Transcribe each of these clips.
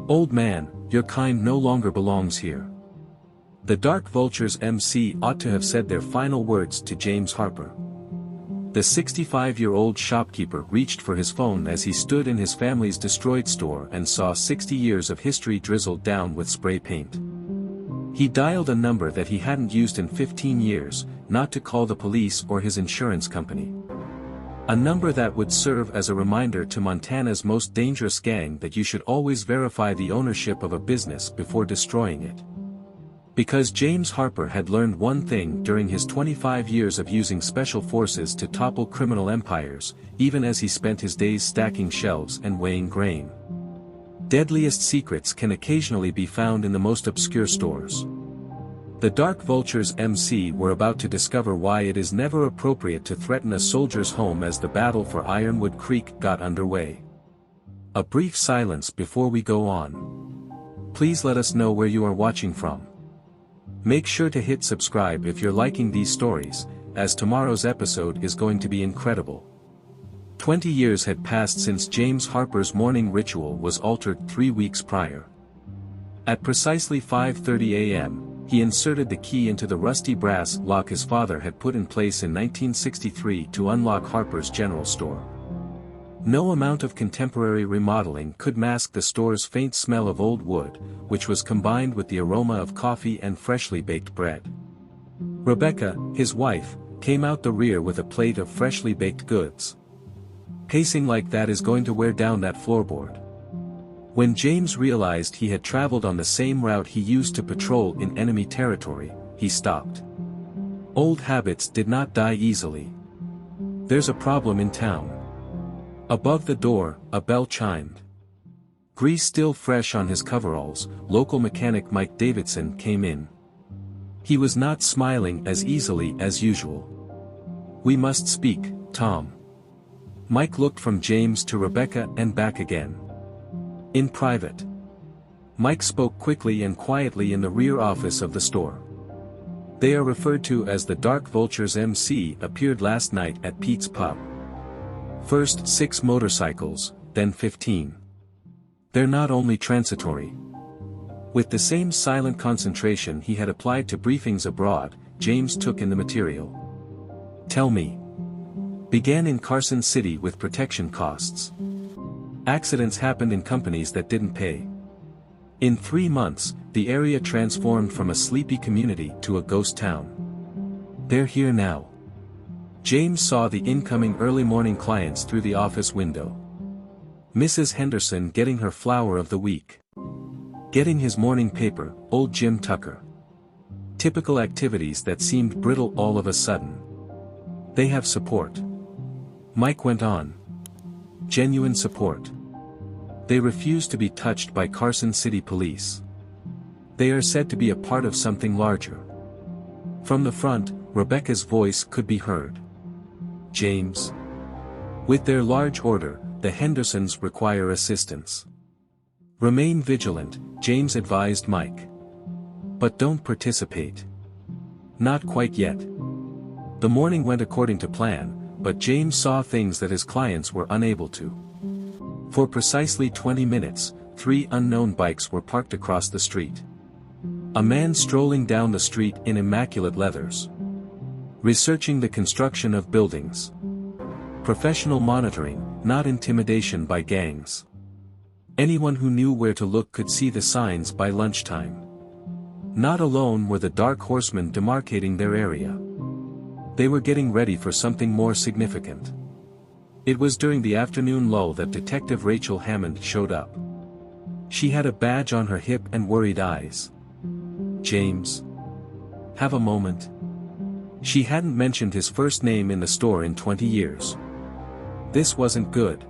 Old man, your kind no longer belongs here. The Dark Vultures MC ought to have said their final words to James Harper. The 65-year-old shopkeeper reached for his phone as he stood in his family's destroyed store and saw 60 years of history drizzled down with spray paint. He dialed a number that he hadn't used in 15 years, not to call the police or his insurance company. A number that would serve as a reminder to Montana's most dangerous gang that you should always verify the ownership of a business before destroying it. Because James Harper had learned one thing during his 25 years of using special forces to topple criminal empires, even as he spent his days stacking shelves and weighing grain. Deadliest secrets can occasionally be found in the most obscure stores. The Dark Vultures MC were about to discover why it is never appropriate to threaten a soldier's home as the battle for Ironwood Creek got underway. A brief silence before we go on. Please let us know where you are watching from. Make sure to hit subscribe if you're liking these stories, as tomorrow's episode is going to be incredible. 20 years had passed since James Harper's morning ritual was altered 3 weeks prior. At precisely 5:30 a.m., he inserted the key into the rusty brass lock his father had put in place in 1963 to unlock Harper's general store. No amount of contemporary remodeling could mask the store's faint smell of old wood, which was combined with the aroma of coffee and freshly baked bread. Rebecca, his wife, came out the rear with a plate of freshly baked goods. Pacing like that is going to wear down that floorboard. When James realized he had traveled on the same route he used to patrol in enemy territory, he stopped. Old habits did not die easily. There's a problem in town. Above the door, a bell chimed. Grease still fresh on his coveralls, local mechanic Mike Davidson came in. He was not smiling as easily as usual. "We must speak, Tom." Mike looked from James to Rebecca and back again. "In private." Mike spoke quickly and quietly in the rear office of the store. "They are referred to as the Dark Vultures MC appeared last night at Pete's Pub. First 6 motorcycles, then 15. They're not only transitory." With the same silent concentration he had applied to briefings abroad, James took in the material. "Tell me." "Began in Carson City with protection costs. Accidents happened in companies that didn't pay. In 3 months, the area transformed from a sleepy community to a ghost town. They're here now." James saw the incoming early morning clients through the office window. Mrs. Henderson getting her flower of the week. Getting his morning paper, old Jim Tucker. Typical activities that seemed brittle all of a sudden. "They have support," Mike went on. "Genuine support. They refuse to be touched by Carson City Police. They are said to be a part of something larger." From the front, Rebecca's voice could be heard. "James. With their large order, the Hendersons require assistance. Remain vigilant," James advised Mike. "But don't participate. Not quite yet." The morning went according to plan, but James saw things that his clients were unable to. For precisely 20 minutes, 3 unknown bikes were parked across the street. A man strolling down the street in immaculate leathers. Researching the construction of buildings. Professional monitoring, not intimidation by gangs. Anyone who knew where to look could see the signs by lunchtime. Not alone were the dark horsemen demarcating their area. They were getting ready for something more significant. It was during the afternoon lull that Detective Rachel Hammond showed up. She had a badge on her hip and worried eyes. "James. Have a moment?" She hadn't mentioned his first name in the store in 20 years. This wasn't good.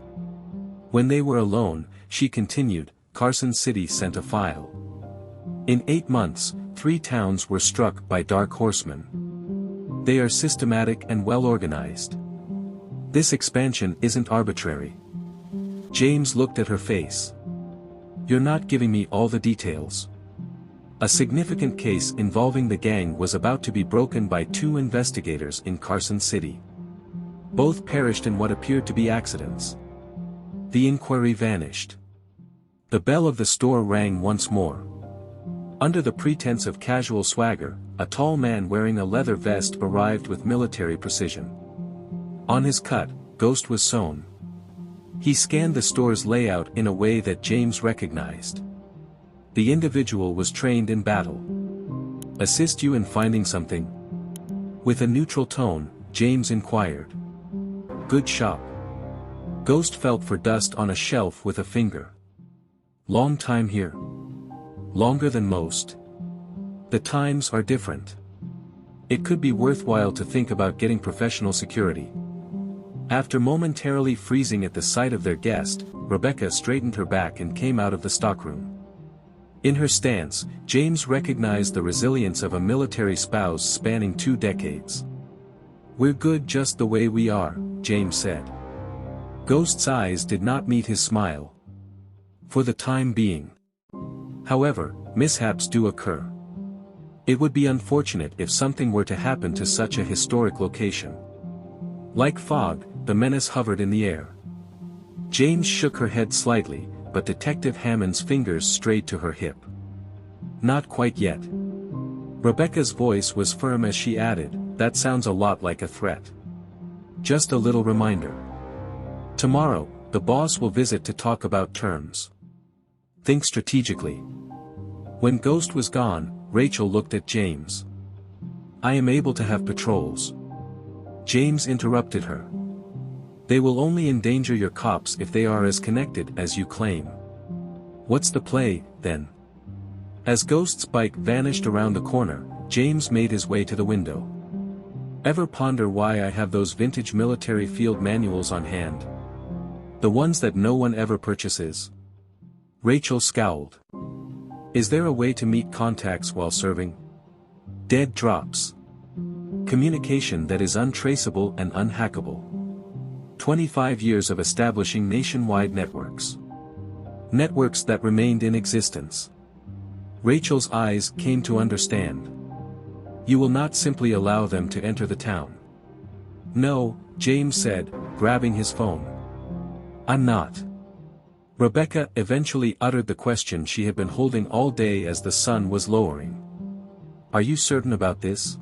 When they were alone, she continued, Carson City sent a file. In 8 months, 3 towns were struck by dark horsemen. They are systematic and well organized. This expansion isn't arbitrary. James looked at her face. "You're not giving me all the details." A significant case involving the gang was about to be broken by 2 investigators in Carson City. Both perished in what appeared to be accidents. The inquiry vanished. The bell of the store rang once more. Under the pretense of casual swagger, a tall man wearing a leather vest arrived with military precision. On his cut, Ghost was sewn. He scanned the store's layout in a way that James recognized. The individual was trained in battle. "Assist you in finding something?" With a neutral tone, James inquired. "Good shop." Ghost felt for dust on a shelf with a finger. "Long time here?" "Longer than most. The times are different. It could be worthwhile to think about getting professional security." After momentarily freezing at the sight of their guest, Rebecca straightened her back and came out of the stockroom. In her stance, James recognized the resilience of a military spouse spanning 2 decades. "We're good just the way we are," James said. Ghost's eyes did not meet his smile. "For the time being. However, mishaps do occur. It would be unfortunate if something were to happen to such a historic location." Like fog, the menace hovered in the air. James shook her head slightly, but Detective Hammond's fingers strayed to her hip. "Not quite yet." Rebecca's voice was firm as she added, "That sounds a lot like a threat. Just a little reminder. Tomorrow, the boss will visit to talk about terms. Think strategically." When Ghost was gone, Rachel looked at James. "I am able to have patrols." James interrupted her. "They will only endanger your cops if they are as connected as you claim." "What's the play, then?" As Ghost's bike vanished around the corner, James made his way to the window. "Ever ponder why I have those vintage military field manuals on hand? The ones that no one ever purchases?" Rachel scowled. "Is there a way to meet contacts while serving? Dead drops. Communication that is untraceable and unhackable. 25 years of establishing nationwide networks. Networks that remained in existence." Rachel's eyes came to understand. "You will not simply allow them to enter the town?" "No," James said, grabbing his phone. "I'm not." Rebecca eventually uttered the question she had been holding all day as the sun was lowering. "Are you certain about this?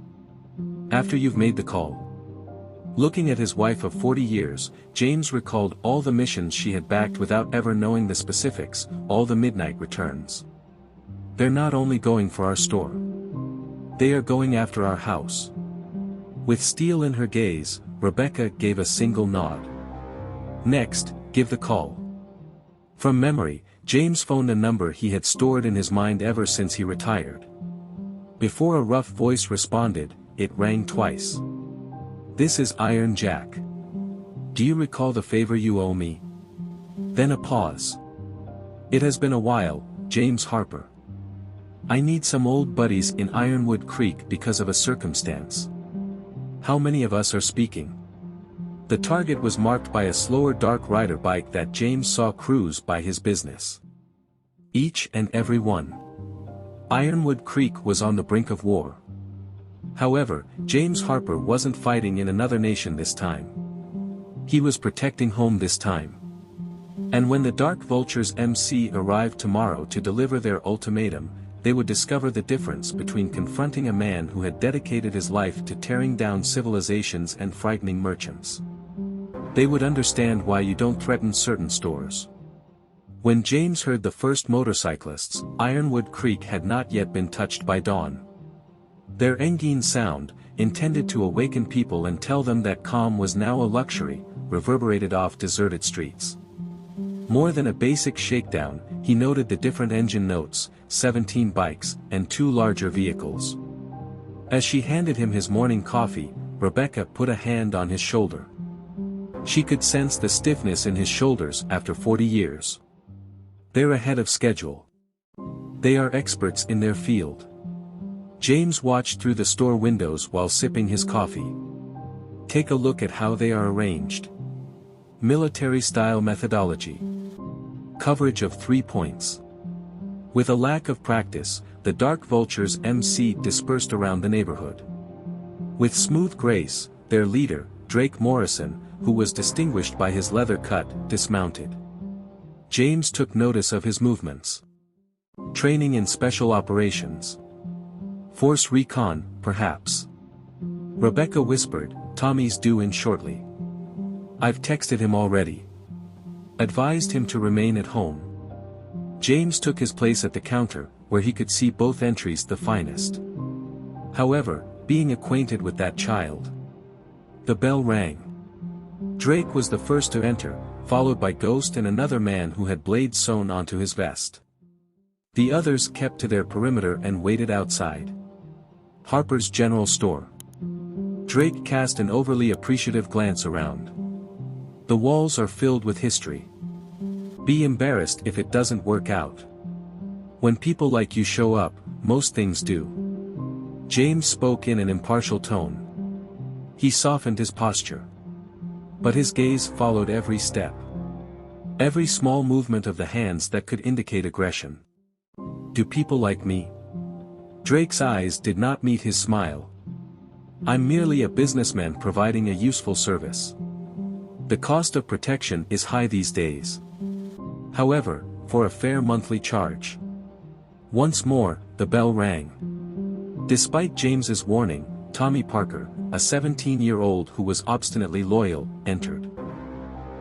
After you've made the call?" Looking at his wife of 40 years, James recalled all the missions she had backed without ever knowing the specifics, all the midnight returns. "They're not only going for our store. They are going after our house." With steel in her gaze, Rebecca gave a single nod. "Next, give the call." From memory, James phoned a number he had stored in his mind ever since he retired. Before a rough voice responded, it rang twice. "This is Iron Jack. Do you recall the favor you owe me?" Then a pause. "It has been a while, James Harper. I need some old buddies in Ironwood Creek because of a circumstance." "How many of us are speaking?" The target was marked by a slower dark rider bike that James saw cruise by his business. Each and every one. Ironwood Creek was on the brink of war. However, James Harper wasn't fighting in another nation this time. He was protecting home this time. And when the Dark Vultures MC arrived tomorrow to deliver their ultimatum, they would discover the difference between confronting a man who had dedicated his life to tearing down civilizations and frightening merchants. They would understand why you don't threaten certain stores. When James heard the first motorcyclists, Ironwood Creek had not yet been touched by dawn. Their engine sound, intended to awaken people and tell them that calm was now a luxury, reverberated off deserted streets. More than a basic shakedown, he noted the different engine notes, 17 bikes, and 2 larger vehicles. As she handed him his morning coffee, Rebecca put a hand on his shoulder. She could sense the stiffness in his shoulders after 40 years. They're ahead of schedule. They are experts in their field. James watched through the store windows while sipping his coffee. Take a look at how they are arranged. Military-style methodology. Coverage of 3 points. With a lack of practice, the Dark Vultures MC dispersed around the neighborhood. With smooth grace, their leader, Drake Morrison, who was distinguished by his leather cut, dismounted. James took notice of his movements. Training in special operations. Force recon, perhaps. Rebecca whispered, Tommy's due in shortly. I've texted him already. Advised him to remain at home. James took his place at the counter, where he could see both entries the finest. However, being acquainted with that child. The bell rang. Drake was the first to enter, followed by Ghost and another man who had blades sewn onto his vest. The others kept to their perimeter and waited outside. Harper's General Store. Drake cast an overly appreciative glance around. The walls are filled with history. Be embarrassed if it doesn't work out. When people like you show up, most things do. James spoke in an impartial tone. He softened his posture. But his gaze followed every step. Every small movement of the hands that could indicate aggression. Do people like me? Drake's eyes did not meet his smile. I'm merely a businessman providing a useful service. The cost of protection is high these days. However, for a fair monthly charge. Once more, the bell rang. Despite James's warning, Tommy Parker, a 17-year-old who was obstinately loyal, entered.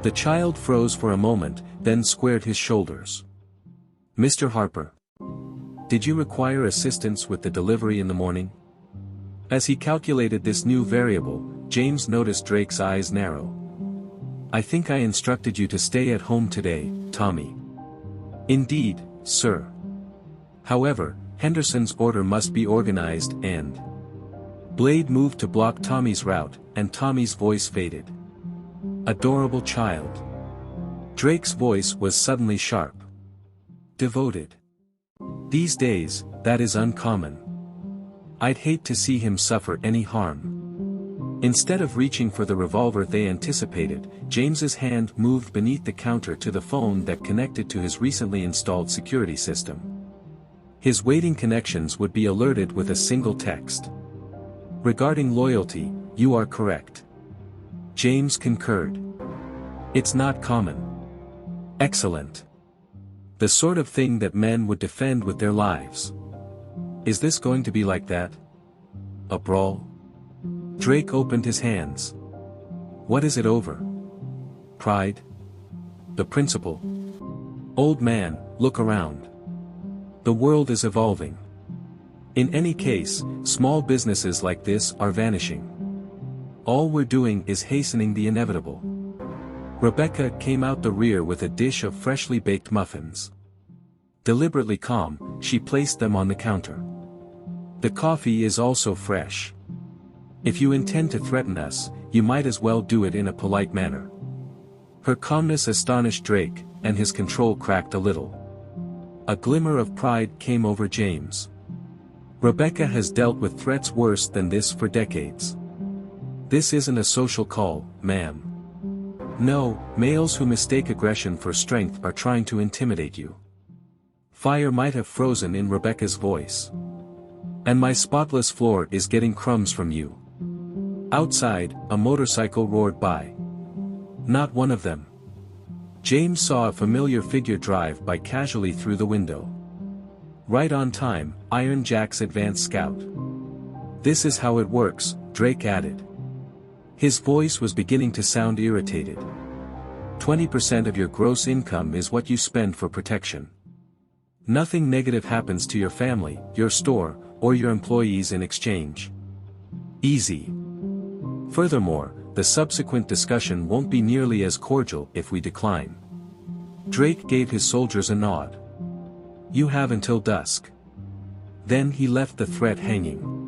The child froze for a moment, then squared his shoulders. Mr. Harper. Did you require assistance with the delivery in the morning? As he calculated this new variable, James noticed Drake's eyes narrow. I think I instructed you to stay at home today, Tommy. Indeed, sir. However, Henderson's order must be organized and... Blade moved to block Tommy's route, and Tommy's voice faded. Adorable child. Drake's voice was suddenly sharp. Devoted. These days, that is uncommon. I'd hate to see him suffer any harm. Instead of reaching for the revolver they anticipated, James's hand moved beneath the counter to the phone that connected to his recently installed security system. His waiting connections would be alerted with a single text. Regarding loyalty, you are correct. James concurred. It's not common. Excellent. The sort of thing that men would defend with their lives. Is this going to be like that? A brawl? Drake opened his hands. What is it over? Pride? The principle? Old man, look around. The world is evolving. In any case, small businesses like this are vanishing. All we're doing is hastening the inevitable. Rebecca came out the rear with a dish of freshly baked muffins. Deliberately calm, she placed them on the counter. The coffee is also fresh. If you intend to threaten us, you might as well do it in a polite manner. Her calmness astonished Drake, and his control cracked a little. A glimmer of pride came over James. Rebecca has dealt with threats worse than this for decades. This isn't a social call, ma'am. No, males who mistake aggression for strength are trying to intimidate you. Fire might have frozen in Rebecca's voice. And my spotless floor is getting crumbs from you. Outside, a motorcycle roared by. Not one of them. James saw a familiar figure drive by casually through the window. Right on time, Iron Jack's advanced scout. This is how it works, Drake added. His voice was beginning to sound irritated. 20% of your gross income is what you spend for protection. Nothing negative happens to your family, your store, or your employees in exchange. Easy. Furthermore, the subsequent discussion won't be nearly as cordial if we decline. Drake gave his soldiers a nod. You have until dusk. Then he left the threat hanging.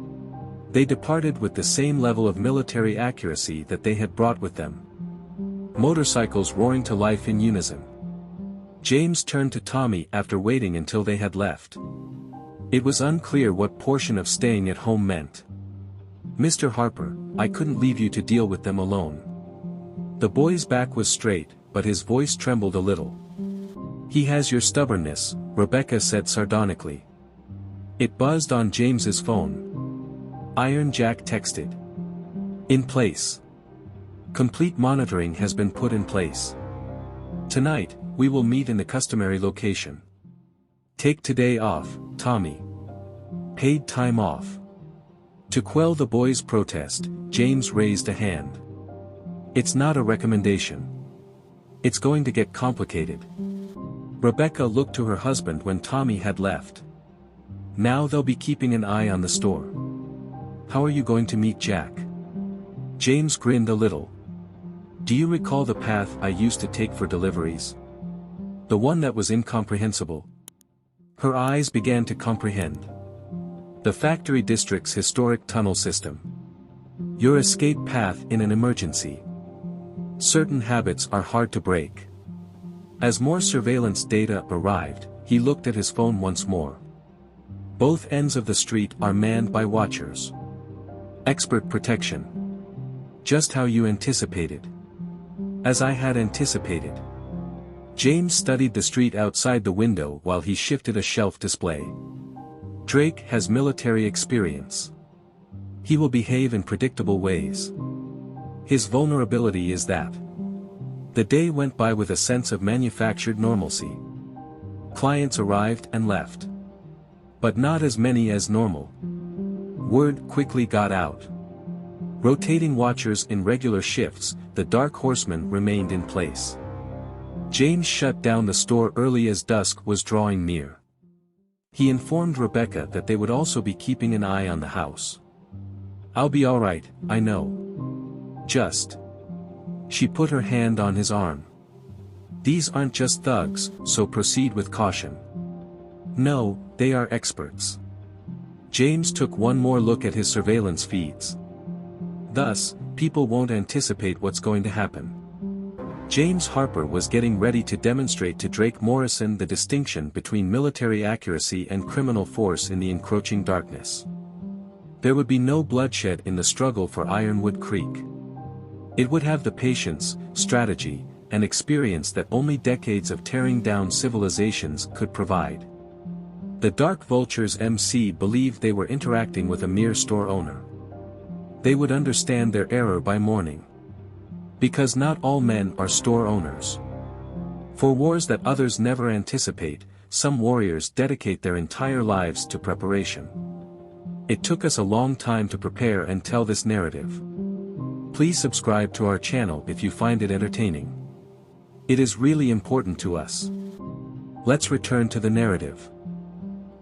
They departed with the same level of military accuracy that they had brought with them. Motorcycles roaring to life in unison. James turned to Tommy after waiting until they had left. It was unclear what portion of staying at home meant. Mr. Harper, I couldn't leave you to deal with them alone. The boy's back was straight, but his voice trembled a little. He has your stubbornness, Rebecca said sardonically. It buzzed on James's phone. Iron Jack texted. In place. Complete monitoring has been put in place. Tonight, We will meet in the customary location. Take today off, Tommy. Paid time off. To quell the boys' protest, James raised a hand. It's not a recommendation. It's going to get complicated. Rebecca looked to her husband when Tommy had left. Now they'll be keeping an eye on the store. How are you going to meet Jack? James grinned a little. Do you recall the path I used to take for deliveries? The one that was incomprehensible. Her eyes began to comprehend. The factory district's historic tunnel system. Your escape path in an emergency. Certain habits are hard to break. As more surveillance data arrived, he looked at his phone once more. Both ends of the street are manned by watchers. Expert protection. Just how you anticipated. As I had anticipated. James studied the street outside the window while he shifted a shelf display. Drake has military experience. He will behave in predictable ways. His vulnerability is that. The day went by with a sense of manufactured normalcy. Clients arrived and left. But not as many as normal. Word quickly got out. Rotating watchers in regular shifts, the Dark Horsemen remained in place. James shut down the store early as dusk was drawing near. He informed Rebecca that they would also be keeping an eye on the house. I'll be alright, I know. Just. She put her hand on his arm. These aren't just thugs, so proceed with caution. No, they are experts. James took one more look at his surveillance feeds. Thus, people won't anticipate what's going to happen. James Harper was getting ready to demonstrate to Drake Morrison the distinction between military accuracy and criminal force in the encroaching darkness. There would be no bloodshed in the struggle for Ironwood Creek. It would have the patience, strategy, and experience that only decades of tearing down civilizations could provide. The Dark Vultures MC believed they were interacting with a mere store owner. They would understand their error by morning. Because not all men are store owners. For wars that others never anticipate, some warriors dedicate their entire lives to preparation. It took us a long time to prepare and tell this narrative. Please subscribe to our channel if you find it entertaining. It is really important to us. Let's return to the narrative.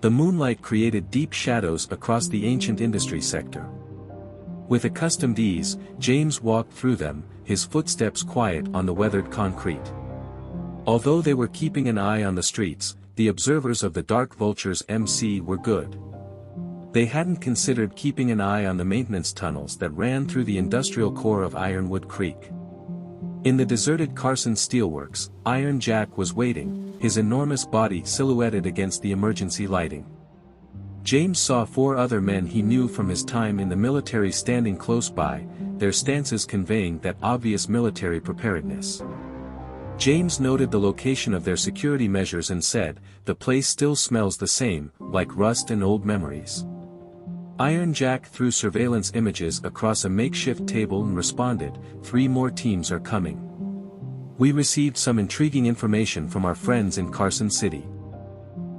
The moonlight created deep shadows across the ancient industry sector. With accustomed ease, James walked through them, his footsteps quiet on the weathered concrete. Although they were keeping an eye on the streets, the observers of the Dark Vultures MC were good. They hadn't considered keeping an eye on the maintenance tunnels that ran through the industrial core of Ironwood Creek. In the deserted Carson Steelworks, Iron Jack was waiting, his enormous body silhouetted against the emergency lighting. James saw 4 other men he knew from his time in the military standing close by, their stances conveying that obvious military preparedness. James noted the location of their security measures and said, "The place still smells the same, like rust and old memories." Iron Jack threw surveillance images across a makeshift table and responded, 3 more teams are coming. We received some intriguing information from our friends in Carson City.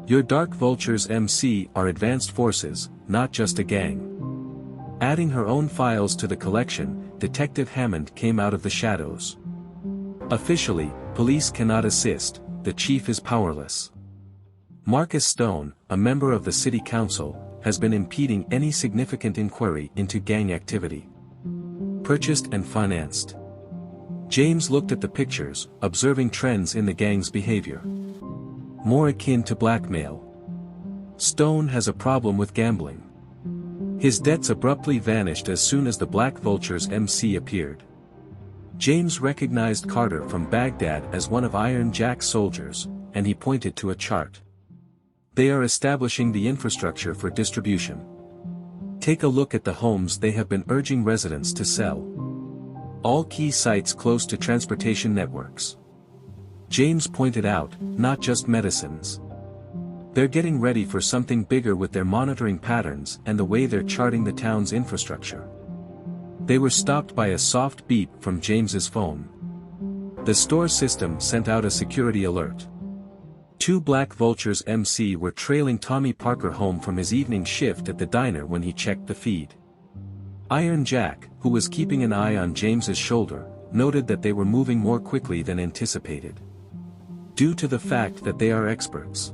Your Dark Vultures MC are advanced forces, not just a gang. Adding her own files to the collection, Detective Hammond came out of the shadows. Officially, police cannot assist, the chief is powerless. Marcus Stone, a member of the city council, has been impeding any significant inquiry into gang activity. Purchased and financed. James looked at the pictures, observing trends in the gang's behavior. More akin to blackmail. Stone has a problem with gambling. His debts abruptly vanished as soon as the Black Vultures MC appeared. James recognized Carter from Baghdad as one of Iron Jack's soldiers, and he pointed to a chart. They are establishing the infrastructure for distribution. Take a look at the homes they have been urging residents to sell. All key sites close to transportation networks. James pointed out, not just medicines. They're getting ready for something bigger with their monitoring patterns and the way they're charting the town's infrastructure. They were stopped by a soft beep from James's phone. The store system sent out a security alert. 2 Black Vultures MC were trailing Tommy Parker home from his evening shift at the diner when he checked the feed. Iron Jack, who was keeping an eye on James's shoulder, noted that they were moving more quickly than anticipated. Due to the fact that they are experts.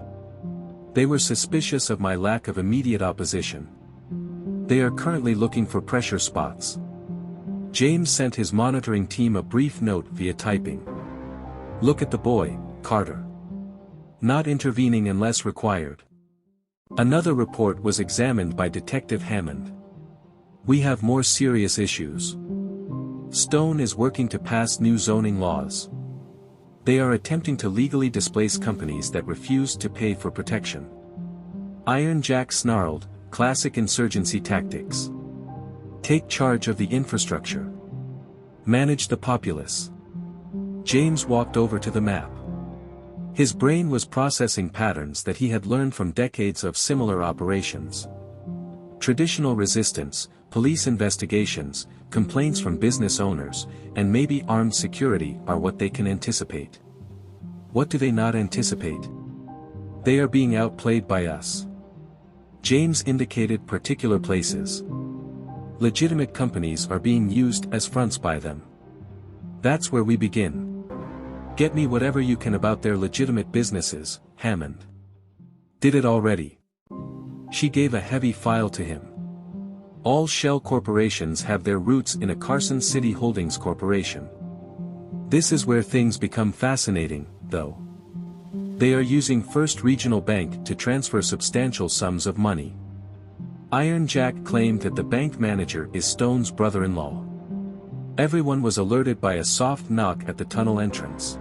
They were suspicious of my lack of immediate opposition. They are currently looking for pressure spots. James sent his monitoring team a brief note via typing. Look at the boy, Carter. Not intervening unless required. Another report was examined by Detective Hammond. We have more serious issues. Stone is working to pass new zoning laws. They are attempting to legally displace companies that refuse to pay for protection. Iron Jack snarled, classic insurgency tactics. Take charge of the infrastructure. Manage the populace. James walked over to the map. His brain was processing patterns that he had learned from decades of similar operations. Traditional resistance, police investigations, complaints from business owners, and maybe armed security are what they can anticipate. What do they not anticipate? They are being outplayed by us. James indicated particular places. Legitimate companies are being used as fronts by them. That's where we begin. Get me whatever you can about their legitimate businesses, Hammond. Did it already. She gave a heavy file to him. All shell corporations have their roots in a Carson City Holdings Corporation. This is where things become fascinating, though. They are using First Regional Bank to transfer substantial sums of money. Iron Jack claimed that the bank manager is Stone's brother-in-law. Everyone was alerted by a soft knock at the tunnel entrance.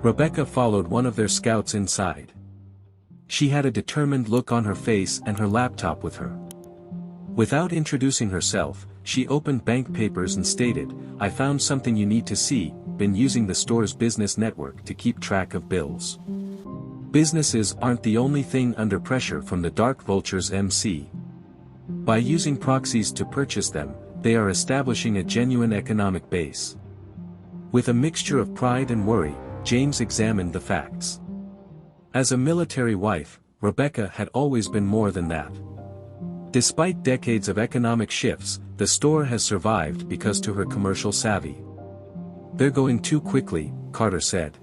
Rebecca followed one of their scouts inside. She had a determined look on her face and her laptop with her. Without introducing herself, she opened bank papers and stated, I found something you need to see, been using the store's business network to keep track of bills. Businesses aren't the only thing under pressure from the Dark Vultures MC. By using proxies to purchase them, they are establishing a genuine economic base. With a mixture of pride and worry, James examined the facts. As a military wife, Rebecca had always been more than that. Despite decades of economic shifts, the store has survived because to her commercial savvy. They're going too quickly, Carter said.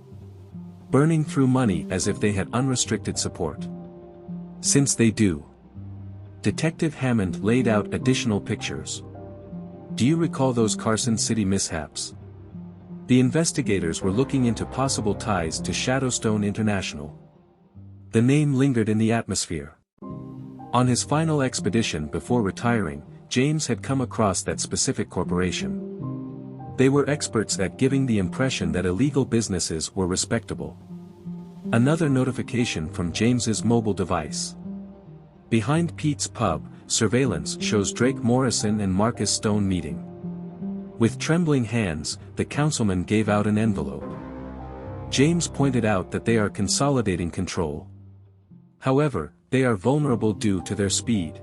Burning through money as if they had unrestricted support. Since they do. Detective Hammond laid out additional pictures. Do you recall those Carson City mishaps? The investigators were looking into possible ties to Shadowstone International. The name lingered in the atmosphere. On his final expedition before retiring, James had come across that specific corporation. They were experts at giving the impression that illegal businesses were respectable. Another notification from James's mobile device. Behind Pete's Pub, surveillance shows Drake Morrison and Marcus Stone meeting. With trembling hands, the councilman gave out an envelope. James pointed out that they are consolidating control. However, they are vulnerable due to their speed.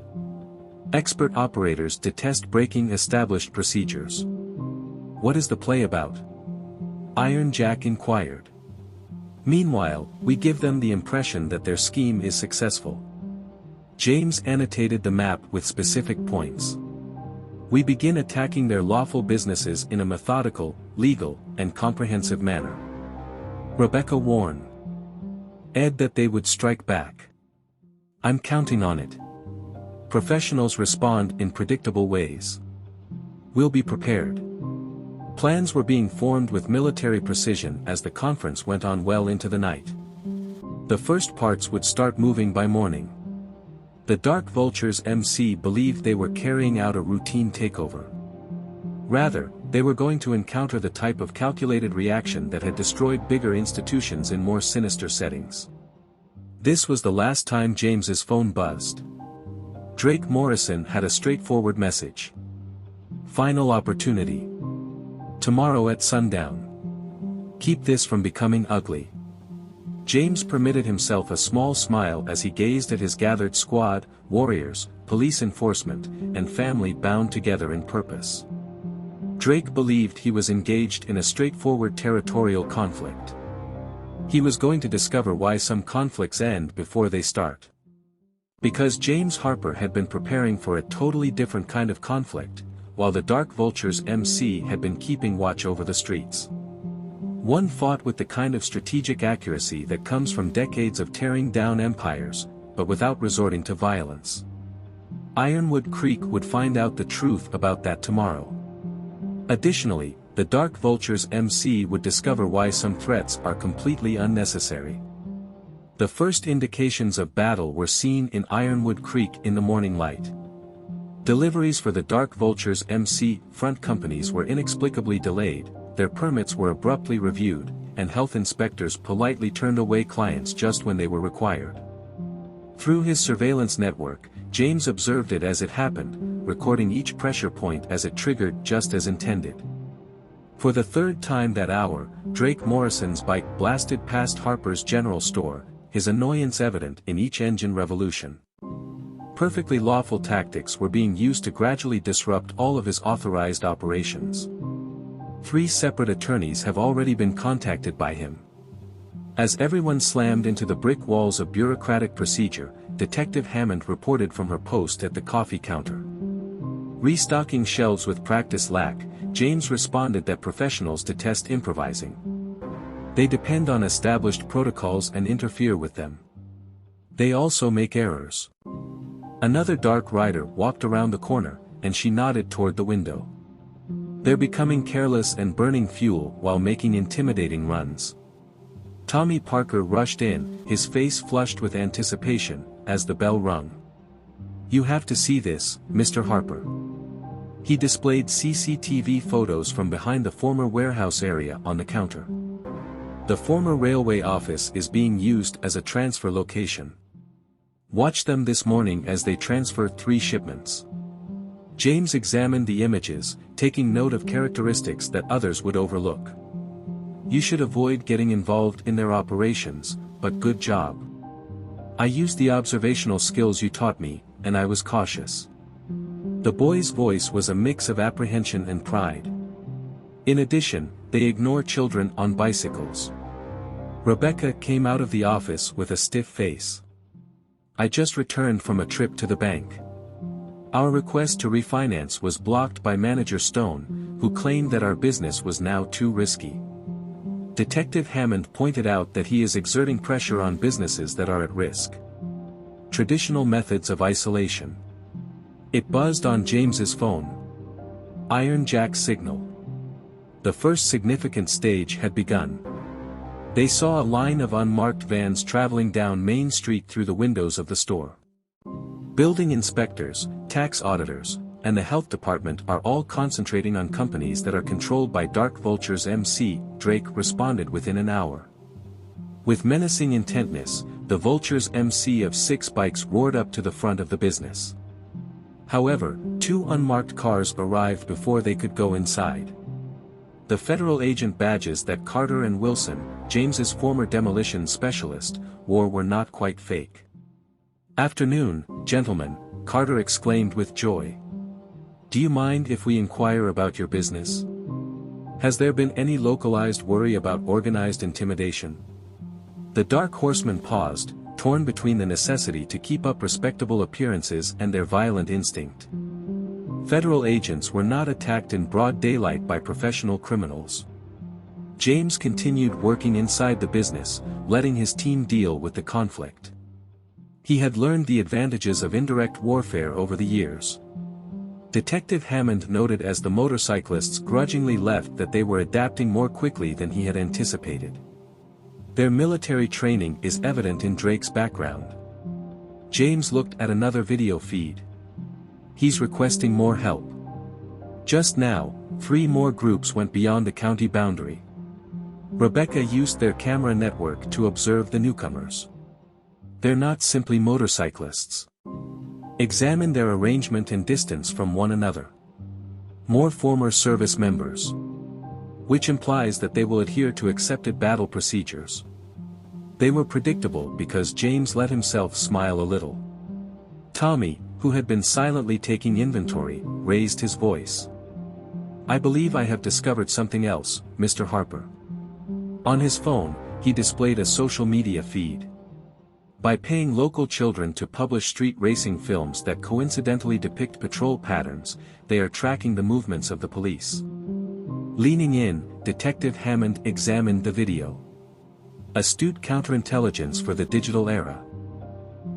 Expert operators detest breaking established procedures. What is the play about? Iron Jack inquired. Meanwhile, we give them the impression that their scheme is successful. James annotated the map with specific points. We begin attacking their lawful businesses in a methodical, legal, and comprehensive manner. Rebecca warned Ed that they would strike back. I'm counting on it. Professionals respond in predictable ways. We'll be prepared. Plans were being formed with military precision as the conference went on well into the night. The first parts would start moving by morning. The Dark Vultures MC believed they were carrying out a routine takeover. Rather, they were going to encounter the type of calculated reaction that had destroyed bigger institutions in more sinister settings. This was the last time James's phone buzzed. Drake Morrison had a straightforward message. Final opportunity. Tomorrow at sundown. Keep this from becoming ugly. James permitted himself a small smile as he gazed at his gathered squad, warriors, police enforcement, and family bound together in purpose. Drake believed he was engaged in a straightforward territorial conflict. He was going to discover why some conflicts end before they start. Because James Harper had been preparing for a totally different kind of conflict, while the Dark Vultures MC had been keeping watch over the streets. One fought with the kind of strategic accuracy that comes from decades of tearing down empires, but without resorting to violence. Ironwood Creek would find out the truth about that tomorrow. Additionally, the Dark Vultures MC would discover why some threats are completely unnecessary. The first indications of battle were seen in Ironwood Creek in the morning light. Deliveries for the Dark Vultures MC front companies were inexplicably delayed, their permits were abruptly reviewed, and health inspectors politely turned away clients just when they were required. Through his surveillance network, James observed it as it happened, recording each pressure point as it triggered just as intended. For the third time that hour, Drake Morrison's bike blasted past Harper's general store, his annoyance evident in each engine revolution. Perfectly lawful tactics were being used to gradually disrupt all of his authorized operations. 3 separate attorneys have already been contacted by him. As everyone slammed into the brick walls of bureaucratic procedure, Detective Hammond reported from her post at the coffee counter. Restocking shelves with practice lack, James responded that professionals detest improvising. They depend on established protocols and interfere with them. They also make errors. Another dark rider walked around the corner, and she nodded toward the window. They're becoming careless and burning fuel while making intimidating runs. Tommy Parker rushed in, his face flushed with anticipation, as the bell rung. "You have to see this, Mr. Harper." He displayed CCTV photos from behind the former warehouse area on the counter. The former railway office is being used as a transfer location. Watch them this morning as they transfer 3 shipments. James examined the images, taking note of characteristics that others would overlook. "You should avoid getting involved in their operations, but good job. I used the observational skills you taught me, and I was cautious." The boy's voice was a mix of apprehension and pride. In addition, they ignore children on bicycles. Rebecca came out of the office with a stiff face. "I just returned from a trip to the bank. Our request to refinance was blocked by Manager Stone, who claimed that our business was now too risky." Detective Hammond pointed out that he is exerting pressure on businesses that are at risk. Traditional methods of isolation. It buzzed on James's phone. Iron Jack signal. The first significant stage had begun. They saw a line of unmarked vans traveling down Main Street through the windows of the store. Building inspectors, tax auditors, and the health department are all concentrating on companies that are controlled by Dark Vultures MC, Drake responded within an hour. With menacing intentness, the Vultures MC of 6 bikes roared up to the front of the business. However, 2 unmarked cars arrived before they could go inside. The federal agent badges that Carter and Wilson, James's former demolition specialist, wore were not quite fake. "Afternoon, gentlemen," Carter exclaimed with joy. "Do you mind if we inquire about your business? Has there been any localized worry about organized intimidation?" The Dark Horsemen paused, torn between the necessity to keep up respectable appearances and their violent instinct. Federal agents were not attacked in broad daylight by professional criminals. James continued working inside the business, letting his team deal with the conflict. He had learned the advantages of indirect warfare over the years. Detective Hammond noted as the motorcyclists grudgingly left that they were adapting more quickly than he had anticipated. Their military training is evident in Drake's background. James looked at another video feed. He's requesting more help. Just now, 3 more groups went beyond the county boundary. Rebecca used their camera network to observe the newcomers. They're not simply motorcyclists. Examine their arrangement and distance from one another. More former service members. Which implies that they will adhere to accepted battle procedures. They were predictable because James let himself smile a little. Tommy, who had been silently taking inventory, raised his voice. I believe I have discovered something else, Mr. Harper. On his phone, he displayed a social media feed. By paying local children to publish street racing films that coincidentally depict patrol patterns, they are tracking the movements of the police. Leaning in, Detective Hammond examined the video. Astute counterintelligence for the digital era.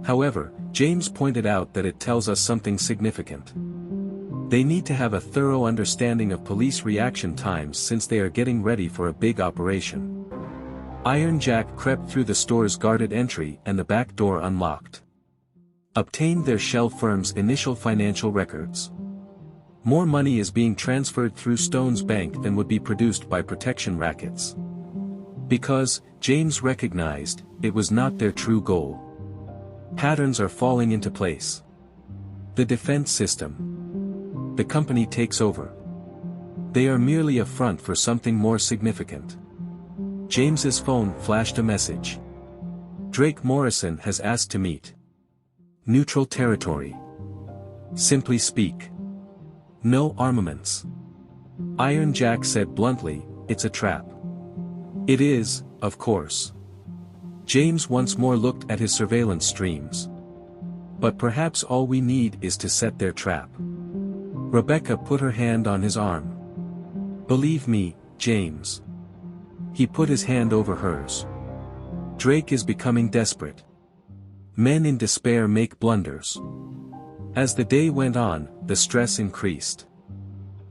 However, James pointed out that it tells us something significant. They need to have a thorough understanding of police reaction times since they are getting ready for a big operation. Iron Jack crept through the store's guarded entry and the back door unlocked. Obtained their shell firm's initial financial records. More money is being transferred through Stone's bank than would be produced by protection rackets. Because, James recognized, it was not their true goal. Patterns are falling into place. The defense system. The company takes over. They are merely a front for something more significant. James's phone flashed a message. Drake Morrison has asked to meet. Neutral territory. Simply speak. No armaments. Iron Jack said bluntly, it's a trap. It is, of course. James once more looked at his surveillance streams. But perhaps all we need is to set their trap. Rebecca put her hand on his arm. Believe me, James. He put his hand over hers. Drake is becoming desperate. Men in despair make blunders. As the day went on, the stress increased.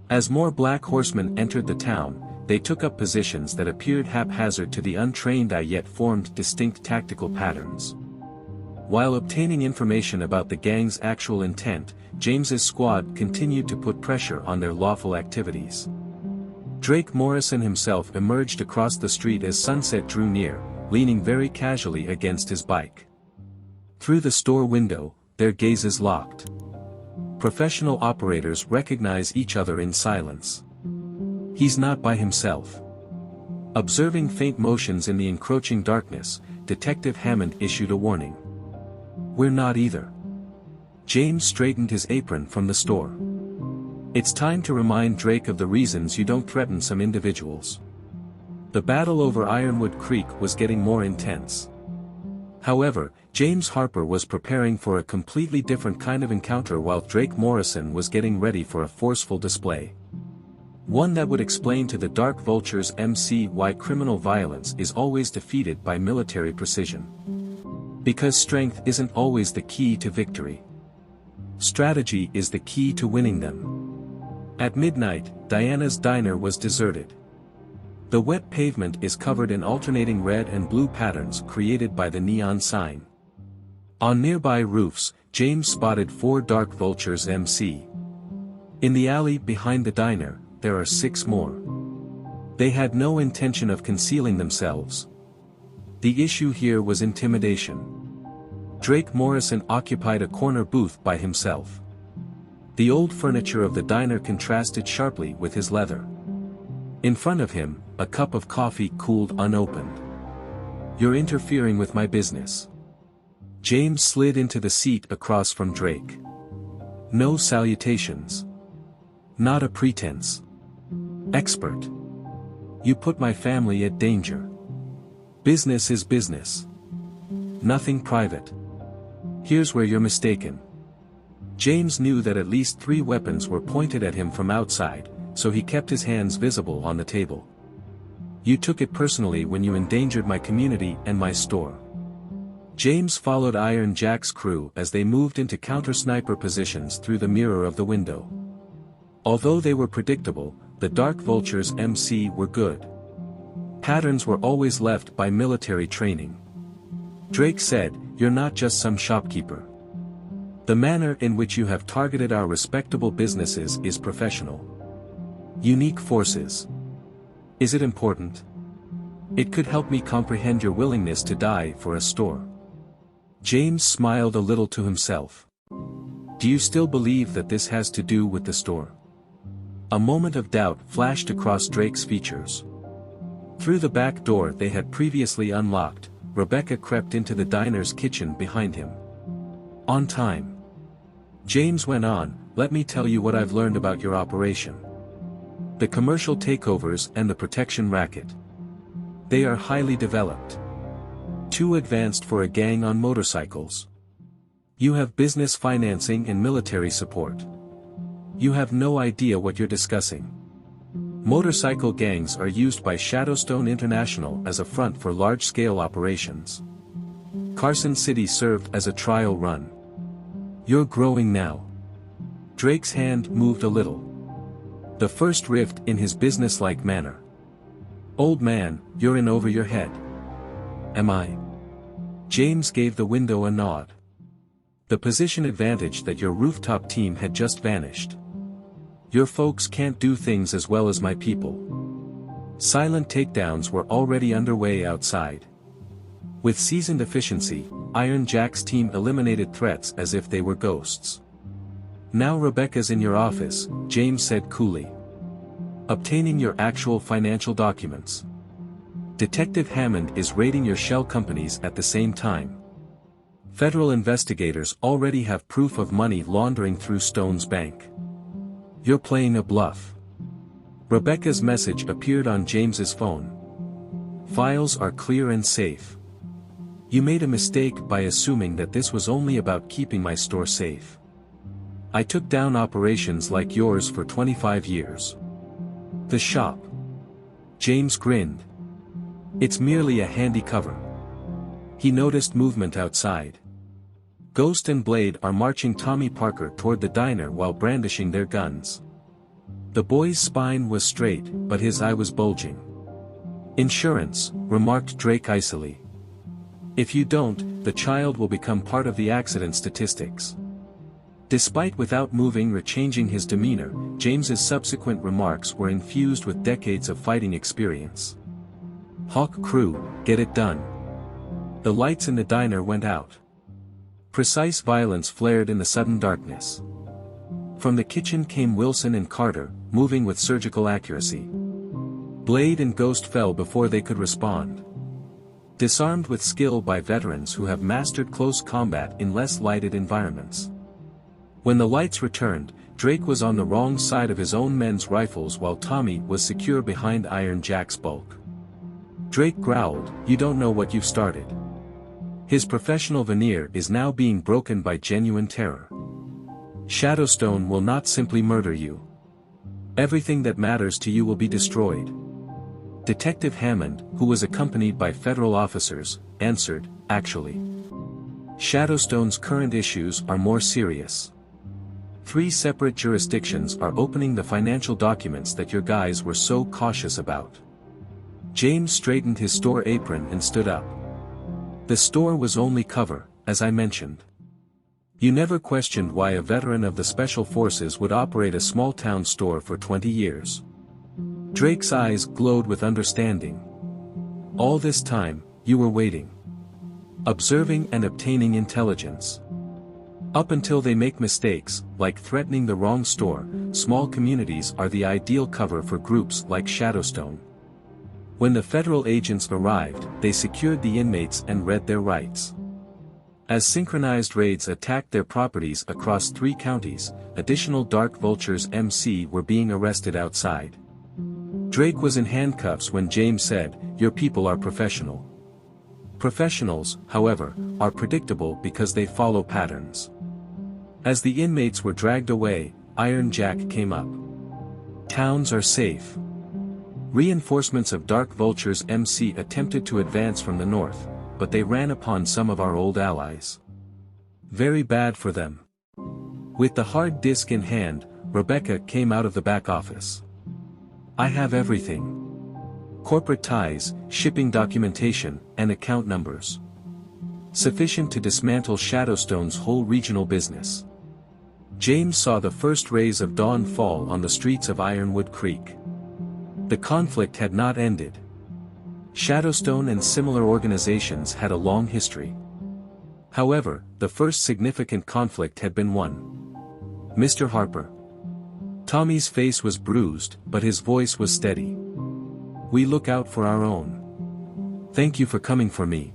As more black horsemen entered the town, they took up positions that appeared haphazard to the untrained eye yet formed distinct tactical patterns. While obtaining information about the gang's actual intent, James's squad continued to put pressure on their lawful activities. Drake Morrison himself emerged across the street as sunset drew near, leaning very casually against his bike. Through the store window, their gazes locked. Professional operators recognize each other in silence. He's not by himself. Observing faint motions in the encroaching darkness, Detective Hammond issued a warning. We're not either. James straightened his apron from the store. It's time to remind Drake of the reasons you don't threaten some individuals. The battle over Ironwood Creek was getting more intense. However, James Harper was preparing for a completely different kind of encounter while Drake Morrison was getting ready for a forceful display. One that would explain to the Dark Vultures MC why criminal violence is always defeated by military precision. Because strength isn't always the key to victory. Strategy is the key to winning them. At midnight, Diana's diner was deserted. The wet pavement is covered in alternating red and blue patterns created by the neon sign. On nearby roofs, James spotted 4 Dark Vultures MC. In the alley behind the diner, there are 6 more. They had no intention of concealing themselves. The issue here was intimidation. Drake Morrison occupied a corner booth by himself. The old furniture of the diner contrasted sharply with his leather. In front of him, a cup of coffee cooled unopened. You're interfering with my business. James slid into the seat across from Drake. No salutations. Not a pretense. Expert. You put my family at danger. Business is business. Nothing private. Here's where you're mistaken. James knew that at least 3 weapons were pointed at him from outside, so he kept his hands visible on the table. You took it personally when you endangered my community and my store. James followed Iron Jack's crew as they moved into counter-sniper positions through the mirror of the window. Although they were predictable, the Dark Vultures MC were good. Patterns were always left by military training. Drake said, "You're not just some shopkeeper. The manner in which you have targeted our respectable businesses is professional. Unique forces. Is it important? It could help me comprehend your willingness to die for a store." James smiled a little to himself. Do you still believe that this has to do with the store? A moment of doubt flashed across Drake's features. Through the back door they had previously unlocked, Rebecca crept into the diner's kitchen behind him. On time. James went on, "Let me tell you what I've learned about your operation. The commercial takeovers and the protection racket. They are highly developed. Too advanced for a gang on motorcycles. You have business financing and military support. You have no idea what you're discussing. Motorcycle gangs are used by Shadowstone International as a front for large-scale operations. Carson City served as a trial run. You're growing now. Drake's hand moved a little. The first rift in his businesslike manner. Old man, you're in over your head. Am I? James gave the window a nod. The position advantage that your rooftop team had just vanished. Your folks can't do things as well as my people. Silent takedowns were already underway outside. With seasoned efficiency, Iron Jack's team eliminated threats as if they were ghosts. Now Rebecca's in your office, James said coolly. Obtaining your actual financial documents. Detective Hammond is raiding your shell companies at the same time. Federal investigators already have proof of money laundering through Stone's bank. You're playing a bluff. Rebecca's message appeared on James's phone. Files are clear and safe. You made a mistake by assuming that this was only about keeping my store safe. I took down operations like yours for 25 years. The shop. James grinned. It's merely a handy cover. He noticed movement outside. Ghost and Blade are marching Tommy Parker toward the diner while brandishing their guns. The boy's spine was straight, but his eye was bulging. Insurance, remarked Drake icily. If you don't, the child will become part of the accident statistics. Despite without moving or changing his demeanor, James's subsequent remarks were infused with decades of fighting experience. Hawk crew, get it done. The lights in the diner went out. Precise violence flared in the sudden darkness. From the kitchen came Wilson and Carter, moving with surgical accuracy. Blade and Ghost fell before they could respond. Disarmed with skill by veterans who have mastered close combat in less lighted environments. When the lights returned, Drake was on the wrong side of his own men's rifles while Tommy was secure behind Iron Jack's bulk. Drake growled, "You don't know what you've started." His professional veneer is now being broken by genuine terror. Shadowstone will not simply murder you. Everything that matters to you will be destroyed. Detective Hammond, who was accompanied by federal officers, answered, "Actually, Shadowstone's current issues are more serious. 3 separate jurisdictions are opening the financial documents that your guys were so cautious about." James straightened his store apron and stood up. The store was only cover, as I mentioned. You never questioned why a veteran of the Special Forces would operate a small-town store for 20 years. Drake's eyes glowed with understanding. All this time, you were waiting. Observing and obtaining intelligence. Up until they make mistakes, like threatening the wrong store, small communities are the ideal cover for groups like Shadowstone. When the federal agents arrived, they secured the inmates and read their rights. As synchronized raids attacked their properties across 3 counties, additional Dark Vultures MC were being arrested outside. Drake was in handcuffs when James said, "Your people are professional." Professionals, however, are predictable because they follow patterns. As the inmates were dragged away, Iron Jack came up. Towns are safe. Reinforcements of Dark Vultures MC attempted to advance from the north, but they ran upon some of our old allies. Very bad for them. With the hard disk in hand, Rebecca came out of the back office. I have everything. Corporate ties, shipping documentation, and account numbers. Sufficient to dismantle Shadowstone's whole regional business. James saw the first rays of dawn fall on the streets of Ironwood Creek. The conflict had not ended. Shadowstone and similar organizations had a long history. However, the first significant conflict had been won. Mr. Harper. Tommy's face was bruised, but his voice was steady. We look out for our own. Thank you for coming for me.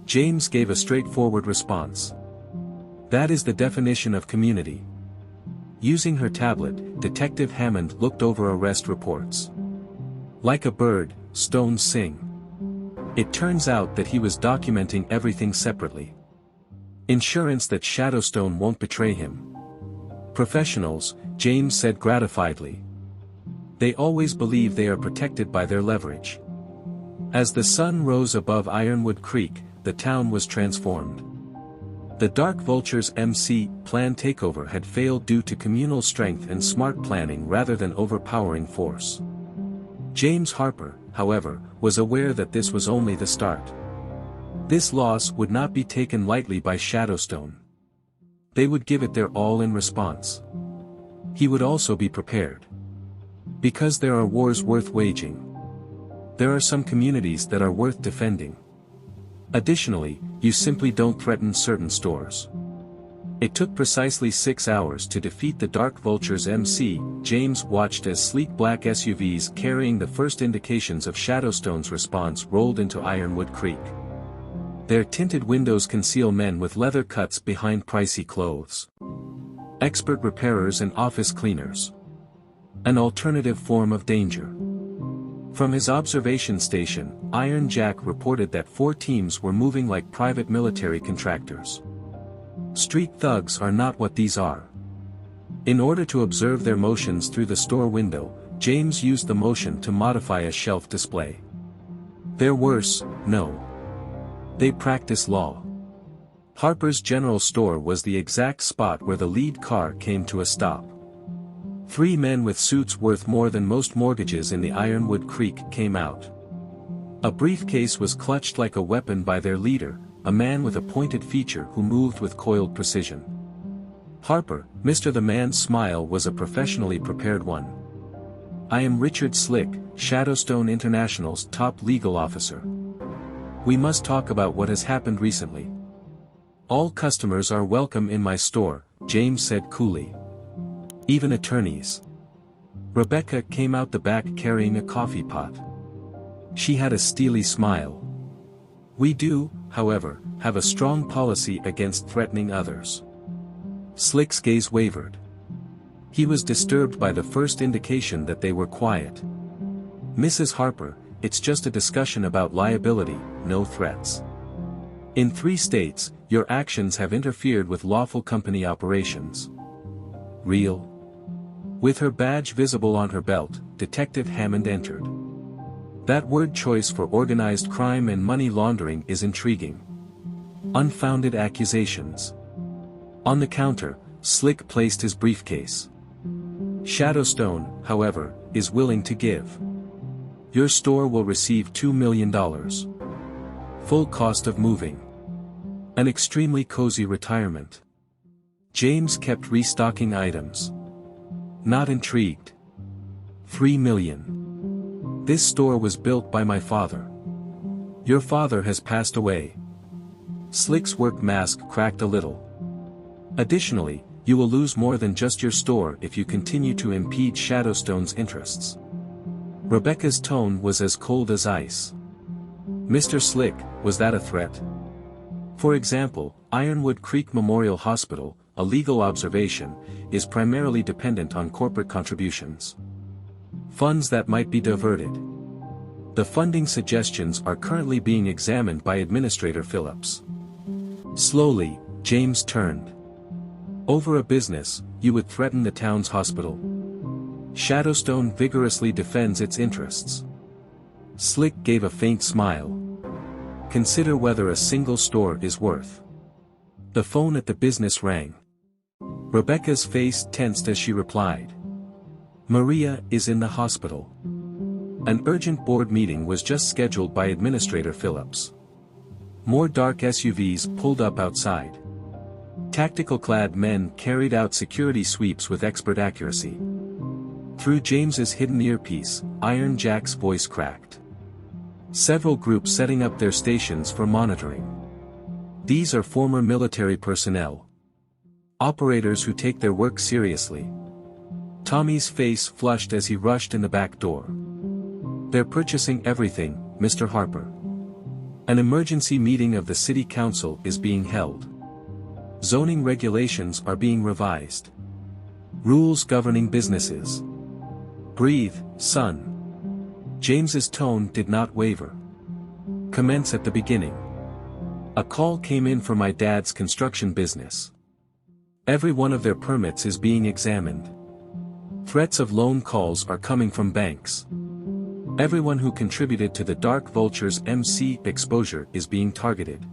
James gave a straightforward response. That is the definition of community. Using her tablet, Detective Hammond looked over arrest reports. Like a bird, stones sing. It turns out that he was documenting everything separately. Insurance that Shadowstone won't betray him. Professionals, James said gratifiedly. They always believe they are protected by their leverage. As the sun rose above Ironwood Creek, the town was transformed. The Dark Vultures MC plan takeover had failed due to communal strength and smart planning rather than overpowering force. James Harper, however, was aware that this was only the start. This loss would not be taken lightly by Shadowstone. They would give it their all in response. He would also be prepared. Because there are wars worth waging. There are some communities that are worth defending. Additionally, you simply don't threaten certain stores. It took precisely 6 hours to defeat the Dark Vultures MC. James watched as sleek black SUVs carrying the first indications of Shadowstone's response rolled into Ironwood Creek. Their tinted windows conceal men with leather cuts behind pricey clothes. Expert repairers and office cleaners. An alternative form of danger. From his observation station, Iron Jack reported that 4 teams were moving like private military contractors. Street thugs are not what these are. In order to observe their motions through the store window, James used the motion to modify a shelf display. They're worse, no. They practice law. Harper's General Store was the exact spot where the lead car came to a stop. 3 men with suits worth more than most mortgages in the Ironwood Creek came out. A briefcase was clutched like a weapon by their leader, a man with a pointed feature who moved with coiled precision. Harper, Mr. The Man's smile was a professionally prepared one. I am Richard Slick, Shadowstone International's top legal officer. We must talk about what has happened recently. All customers are welcome in my store, James said coolly. Even attorneys. Rebecca came out the back carrying a coffee pot. She had a steely smile. We do, however, have a strong policy against threatening others. Slick's gaze wavered. He was disturbed by the first indication that they were quiet. Mrs. Harper, it's just a discussion about liability, no threats. In 3 states, your actions have interfered with lawful company operations. Real? With her badge visible on her belt, Detective Hammond entered. That word choice for organized crime and money laundering is intriguing. Unfounded accusations. On the counter, Slick placed his briefcase. Shadowstone, however, is willing to give. Your store will receive $2 million. Full cost of moving. An extremely cozy retirement. James kept restocking items. Not intrigued. $3 million. This store was built by my father. Your father has passed away. Slick's work mask cracked a little. Additionally, you will lose more than just your store if you continue to impede Shadowstone's interests. Rebecca's tone was as cold as ice. Mr. Slick, was that a threat? For example, Ironwood Creek Memorial Hospital, a legal observation, is primarily dependent on corporate contributions. Funds that might be diverted. The funding suggestions are currently being examined by Administrator Phillips. Slowly, James turned. Over a business, you would threaten the town's hospital. Shadowstone vigorously defends its interests. Slick gave a faint smile. Consider whether a single store is worth. The phone at the business rang. Rebecca's face tensed as she replied. Maria is in the hospital. An urgent board meeting was just scheduled by Administrator Phillips. More dark SUVs pulled up outside. Tactical-clad men carried out security sweeps with expert accuracy. Through James's hidden earpiece, Iron Jack's voice cracked. Several groups setting up their stations for monitoring. These are former military personnel. Operators who take their work seriously. Tommy's face flushed as he rushed in the back door. They're purchasing everything, Mr. Harper. An emergency meeting of the City Council is being held. Zoning regulations are being revised. Rules governing businesses. Breathe, son. James's tone did not waver. Commence at the beginning. A call came in for my dad's construction business. Every one of their permits is being examined. Threats of loan calls are coming from banks. Everyone who contributed to the Dark Vultures MC exposure is being targeted.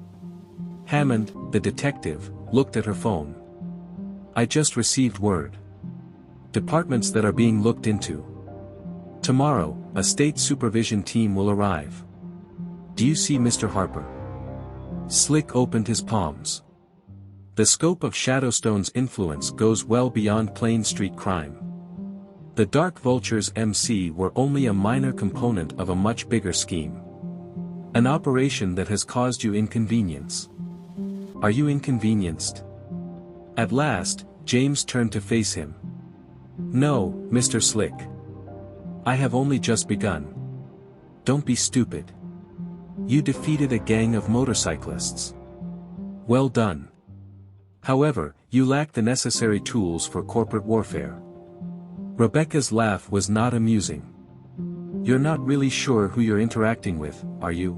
Hammond, the detective, looked at her phone. I just received word. Departments that are being looked into. Tomorrow, a state supervision team will arrive. Do you see Mr. Harper? Slick opened his palms. The scope of Shadowstone's influence goes well beyond plain street crime. The Dark Vultures MC were only a minor component of a much bigger scheme. An operation that has caused you inconvenience. Are you inconvenienced? At last, James turned to face him. No, Mr. Slick. I have only just begun. Don't be stupid. You defeated a gang of motorcyclists. Well done. However, you lack the necessary tools for corporate warfare. Rebecca's laugh was not amusing. You're not really sure who you're interacting with, are you?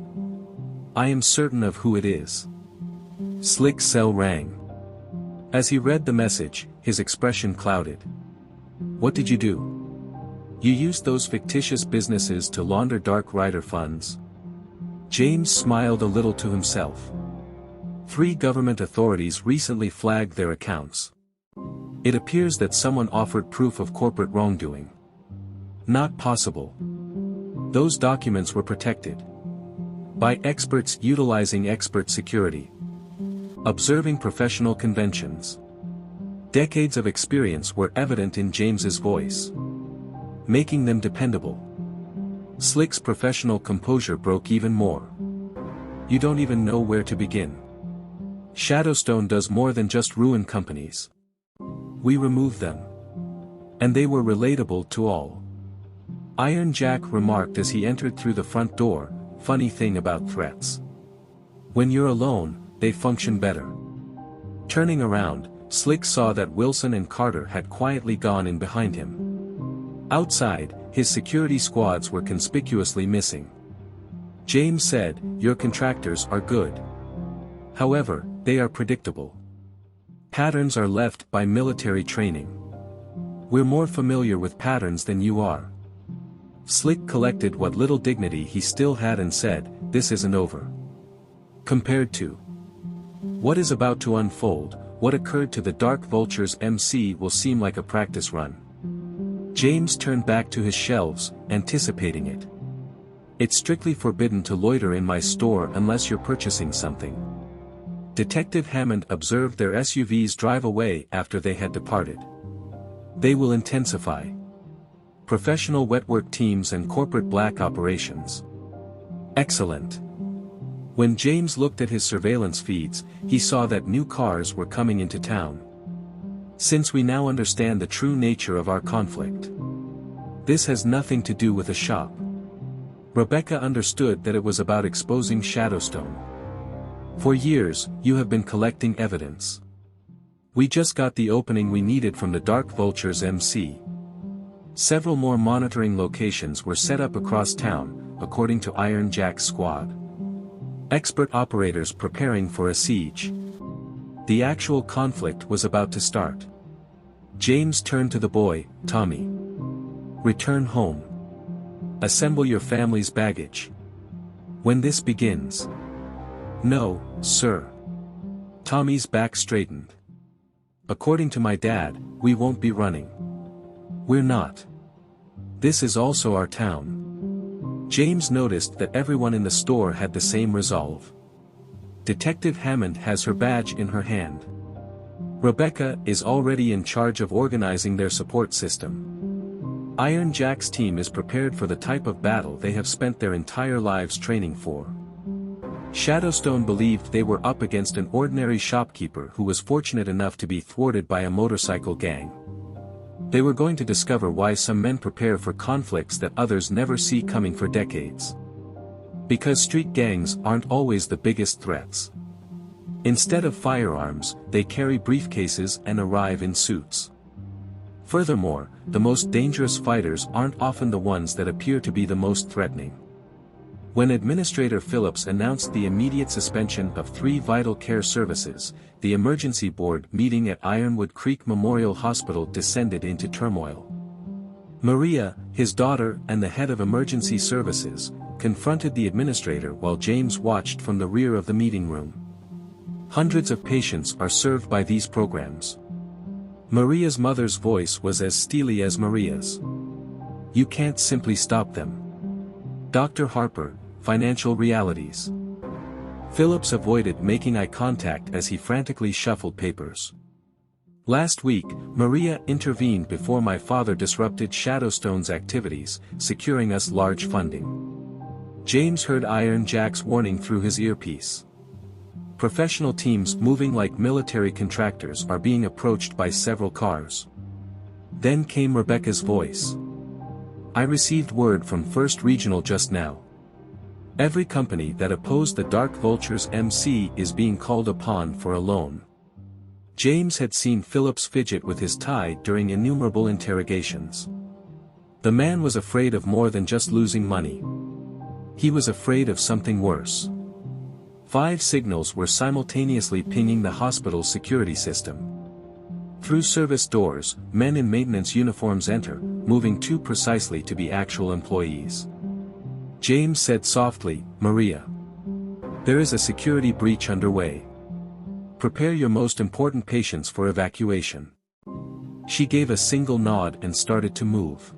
I am certain of who it is. Slick's cell rang. As he read the message, his expression clouded. What did you do? You used those fictitious businesses to launder Dark Rider funds? James smiled a little to himself. 3 government authorities recently flagged their accounts. It appears that someone offered proof of corporate wrongdoing. Not possible. Those documents were protected by experts utilizing expert security. Observing professional conventions. Decades of experience were evident in James's voice, making them dependable. Slick's professional composure broke even more. You don't even know where to begin. Shadowstone does more than just ruin companies. We removed them. And they were relatable to all. Iron Jack remarked as he entered through the front door, funny thing about threats. When you're alone, they function better. Turning around, Slick saw that Wilson and Carter had quietly gone in behind him. Outside, his security squads were conspicuously missing. James said, your contractors are good. However, they are predictable. Patterns are left by military training. We're more familiar with patterns than you are. Slick collected what little dignity he still had and said, this isn't over. Compared to what is about to unfold, what occurred to the Dark Vultures MC will seem like a practice run. James turned back to his shelves, anticipating it. It's strictly forbidden to loiter in my store unless you're purchasing something. Detective Hammond observed their SUVs drive away after they had departed. They will intensify. Professional wetwork teams and corporate black operations. Excellent. When James looked at his surveillance feeds, he saw that new cars were coming into town. Since we now understand the true nature of our conflict. This has nothing to do with a shop. Rebecca understood that it was about exposing Shadowstone. For years, you have been collecting evidence. We just got the opening we needed from the Dark Vultures MC. Several more monitoring locations were set up across town, according to Iron Jack's squad. Expert operators preparing for a siege. The actual conflict was about to start. James turned to the boy, Tommy. Return home. Assemble your family's baggage. When this begins. No, sir. Tommy's back straightened. According to my dad, we won't be running. We're not. This is also our town. James noticed that everyone in the store had the same resolve. Detective Hammond has her badge in her hand. Rebecca is already in charge of organizing their support system. Iron Jack's team is prepared for the type of battle they have spent their entire lives training for. Shadowstone believed they were up against an ordinary shopkeeper who was fortunate enough to be thwarted by a motorcycle gang. They were going to discover why some men prepare for conflicts that others never see coming for decades. Because street gangs aren't always the biggest threats. Instead of firearms, they carry briefcases and arrive in suits. Furthermore, the most dangerous fighters aren't often the ones that appear to be the most threatening. When Administrator Phillips announced the immediate suspension of 3 vital care services, the emergency board meeting at Ironwood Creek Memorial Hospital descended into turmoil. Maria, his daughter and the head of emergency services, confronted the administrator while James watched from the rear of the meeting room. Hundreds of patients are served by these programs. Maria's mother's voice was as steely as Maria's. You can't simply stop them. Dr. Harper, financial realities. Phillips avoided making eye contact as he frantically shuffled papers. Last week, Maria intervened before my father disrupted Shadowstone's activities, securing us large funding. James heard Iron Jack's warning through his earpiece. Professional teams moving like military contractors are being approached by several cars. Then came Rebecca's voice. I received word from First Regional just now. Every company that opposed the Dark Vultures MC is being called upon for a loan. James had seen Phillips fidget with his tie during innumerable interrogations. The man was afraid of more than just losing money. He was afraid of something worse. 5 signals were simultaneously pinging the hospital's security system. Through service doors, men in maintenance uniforms enter, moving too precisely to be actual employees. James said softly, Maria. There is a security breach underway. Prepare your most important patients for evacuation. She gave a single nod and started to move.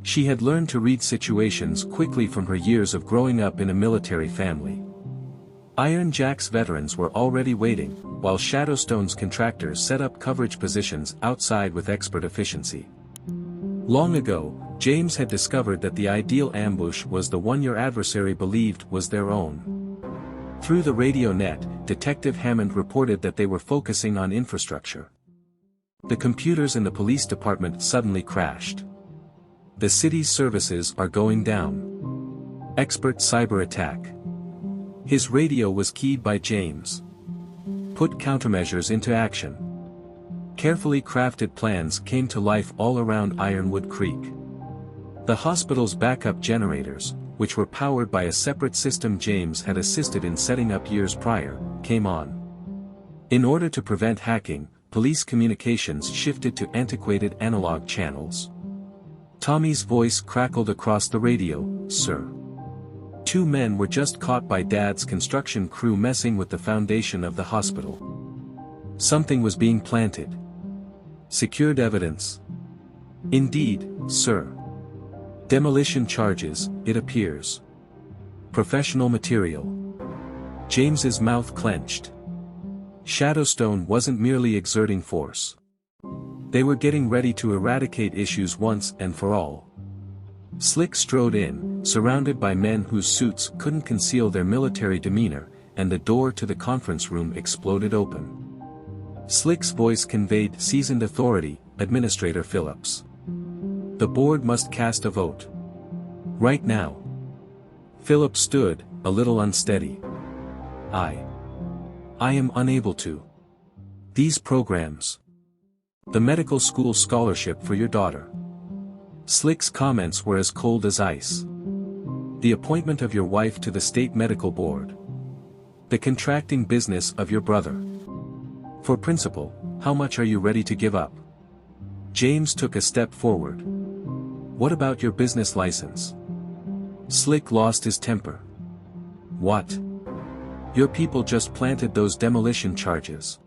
She had learned to read situations quickly from her years of growing up in a military family. Iron Jack's veterans were already waiting, while Shadowstone's contractors set up coverage positions outside with expert efficiency. Long ago, James had discovered that the ideal ambush was the one your adversary believed was their own. Through the radio net, Detective Hammond reported that they were focusing on infrastructure. The computers in the police department suddenly crashed. The city's services are going down. Expert cyber attack. His radio was keyed by James. Put countermeasures into action. Carefully crafted plans came to life all around Ironwood Creek. The hospital's backup generators, which were powered by a separate system James had assisted in setting up years prior, came on. In order to prevent hacking, police communications shifted to antiquated analog channels. Tommy's voice crackled across the radio, Sir. 2 men were just caught by Dad's construction crew messing with the foundation of the hospital. Something was being planted. Secured evidence. Indeed, sir. Demolition charges, it appears. Professional material. James's mouth clenched. Shadowstone wasn't merely exerting force. They were getting ready to eradicate issues once and for all. Slick strode in, surrounded by men whose suits couldn't conceal their military demeanor, and the door to the conference room exploded open. Slick's voice conveyed seasoned authority, Administrator Phillips. The board must cast a vote. Right now. Phillips stood, a little unsteady. I am unable to. These programs. The medical school scholarship for your daughter. Slick's comments were as cold as ice. The appointment of your wife to the state medical board. The contracting business of your brother. For principal, how much are you ready to give up? James took a step forward. What about your business license? Slick lost his temper. What? Your people just planted those demolition charges.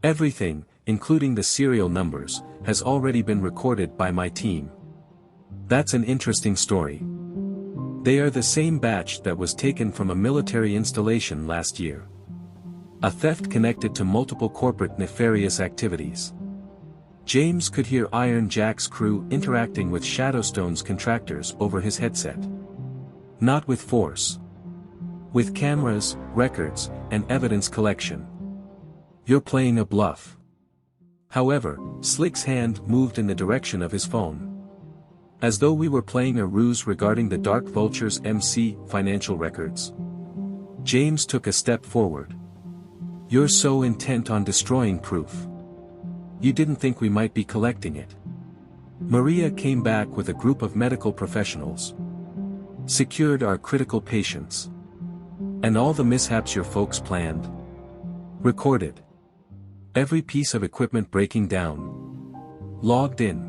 Everything, including the serial numbers, has already been recorded by my team. That's an interesting story. They are the same batch that was taken from a military installation last year. A theft connected to multiple corporate nefarious activities. James could hear Iron Jack's crew interacting with Shadowstone's contractors over his headset. Not with force. With cameras, records, and evidence collection. You're playing a bluff. However, Slick's hand moved in the direction of his phone. As though we were playing a ruse regarding the Dark Vultures MC financial records. James took a step forward. You're so intent on destroying proof. You didn't think we might be collecting it. Maria came back with a group of medical professionals. Secured our critical patients. And all the mishaps your folks planned. Recorded. Every piece of equipment breaking down. Logged in.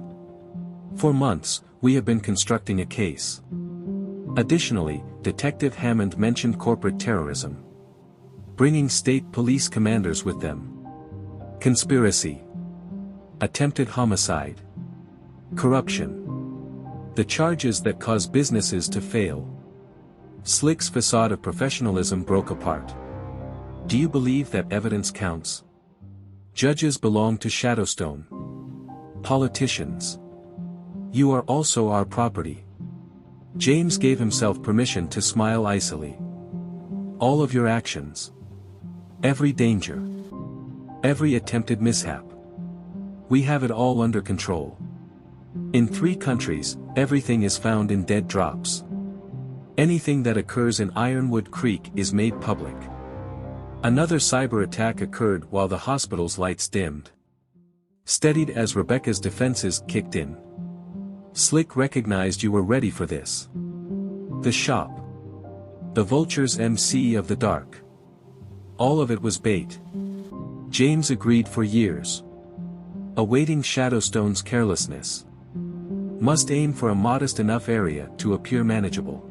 For months, we have been constructing a case. Additionally, Detective Hammond mentioned corporate terrorism. Bringing state police commanders with them. Conspiracy. Attempted homicide. Corruption. The charges that cause businesses to fail. Slick's facade of professionalism broke apart. Do you believe that evidence counts? Judges belong to Shadowstone. Politicians. You are also our property. James gave himself permission to smile icily. All of your actions. Every danger. Every attempted mishap. We have it all under control. In 3 countries, everything is found in dead drops. Anything that occurs in Ironwood Creek is made public. Another cyber attack occurred while the hospital's lights dimmed. Steadied as Rebecca's defenses kicked in. Slick recognized you were ready for this. The shop. The Vultures MC of the dark. All of it was bait. James agreed for years. Awaiting Shadowstone's carelessness. Must aim for a modest enough area to appear manageable.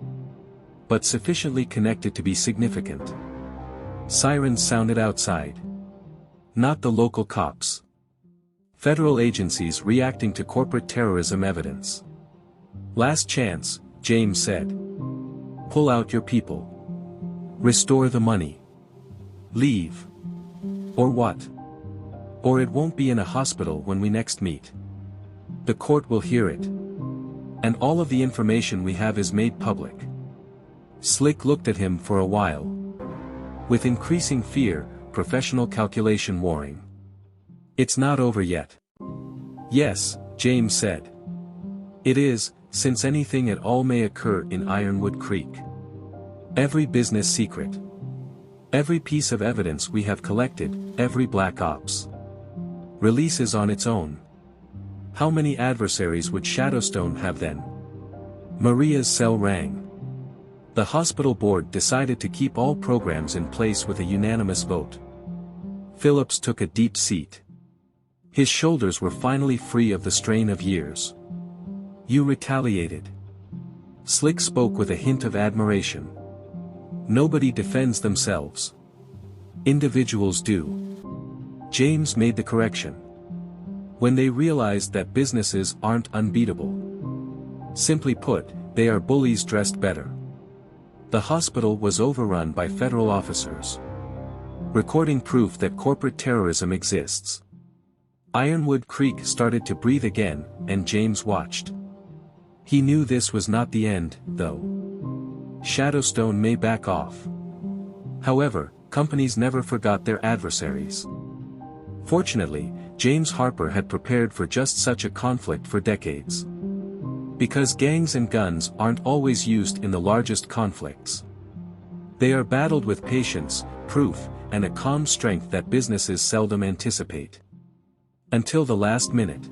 But sufficiently connected to be significant. Sirens sounded outside. Not the local cops. Federal agencies reacting to corporate terrorism evidence. Last chance, James said. Pull out your people. Restore the money. Leave. Or what? Or it won't be in a hospital when we next meet. The court will hear it. And all of the information we have is made public. Slick looked at him for a while. With increasing fear, professional calculation warring. It's not over yet. Yes, James said. It is, since anything at all may occur in Ironwood Creek. Every business secret. Every piece of evidence we have collected, every black ops. Releases on its own. How many adversaries would Shadowstone have then? Maria's cell rang. The hospital board decided to keep all programs in place with a unanimous vote. Phillips took a deep seat. His shoulders were finally free of the strain of years. You retaliated. Slick spoke with a hint of admiration. Nobody defends themselves. Individuals do. James made the correction. When they realized that businesses aren't unbeatable. Simply put, they are bullies dressed better. The hospital was overrun by federal officers. Recording proof that corporate terrorism exists. Ironwood Creek started to breathe again, and James watched. He knew this was not the end, though. Shadowstone may back off. However, companies never forgot their adversaries. Fortunately, James Harper had prepared for just such a conflict for decades. Because gangs and guns aren't always used in the largest conflicts. They are battled with patience, proof, and a calm strength that businesses seldom anticipate. Until the last minute.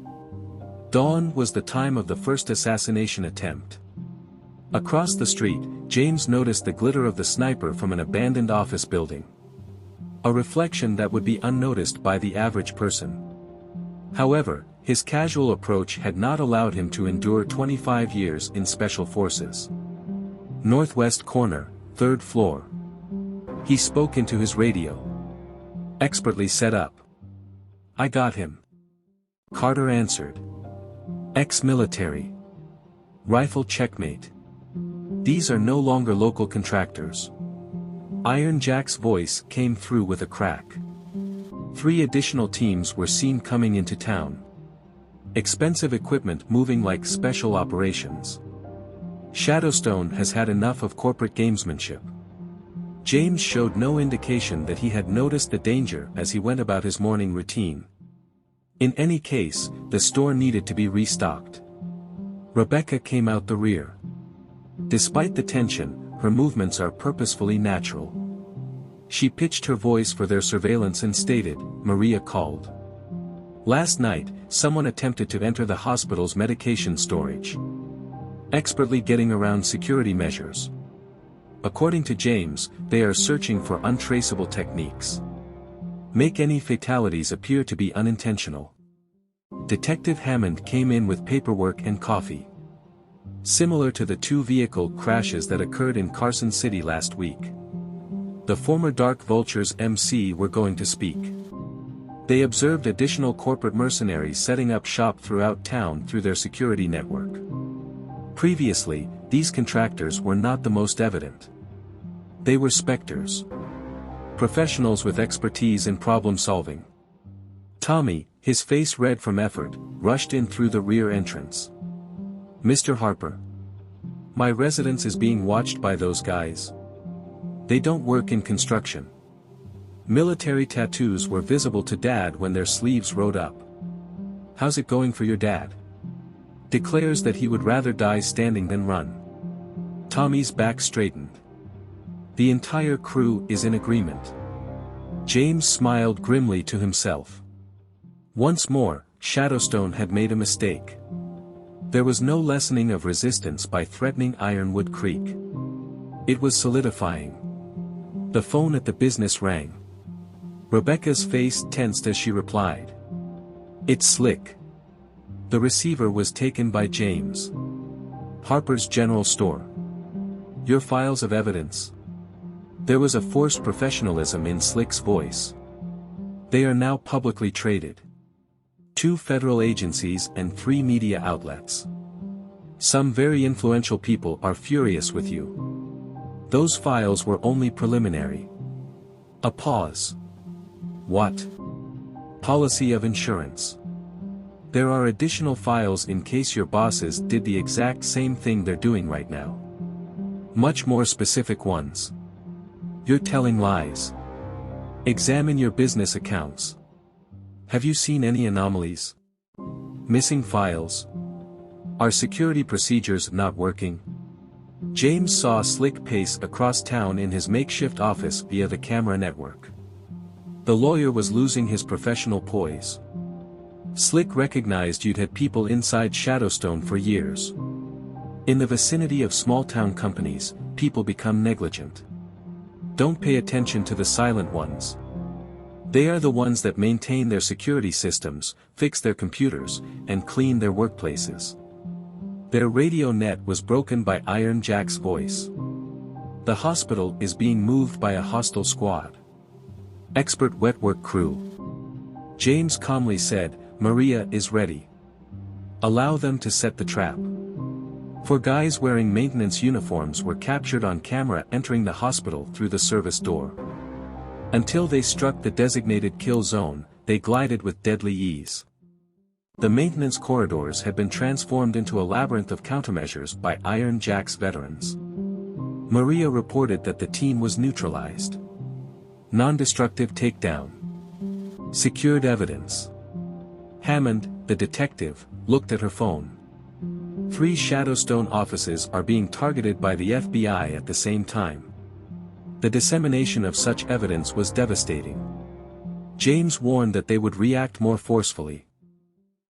Dawn was the time of the first assassination attempt. Across the street, James noticed the glitter of the sniper from an abandoned office building. A reflection that would be unnoticed by the average person. However, his casual approach had not allowed him to endure 25 years in special forces. Northwest corner, 3rd floor. He spoke into his radio. Expertly set up. I got him. Carter answered. Ex-military. Rifle checkmate. These are no longer local contractors. Iron Jack's voice came through with a crack. 3 additional teams were seen coming into town. Expensive equipment moving like special operations. Shadowstone has had enough of corporate gamesmanship. James showed no indication that he had noticed the danger as he went about his morning routine. In any case, the store needed to be restocked. Rebecca came out the rear. Despite the tension, her movements are purposefully natural. She pitched her voice for their surveillance and stated, Maria called. Last night, someone attempted to enter the hospital's medication storage, expertly getting around security measures. According to James, they are searching for untraceable techniques. Make any fatalities appear to be unintentional. Detective Hammond came in with paperwork and coffee. Similar to the two vehicle crashes that occurred in Carson City last week. The former Dark Vultures MC were going to speak. They observed additional corporate mercenaries setting up shop throughout town through their security network. Previously, these contractors were not the most evident. They were specters. Professionals with expertise in problem solving. Tommy, his face red from effort, rushed in through the rear entrance. Mr. Harper. My residence is being watched by those guys. They don't work in construction. Military tattoos were visible to Dad when their sleeves rode up. How's it going for your dad? Declares that he would rather die standing than run. Tommy's back straightened. The entire crew is in agreement. James smiled grimly to himself. Once more, Shadowstone had made a mistake. There was no lessening of resistance by threatening Ironwood Creek. It was solidifying. The phone at the business rang. Rebecca's face tensed as she replied. It's Slick. The receiver was taken by James. Harper's General Store. Your files of evidence. There was a forced professionalism in Slick's voice. They are now publicly traded. 2 federal agencies and 3 media outlets. Some very influential people are furious with you. Those files were only preliminary. A pause. What? Policy of insurance. There are additional files in case your bosses did the exact same thing they're doing right now. Much more specific ones. You're telling lies. Examine your business accounts. Have you seen any anomalies? Missing files? Are security procedures not working? James saw Slick pace across town in his makeshift office via the camera network. The lawyer was losing his professional poise. Slick recognized you'd had people inside Shadowstone for years. In the vicinity of small-town companies, people become negligent. Don't pay attention to the silent ones. They are the ones that maintain their security systems, fix their computers, and clean their workplaces. Their radio net was broken by Iron Jack's voice. The hospital is being moved by a hostile squad. Expert wetwork crew. James calmly said, Maria is ready. Allow them to set the trap. 4 guys wearing maintenance uniforms were captured on camera entering the hospital through the service door. Until they struck the designated kill zone, they glided with deadly ease. The maintenance corridors had been transformed into a labyrinth of countermeasures by Iron Jack's veterans. Maria reported that the team was neutralized. Non-destructive takedown. Secured evidence. Hammond, the detective, looked at her phone. 3 Shadowstone offices are being targeted by the FBI at the same time. The dissemination of such evidence was devastating. James warned that they would react more forcefully.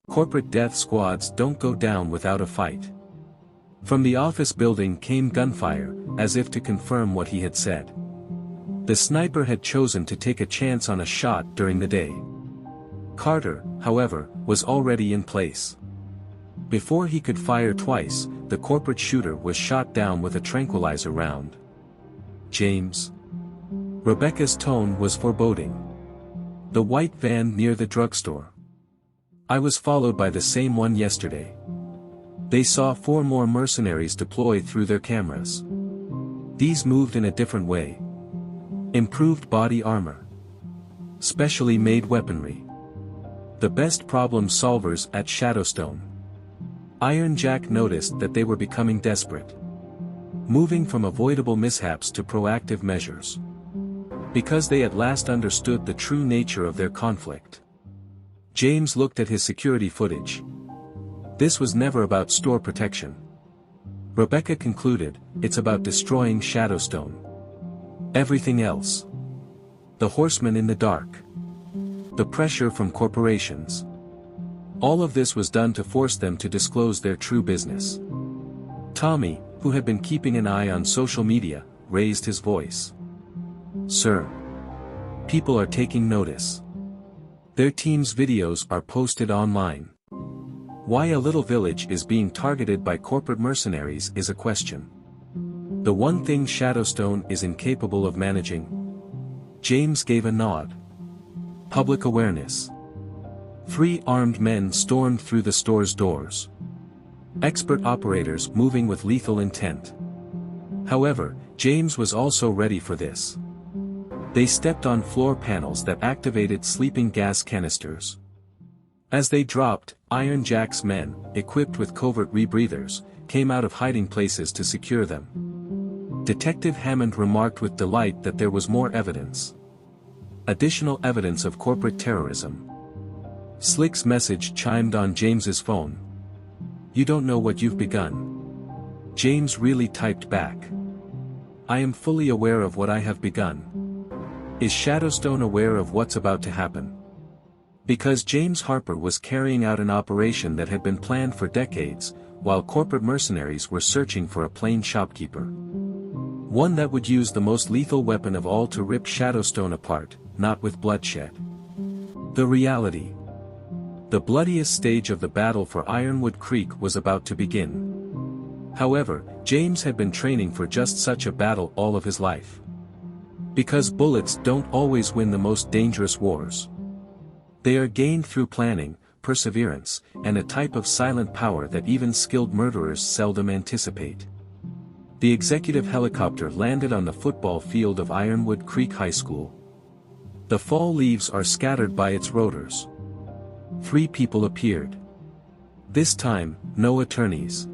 Corporate death squads don't go down without a fight. From the office building came gunfire, as if to confirm what he had said. The sniper had chosen to take a chance on a shot during the day. Carter, however, was already in place. Before he could fire twice, the corporate shooter was shot down with a tranquilizer round. James. Rebecca's tone was foreboding. The white van near the drugstore. I was followed by the same one yesterday. They saw 4 more mercenaries deploy through their cameras. These moved in a different way. Improved body armor. Specially made weaponry. The best problem solvers at Shadowstone. Iron Jack noticed that they were becoming desperate. Moving from avoidable mishaps to proactive measures. Because they at last understood the true nature of their conflict. James looked at his security footage. This was never about store protection. Rebecca concluded, it's about destroying Shadowstone. Everything else. The horsemen in the dark. The pressure from corporations. All of this was done to force them to disclose their true business. Tommy, who had been keeping an eye on social media, raised his voice. "Sir. People are taking notice. Their team's videos are posted online. Why a little village is being targeted by corporate mercenaries is a question. The one thing Shadowstone is incapable of managing." James gave a nod. "Public awareness. 3 armed men stormed through the store's doors. Expert operators moving with lethal intent." However, James was also ready for this. They stepped on floor panels that activated sleeping gas canisters. As they dropped, Iron Jack's men, equipped with covert rebreathers, came out of hiding places to secure them. Detective Hammond remarked with delight that there was more evidence. Additional evidence of corporate terrorism. Slick's message chimed on James's phone. "You don't know what you've begun." James really typed back. "I am fully aware of what I have begun." Is Shadowstone aware of what's about to happen? Because James Harper was carrying out an operation that had been planned for decades, while corporate mercenaries were searching for a plain shopkeeper. One that would use the most lethal weapon of all to rip Shadowstone apart, not with bloodshed. The reality. The bloodiest stage of the battle for Ironwood Creek was about to begin. However, James had been training for just such a battle all of his life. Because bullets don't always win the most dangerous wars. They are gained through planning, perseverance, and a type of silent power that even skilled murderers seldom anticipate. The executive helicopter landed on the football field of Ironwood Creek High School. The fall leaves are scattered by its rotors. 3 people appeared. This time, no attorneys.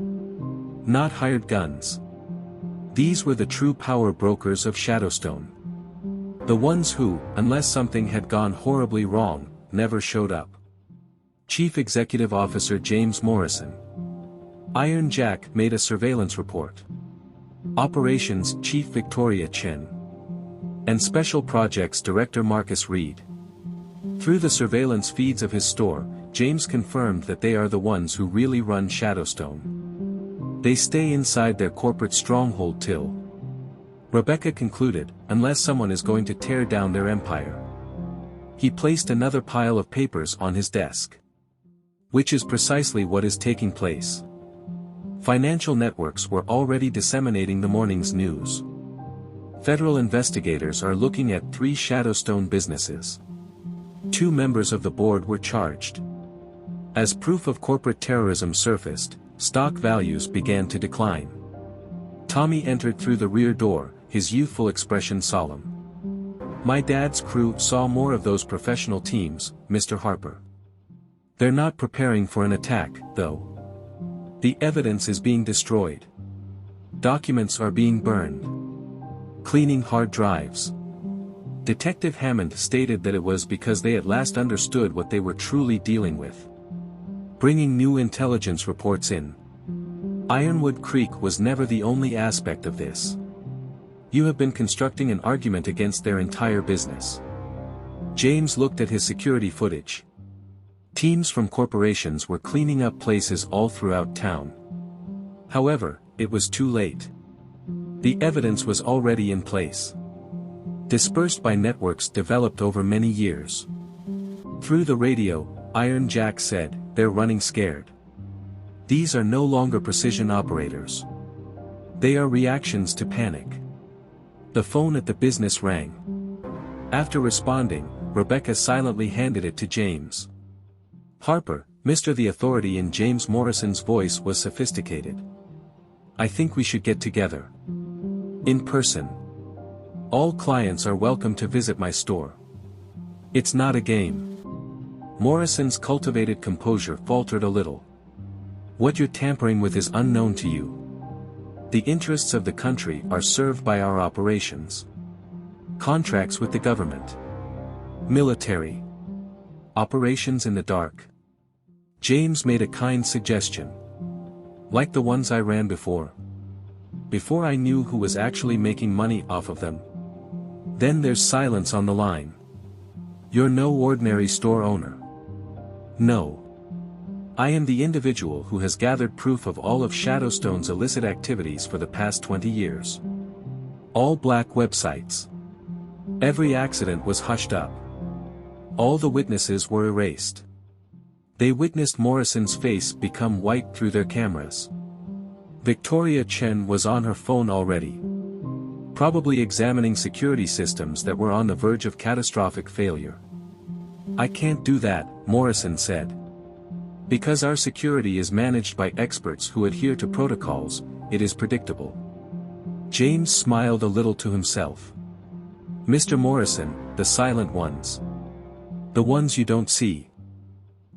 Not hired guns. These were the true power brokers of Shadowstone. The ones who, unless something had gone horribly wrong, never showed up. Chief Executive Officer James Morrison. Iron Jack made a surveillance report. Operations Chief Victoria Chen. And Special Projects Director Marcus Reed. Through the surveillance feeds of his store, James confirmed that they are the ones who really run Shadowstone. They stay inside their corporate stronghold till Rebecca concluded, unless someone is going to tear down their empire. He placed another pile of papers on his desk. Which is precisely what is taking place. Financial networks were already disseminating the morning's news. Federal investigators are looking at 3 Shadowstone businesses. 2 members of the board were charged. As proof of corporate terrorism surfaced, stock values began to decline. Tommy entered through the rear door, his youthful expression solemn. "My dad's crew saw more of those professional teams, Mr. Harper. They're not preparing for an attack, though. The evidence is being destroyed. Documents are being burned. Cleaning hard drives." Detective Hammond stated that it was because they at last understood what they were truly dealing with. Bringing new intelligence reports in. Ironwood Creek was never the only aspect of this. You have been constructing an argument against their entire business. James looked at his security footage. Teams from corporations were cleaning up places all throughout town. However, it was too late. The evidence was already in place. Dispersed by networks developed over many years. Through the radio, Iron Jack said, "They're running scared. These are no longer precision operators. They are reactions to panic." The phone at the business rang. After responding, Rebecca silently handed it to James. "Harper, Mr. The authority in James Morrison's voice was sophisticated. I think we should get together. In person. All clients are welcome to visit my store. It's not a game." Morrison's cultivated composure faltered a little. "What you're tampering with is unknown to you. The interests of the country are served by our operations. Contracts with the government. Military. Operations in the dark." James made a kind suggestion. "Like the ones I ran before. Before I knew who was actually making money off of them." Then there's silence on the line. "You're no ordinary store owner." "No. I am the individual who has gathered proof of all of Shadowstone's illicit activities for the past 20 years. All black websites. Every accident was hushed up. All the witnesses were erased. They witnessed Morrison's face become white through their cameras. Victoria Chen was on her phone already. Probably examining security systems that were on the verge of catastrophic failure. I can't do that, Morrison said. Because our security is managed by experts who adhere to protocols, it is predictable. James smiled a little to himself. Mr. Morrison, the silent ones. The ones you don't see.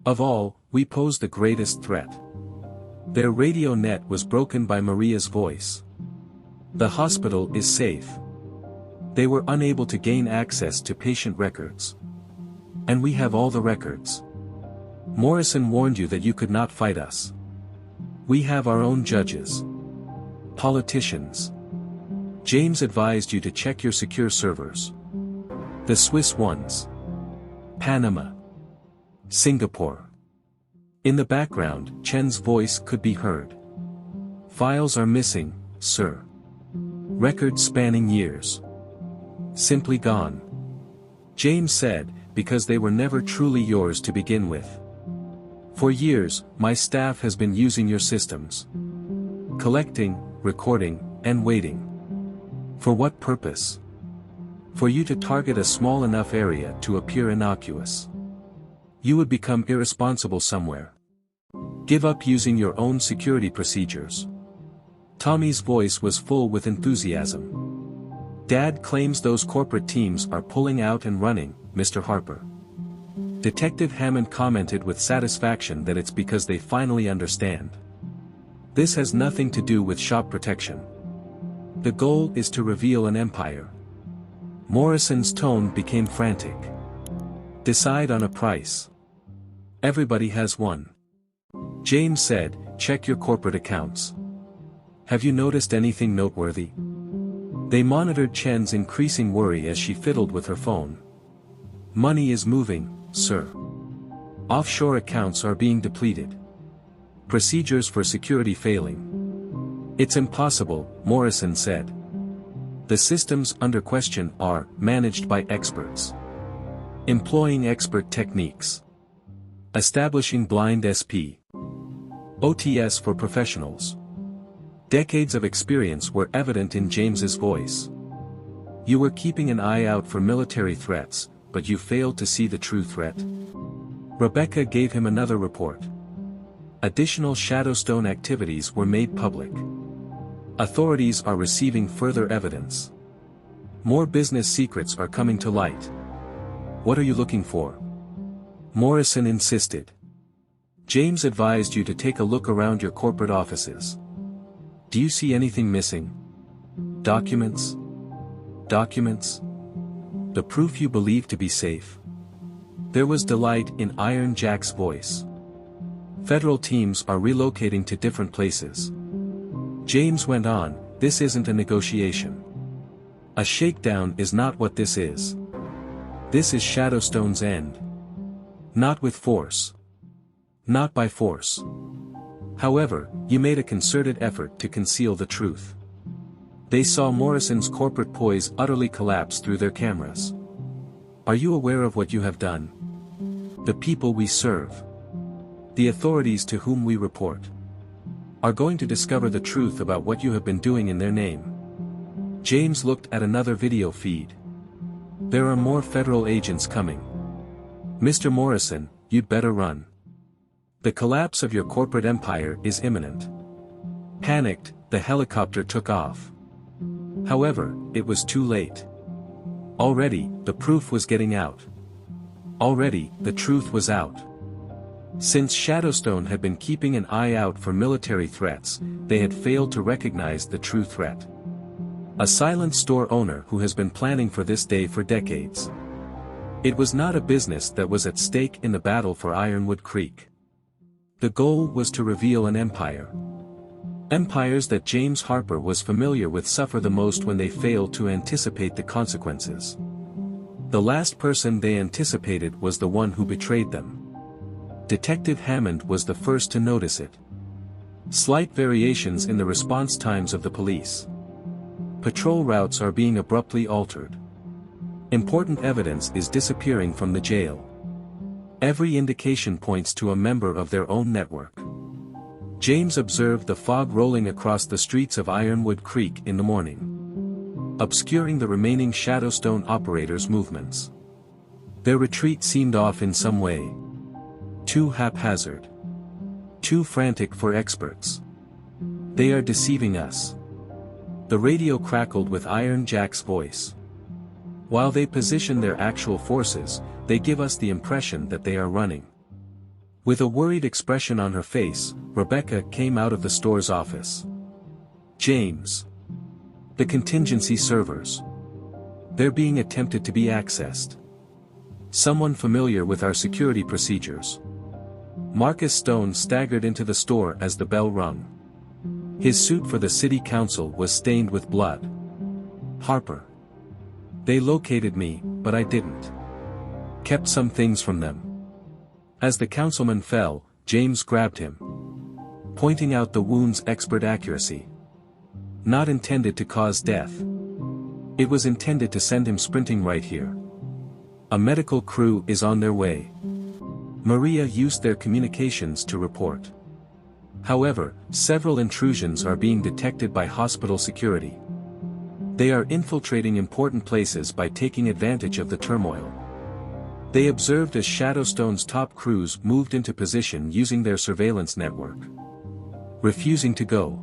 Of all, we pose the greatest threat. Their radio net was broken by Maria's voice. The hospital is safe. They were unable to gain access to patient records. And we have all the records. Morrison warned you that you could not fight us. We have our own judges. Politicians. James advised you to check your secure servers. The Swiss ones. Panama. Singapore. In the background, Chen's voice could be heard. Files are missing, sir. Records spanning years. Simply gone. James said, because they were never truly yours to begin with. For years, my staff has been using your systems. Collecting, recording, and waiting. For what purpose? For you to target a small enough area to appear innocuous. You would become irresponsible somewhere. Give up using your own security procedures. Tommy's voice was full with enthusiasm. Dad claims those corporate teams are pulling out and running, Mr. Harper. Detective Hammond commented with satisfaction that it's because they finally understand. This has nothing to do with shop protection. The goal is to reveal an empire. Morrison's tone became frantic. Decide on a price. Everybody has one. James said, check your corporate accounts. Have you noticed anything noteworthy? They monitored Chen's increasing worry as she fiddled with her phone. Money is moving, sir. Offshore accounts are being depleted. Procedures for security failing. It's impossible, Morrison said. The systems under question are managed by experts. Employing expert techniques. Establishing blind SP. OTS for professionals. Decades of experience were evident in James's voice. You were keeping an eye out for military threats, but you failed to see the true threat. Rebecca gave him another report. Additional Shadowstone activities were made public. Authorities are receiving further evidence. More business secrets are coming to light. What are you looking for? Morrison insisted. James advised you to take a look around your corporate offices. Do you see anything missing? Documents? Documents? The proof you believe to be safe? There was delight in Iron Jack's voice. Federal teams are relocating to different places. James went on, this isn't a negotiation. A shakedown is not what this is. This is Shadowstone's end. Not with force. Not by force. However, you made a concerted effort to conceal the truth. They saw Morrison's corporate poise utterly collapse through their cameras. Are you aware of what you have done? The people we serve. The authorities to whom we report. Are going to discover the truth about what you have been doing in their name. James looked at another video feed. There are more federal agents coming. Mr. Morrison, you'd better run. The collapse of your corporate empire is imminent. Panicked, the helicopter took off. However, it was too late. Already, the proof was getting out. Already, the truth was out. Since Shadowstone had been keeping an eye out for military threats, they had failed to recognize the true threat. A silent store owner who has been planning for this day for decades. It was not a business that was at stake in the battle for Ironwood Creek. The goal was to reveal an empire. Empires that James Harper was familiar with suffer the most when they fail to anticipate the consequences. The last person they anticipated was the one who betrayed them. Detective Hammond was the first to notice it. Slight variations in the response times of the police. Patrol routes are being abruptly altered. Important evidence is disappearing from the jail. Every indication points to a member of their own network. James observed the fog rolling across the streets of Ironwood Creek in the morning, obscuring the remaining Shadowstone operators' movements. Their retreat seemed off in some way. Too haphazard. Too frantic for experts. They are deceiving us. The radio crackled with Iron Jack's voice. While they position their actual forces, they give us the impression that they are running. With a worried expression on her face, Rebecca came out of the store's office. James. The contingency servers. They're being attempted to be accessed. Someone familiar with our security procedures. Marcus Stone staggered into the store as the bell rung. His suit for the city council was stained with blood. Harper. They located me, but I didn't. Kept some things from them. As the councilman fell, James grabbed him, pointing out the wound's expert accuracy. Not intended to cause death. It was intended to send him sprinting right here. A medical crew is on their way. Maria used their communications to report. However, several intrusions are being detected by hospital security. They are infiltrating important places by taking advantage of the turmoil. They observed as Shadowstone's top crews moved into position using their surveillance network. Refusing to go.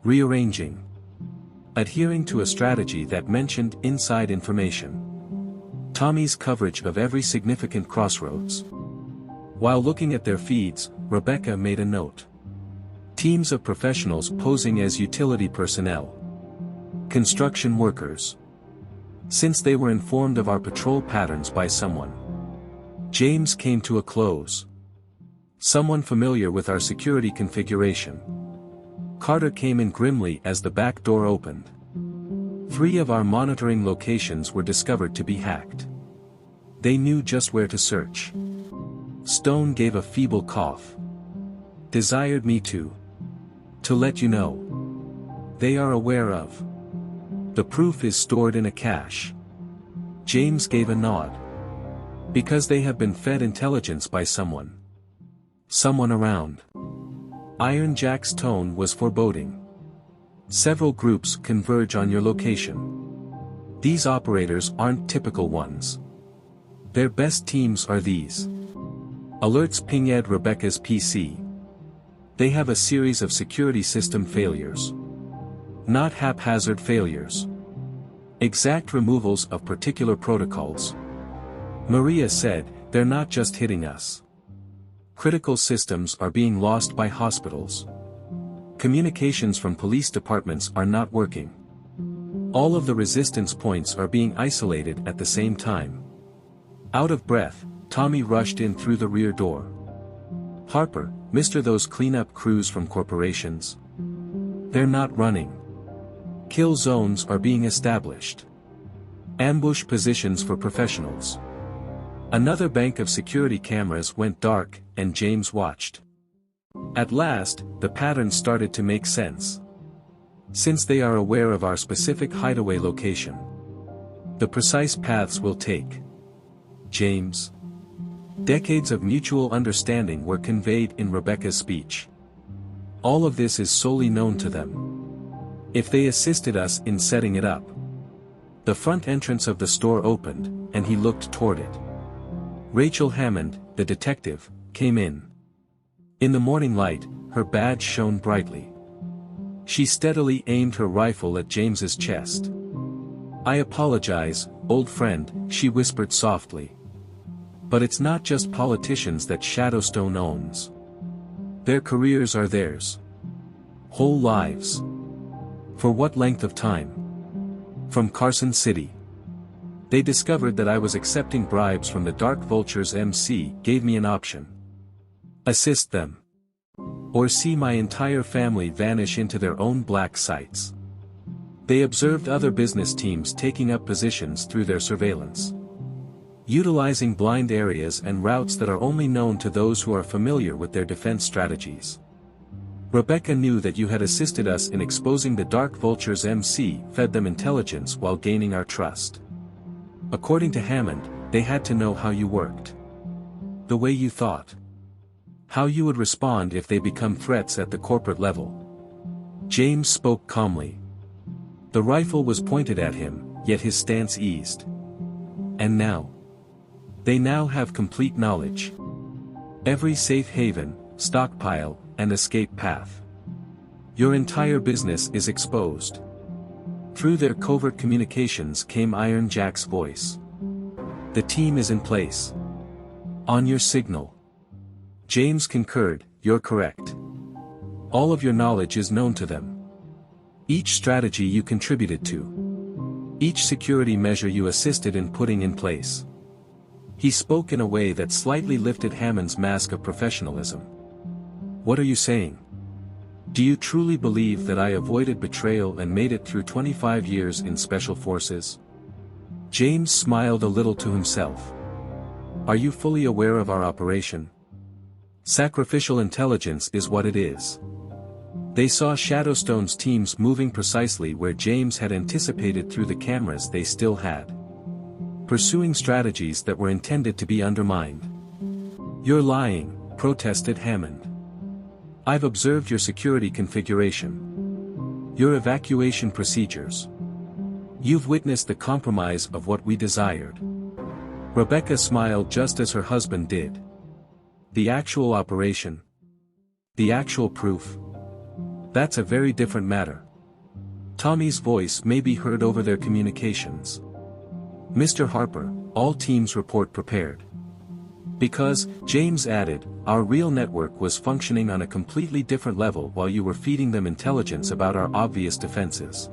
Rearranging. Adhering to a strategy that mentioned inside information. Tommy's coverage of every significant crossroads. While looking at their feeds, Rebecca made a note. Teams of professionals posing as utility personnel. Construction workers. Since they were informed of our patrol patterns by someone. James came to a close. Someone familiar with our security configuration. Carter came in grimly as the back door opened. 3 of our monitoring locations were discovered to be hacked. They knew just where to search. Stone gave a feeble cough. Desired me to let you know. They are aware of. The proof is stored in a cache. James gave a nod. Because they have been fed intelligence by someone. Someone around. Iron Jack's tone was foreboding. Several groups converge on your location. These operators aren't typical ones. Their best teams are these. Alerts pinged Rebecca's PC. They have a series of security system failures. Not haphazard failures. Exact removals of particular protocols. Maria said, they're not just hitting us. Critical systems are being lost by hospitals. Communications from police departments are not working. All of the resistance points are being isolated at the same time. Out of breath, Tommy rushed in through the rear door. Harper, Mr. Those cleanup crews from corporations. They're not running. Kill zones are being established. Ambush positions for professionals. Another bank of security cameras went dark, and James watched. At last, the pattern started to make sense. Since they are aware of our specific hideaway location. The precise paths we'll take. James. Decades of mutual understanding were conveyed in Rebecca's speech. All of this is solely known to them. If they assisted us in setting it up. The front entrance of the store opened, and he looked toward it. Rachel Hammond, the detective, came in. In the morning light, her badge shone brightly. She steadily aimed her rifle at James's chest. I apologize, old friend, she whispered softly. But it's not just politicians that Shadowstone owns. Their careers are theirs. Whole lives. For what length of time? From Carson City. They discovered that I was accepting bribes from the Dark Vultures MC, gave me an option. Assist them. Or see my entire family vanish into their own black sites. They observed other business teams taking up positions through their surveillance. utilizing blind areas and routes that are only known to those who are familiar with their defense strategies. Rebecca knew that you had assisted us in exposing the Dark Vultures MC, fed them intelligence while gaining our trust. According to Hammond, they had to know how you worked. The way you thought. How you would respond if they become threats at the corporate level. James spoke calmly. The rifle was pointed at him, yet his stance eased. And now? They now have complete knowledge. Every safe haven, stockpile, and escape path. Your entire business is exposed. Through their covert communications came Iron Jack's voice. The team is in place. On your signal. James concurred, you're correct. All of your knowledge is known to them. Each strategy you contributed to. Each security measure you assisted in putting in place. He spoke in a way that slightly lifted Hammond's mask of professionalism. What are you saying? Do you truly believe that I avoided betrayal and made it through 25 years in Special Forces? James smiled a little to himself. Are you fully aware of our operation? Sacrificial intelligence is what it is. They saw Shadowstone's teams moving precisely where James had anticipated through the cameras they still had. Pursuing strategies that were intended to be undermined. You're lying, protested Hammond. I've observed your security configuration. Your evacuation procedures. You've witnessed the compromise of what we desired. Rebecca smiled just as her husband did. The actual operation. The actual proof. That's a very different matter. Tommy's voice may be heard over their communications. Mr. Harper, all teams report prepared. Because, James added, our real network was functioning on a completely different level while you were feeding them intelligence about our obvious defenses.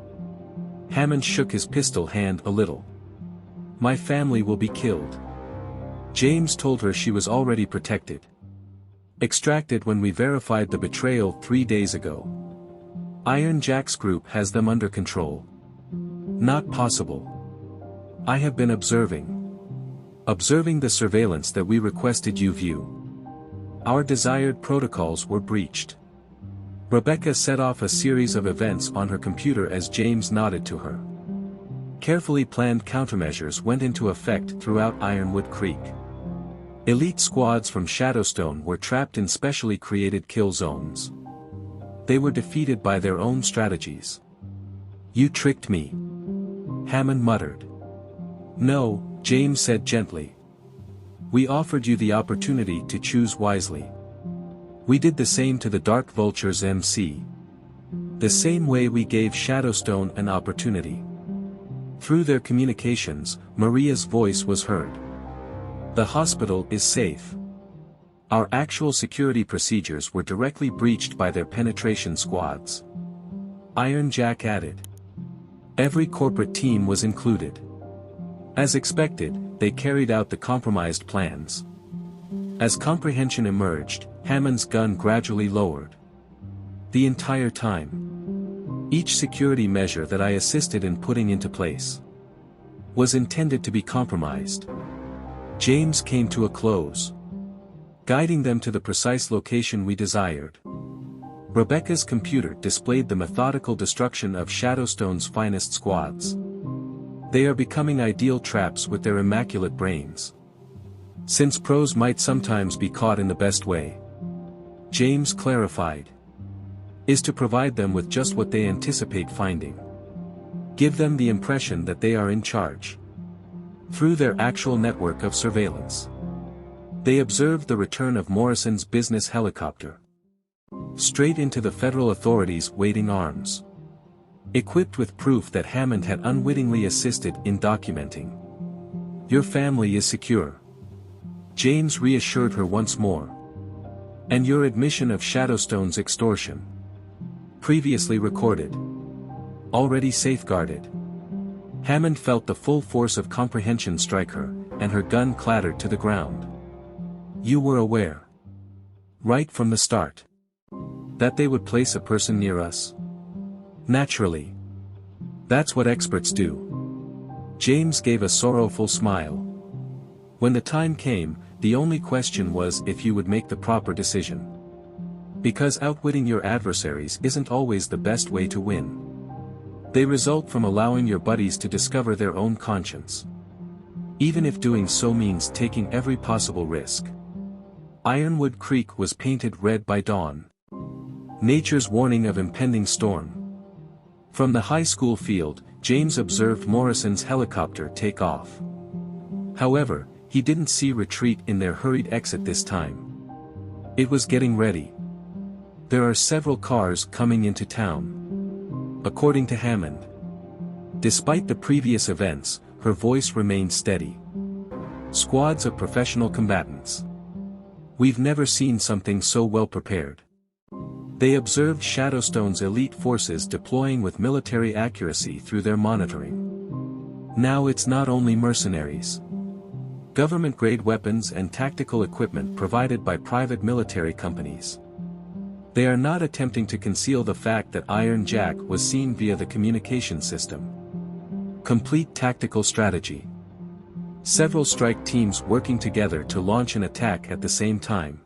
Hammond shook his pistol hand a little. My family will be killed. James told her she was already protected. Extracted when we verified the betrayal 3 days ago. Iron Jack's group has them under control. Not possible. I have been observing. Observing the surveillance that we requested you view. Our desired protocols were breached. Rebecca set off a series of events on her computer as James nodded to her. Carefully planned countermeasures went into effect throughout Ironwood Creek. Elite squads from Shadowstone were trapped in specially created kill zones. They were defeated by their own strategies. You tricked me. Hammond muttered. No, James said gently. We offered you the opportunity to choose wisely. We did the same to the Dark Vultures MC. The same way we gave Shadowstone an opportunity. Through their communications, Maria's voice was heard. The hospital is safe. Our actual security procedures were directly breached by their penetration squads. Iron Jack added. Every corporate team was included. As expected, they carried out the compromised plans. As comprehension emerged, Hammond's gun gradually lowered. The entire time. Each security measure that I assisted in putting into place was intended to be compromised. James came to a close, guiding them to the precise location we desired. Rebecca's computer displayed the methodical destruction of Shadowstone's finest squads. They are becoming ideal traps with their immaculate brains. Since pros might sometimes be caught in the best way, James clarified, is to provide them with just what they anticipate finding. Give them the impression that they are in charge. Through their actual network of surveillance. They observed the return of Morrison's business helicopter. Straight into the federal authorities' waiting arms. Equipped with proof that Hammond had unwittingly assisted in documenting. Your family is secure. James reassured her once more. And your admission of Shadowstone's extortion. Previously recorded. Already safeguarded. Hammond felt the full force of comprehension strike her, and her gun clattered to the ground. You were aware. Right from the start. That they would place a person near us? Naturally. That's what experts do. James gave a sorrowful smile. When the time came, the only question was if you would make the proper decision. Because outwitting your adversaries isn't always the best way to win. They result from allowing your buddies to discover their own conscience. Even if doing so means taking every possible risk. Ironwood Creek was painted red by dawn. Nature's warning of impending storm. From the high school field, James observed Morrison's helicopter take off. However, he didn't see retreat in their hurried exit this time. It was getting ready. There are several cars coming into town. According to Hammond. Despite the previous events, her voice remained steady. Squads of professional combatants. We've never seen something so well prepared. They observed Shadowstone's elite forces deploying with military accuracy through their monitoring. Now it's not only mercenaries. Government-grade weapons and tactical equipment provided by private military companies. They are not attempting to conceal the fact that Iron Jack was seen via the communication system. Complete tactical strategy. Several strike teams working together to launch an attack at the same time.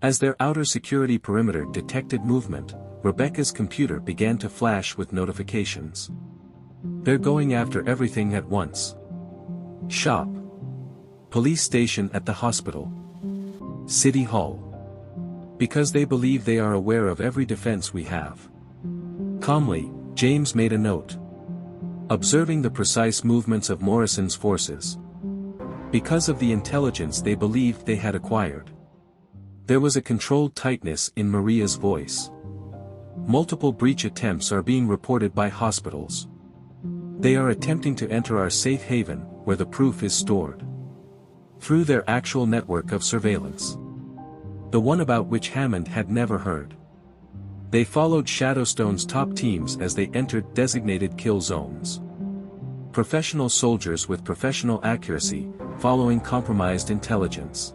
As their outer security perimeter detected movement, Rebecca's computer began to flash with notifications. They're going after everything at once. Shop. Police station at the hospital. City Hall. Because they believe they are aware of every defense we have. Calmly, James made a note. Observing the precise movements of Morrison's forces. Because of the intelligence they believed they had acquired. There was a controlled tightness in Maria's voice. Multiple breach attempts are being reported by hospitals. They are attempting to enter our safe haven, where the proof is stored. Through their actual network of surveillance. The one about which Hammond had never heard. They followed Shadowstone's top teams as they entered designated kill zones. Professional soldiers with professional accuracy, following compromised intelligence.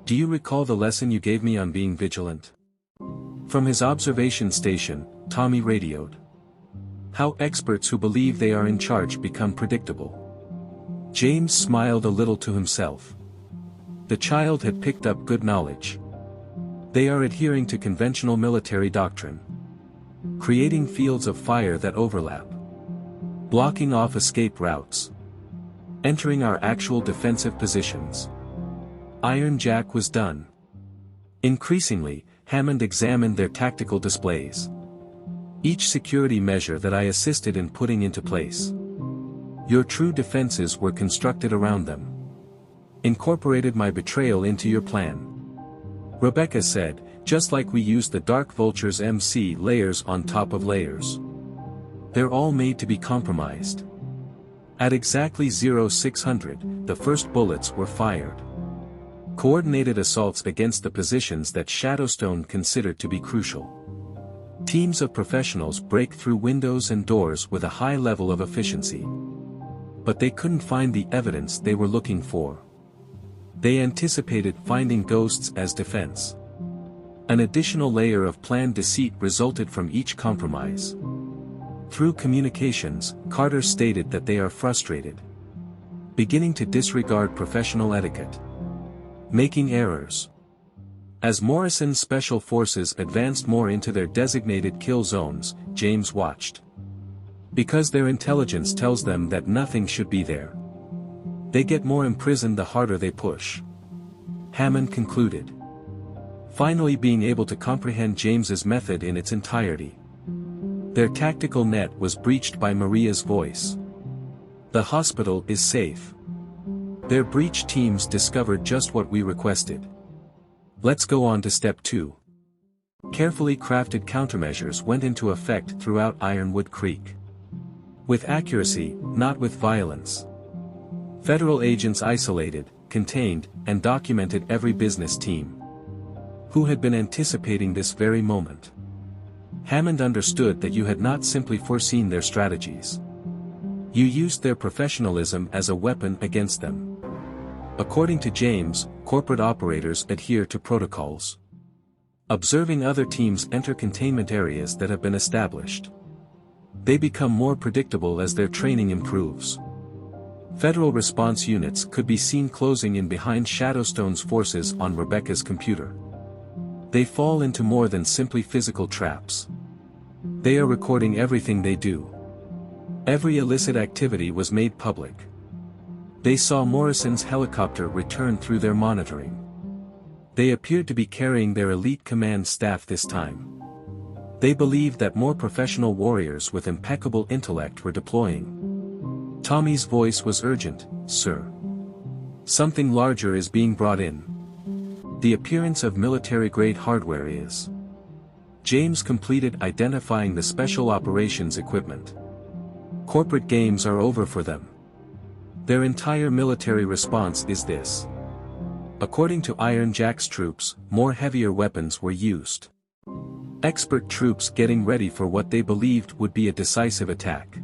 Do you recall the lesson you gave me on being vigilant? From his observation station, Tommy radioed. How experts who believe they are in charge become predictable. James smiled a little to himself. The child had picked up good knowledge. They are adhering to conventional military doctrine. Creating fields of fire that overlap. Blocking off escape routes. Entering our actual defensive positions. Iron Jack was done. Increasingly, Hammond examined their tactical displays. Each security measure that I assisted in putting into place. Your true defenses were constructed around them. Incorporated my betrayal into your plan. Rebecca said, just like we used the Dark Vultures MC layers on top of layers. They're all made to be compromised. At exactly 0600, the first bullets were fired. Coordinated assaults against the positions that Shadowstone considered to be crucial. Teams of professionals break through windows and doors with a high level of efficiency. But they couldn't find the evidence they were looking for. They anticipated finding ghosts as defense. An additional layer of planned deceit resulted from each compromise. Through communications, Carter stated that they are frustrated. Beginning to disregard professional etiquette. Making errors. As Morrison's special forces advanced more into their designated kill zones, James watched. Because their intelligence tells them that nothing should be there. They get more imprisoned the harder they push. Hammond concluded. Finally being able to comprehend James's method in its entirety. Their tactical net was breached by Maria's voice. The hospital is safe. Their breach teams discovered just what we requested. Let's go on to step 2. Carefully crafted countermeasures went into effect throughout Ironwood Creek. With accuracy, not with violence. Federal agents isolated, contained, and documented every business team. Who had been anticipating this very moment. Hammond understood that you had not simply foreseen their strategies. You used their professionalism as a weapon against them. According to James, corporate operators adhere to protocols. Observing other teams enter containment areas that have been established. They become more predictable as their training improves. Federal response units could be seen closing in behind Shadowstone's forces on Rebecca's computer. They fall into more than simply physical traps. They are recording everything they do. Every illicit activity was made public. They saw Morrison's helicopter return through their monitoring. They appeared to be carrying their elite command staff this time. They believed that more professional warriors with impeccable intellect were deploying. Tommy's voice was urgent, "Sir. Something larger is being brought in. The appearance of military-grade hardware is." James completed identifying the special operations equipment. Corporate games are over for them. Their entire military response is this. According to Iron Jack's troops, more heavier weapons were used. Expert troops getting ready for what they believed would be a decisive attack.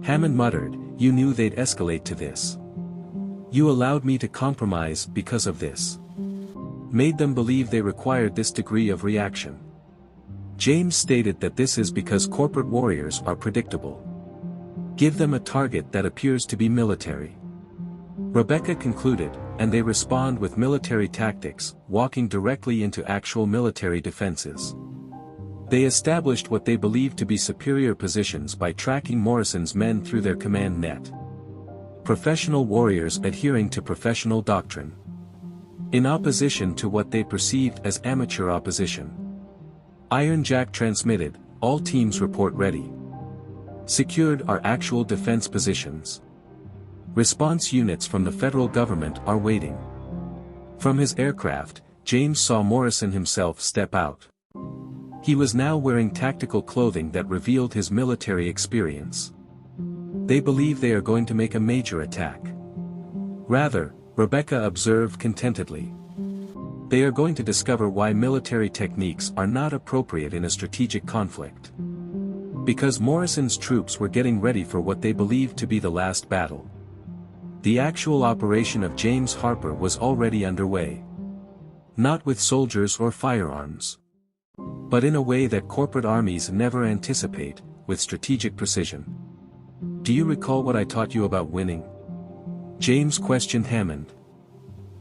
Hammond muttered, "You knew they'd escalate to this. You allowed me to compromise because of this. Made them believe they required this degree of reaction." James stated that this is because corporate warriors are predictable. Give them a target that appears to be military. Rebecca concluded, and they respond with military tactics, walking directly into actual military defenses. They established what they believed to be superior positions by tracking Morrison's men through their command net. Professional warriors adhering to professional doctrine. In opposition to what they perceived as amateur opposition. Iron Jack transmitted, "All teams report ready. Secured are actual defense positions. Response units from the federal government are waiting." From his aircraft, James saw Morrison himself step out. He was now wearing tactical clothing that revealed his military experience. They believe they are going to make a major attack. Rather, Rebecca observed contentedly. They are going to discover why military techniques are not appropriate in a strategic conflict. Because Morrison's troops were getting ready for what they believed to be the last battle. The actual operation of James Harper was already underway. Not with soldiers or firearms. But in a way that corporate armies never anticipate, with strategic precision. "Do you recall what I taught you about winning?" James questioned Hammond.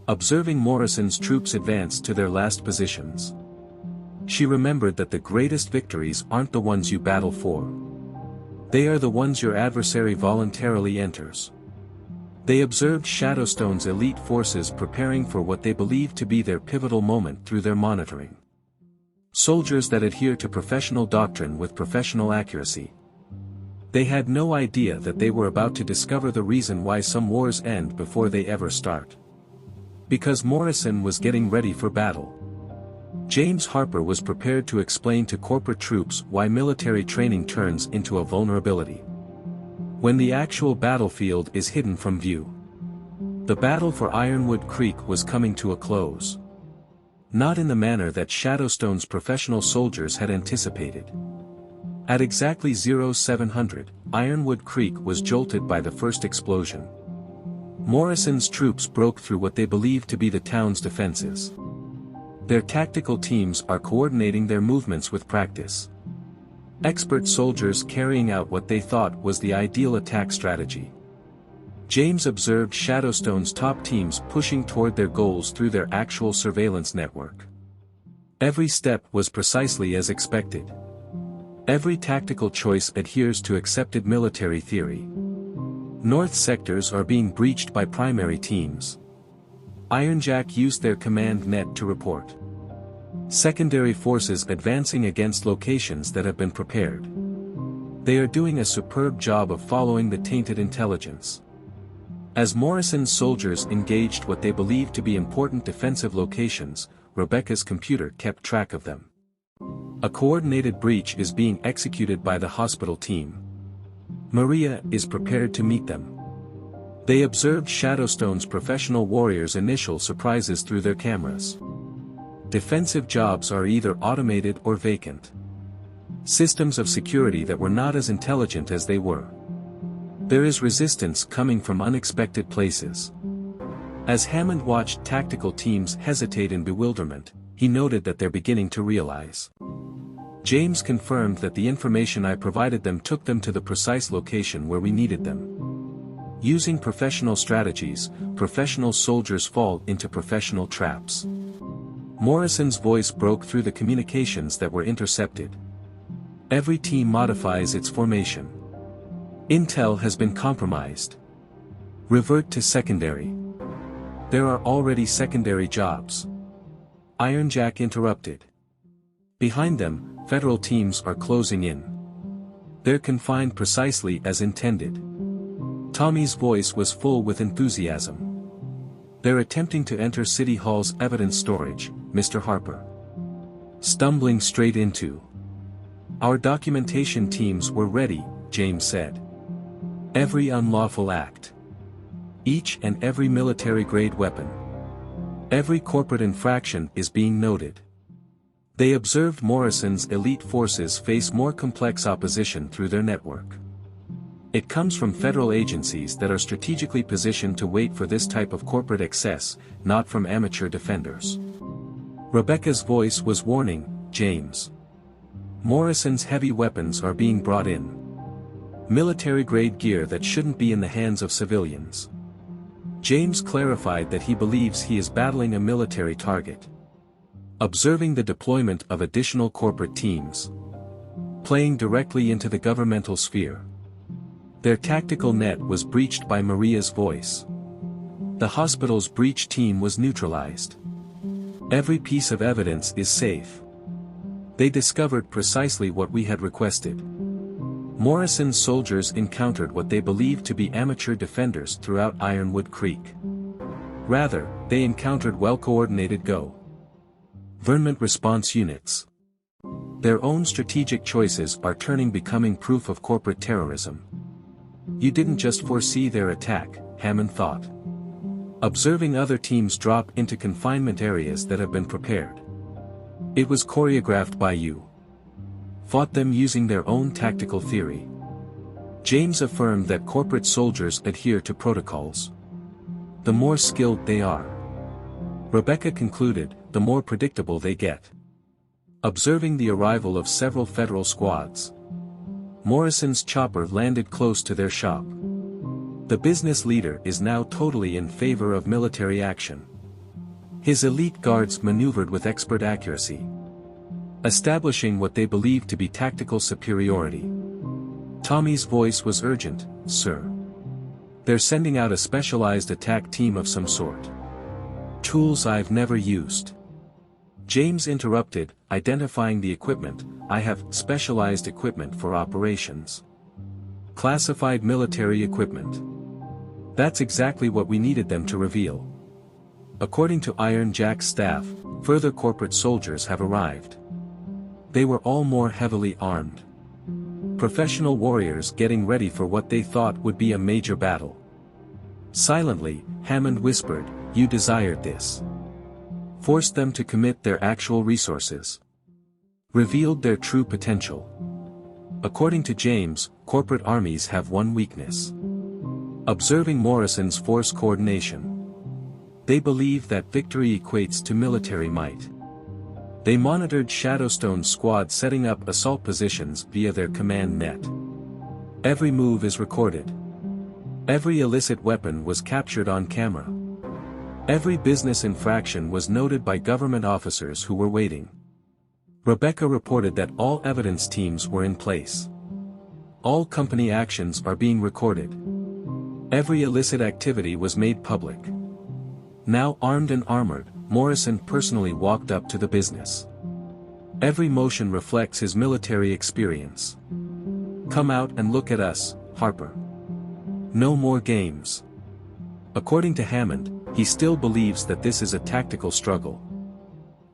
Observing Morrison's troops advance to their last positions. She remembered that the greatest victories aren't the ones you battle for. They are the ones your adversary voluntarily enters. They observed Shadowstone's elite forces preparing for what they believed to be their pivotal moment through their monitoring. Soldiers that adhere to professional doctrine with professional accuracy. They had no idea that they were about to discover the reason why some wars end before they ever start. Because Morrison was getting ready for battle. James Harper was prepared to explain to corporate troops why military training turns into a vulnerability. When the actual battlefield is hidden from view. The battle for Ironwood Creek was coming to a close. Not in the manner that Shadowstone's professional soldiers had anticipated. At exactly 0700, Ironwood Creek was jolted by the first explosion. Morrison's troops broke through what they believed to be the town's defenses. Their tactical teams are coordinating their movements with practice. Expert soldiers carrying out what they thought was the ideal attack strategy. James observed Shadowstone's top teams pushing toward their goals through their actual surveillance network. Every step was precisely as expected. Every tactical choice adheres to accepted military theory. North sectors are being breached by primary teams. Iron Jack used their command net to report. Secondary forces advancing against locations that have been prepared. They are doing a superb job of following the tainted intelligence. As Morrison's soldiers engaged what they believed to be important defensive locations, Rebecca's computer kept track of them. A coordinated breach is being executed by the hospital team. Maria is prepared to meet them. They observed Shadowstone's professional warriors' initial surprises through their cameras. Defensive jobs are either automated or vacant. Systems of security that were not as intelligent as they were. There is resistance coming from unexpected places. As Hammond watched tactical teams hesitate in bewilderment, he noted that they're beginning to realize. James confirmed that the information I provided them took them to the precise location where we needed them. Using professional strategies, professional soldiers fall into professional traps. Morrison's voice broke through the communications that were intercepted. Every team modifies its formation. Intel has been compromised. Revert to secondary. There are already secondary jobs. Ironjack interrupted. Behind them, federal teams are closing in. They're confined precisely as intended. Tommy's voice was full with enthusiasm. They're attempting to enter City Hall's evidence storage, Mr. Harper. Stumbling straight into. Our documentation teams were ready, James said. Every unlawful act. Each and every military-grade weapon. Every corporate infraction is being noted. They observed Morrison's elite forces face more complex opposition through their network. It comes from federal agencies that are strategically positioned to wait for this type of corporate excess, not from amateur defenders. Rebecca's voice was warning, James. Morrison's heavy weapons are being brought in. Military-grade gear that shouldn't be in the hands of civilians. James clarified that he believes he is battling a military target. Observing the deployment of additional corporate teams. Playing directly into the governmental sphere. Their tactical net was breached by Maria's voice. The hospital's breach team was neutralized. Every piece of evidence is safe. They discovered precisely what we had requested. Morrison's soldiers encountered what they believed to be amateur defenders throughout Ironwood Creek. Rather, they encountered well-coordinated government response units. Their own strategic choices are becoming proof of corporate terrorism. You didn't just foresee their attack, Hammond thought. Observing other teams drop into confinement areas that have been prepared. It was choreographed by you. Fought them using their own tactical theory. James affirmed that corporate soldiers adhere to protocols. The more skilled they are. Rebecca concluded, the more predictable they get. Observing the arrival of several federal squads. Morrison's chopper landed close to their shop. The business leader is now totally in favor of military action. His elite guards maneuvered with expert accuracy. Establishing what they believed to be tactical superiority. Tommy's voice was urgent, sir. They're sending out a specialized attack team of some sort. Tools I've never used. James interrupted, identifying the equipment. I have specialized equipment for operations. Classified military equipment. That's exactly what we needed them to reveal. According to Iron Jack's staff, further corporate soldiers have arrived. They were all more heavily armed. Professional warriors getting ready for what they thought would be a major battle. Silently, Hammond whispered, you desired this. Forced them to commit their actual resources. Revealed their true potential. According to James, corporate armies have one weakness. Observing Morrison's force coordination. They believe that victory equates to military might. They monitored Shadowstone's squad setting up assault positions via their command net. Every move is recorded. Every illicit weapon was captured on camera. Every business infraction was noted by government officers who were waiting. Rebecca reported that all evidence teams were in place. All company actions are being recorded. Every illicit activity was made public. Now armed and armored, Morrison personally walked up to the business. Every motion reflects his military experience. Come out and look at us, Harper. No more games. According to Hammond, he still believes that this is a tactical struggle.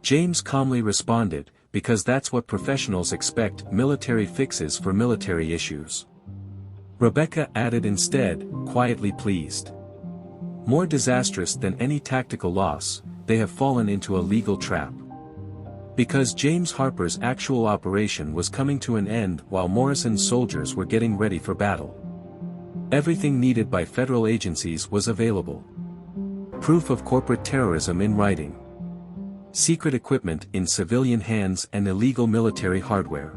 James calmly responded, because that's what professionals expect, military fixes for military issues. Rebecca added instead, quietly pleased. More disastrous than any tactical loss, they have fallen into a legal trap. Because James Harper's actual operation was coming to an end while Morrison's soldiers were getting ready for battle. Everything needed by federal agencies was available. Proof of corporate terrorism in writing. Secret equipment in civilian hands and illegal military hardware.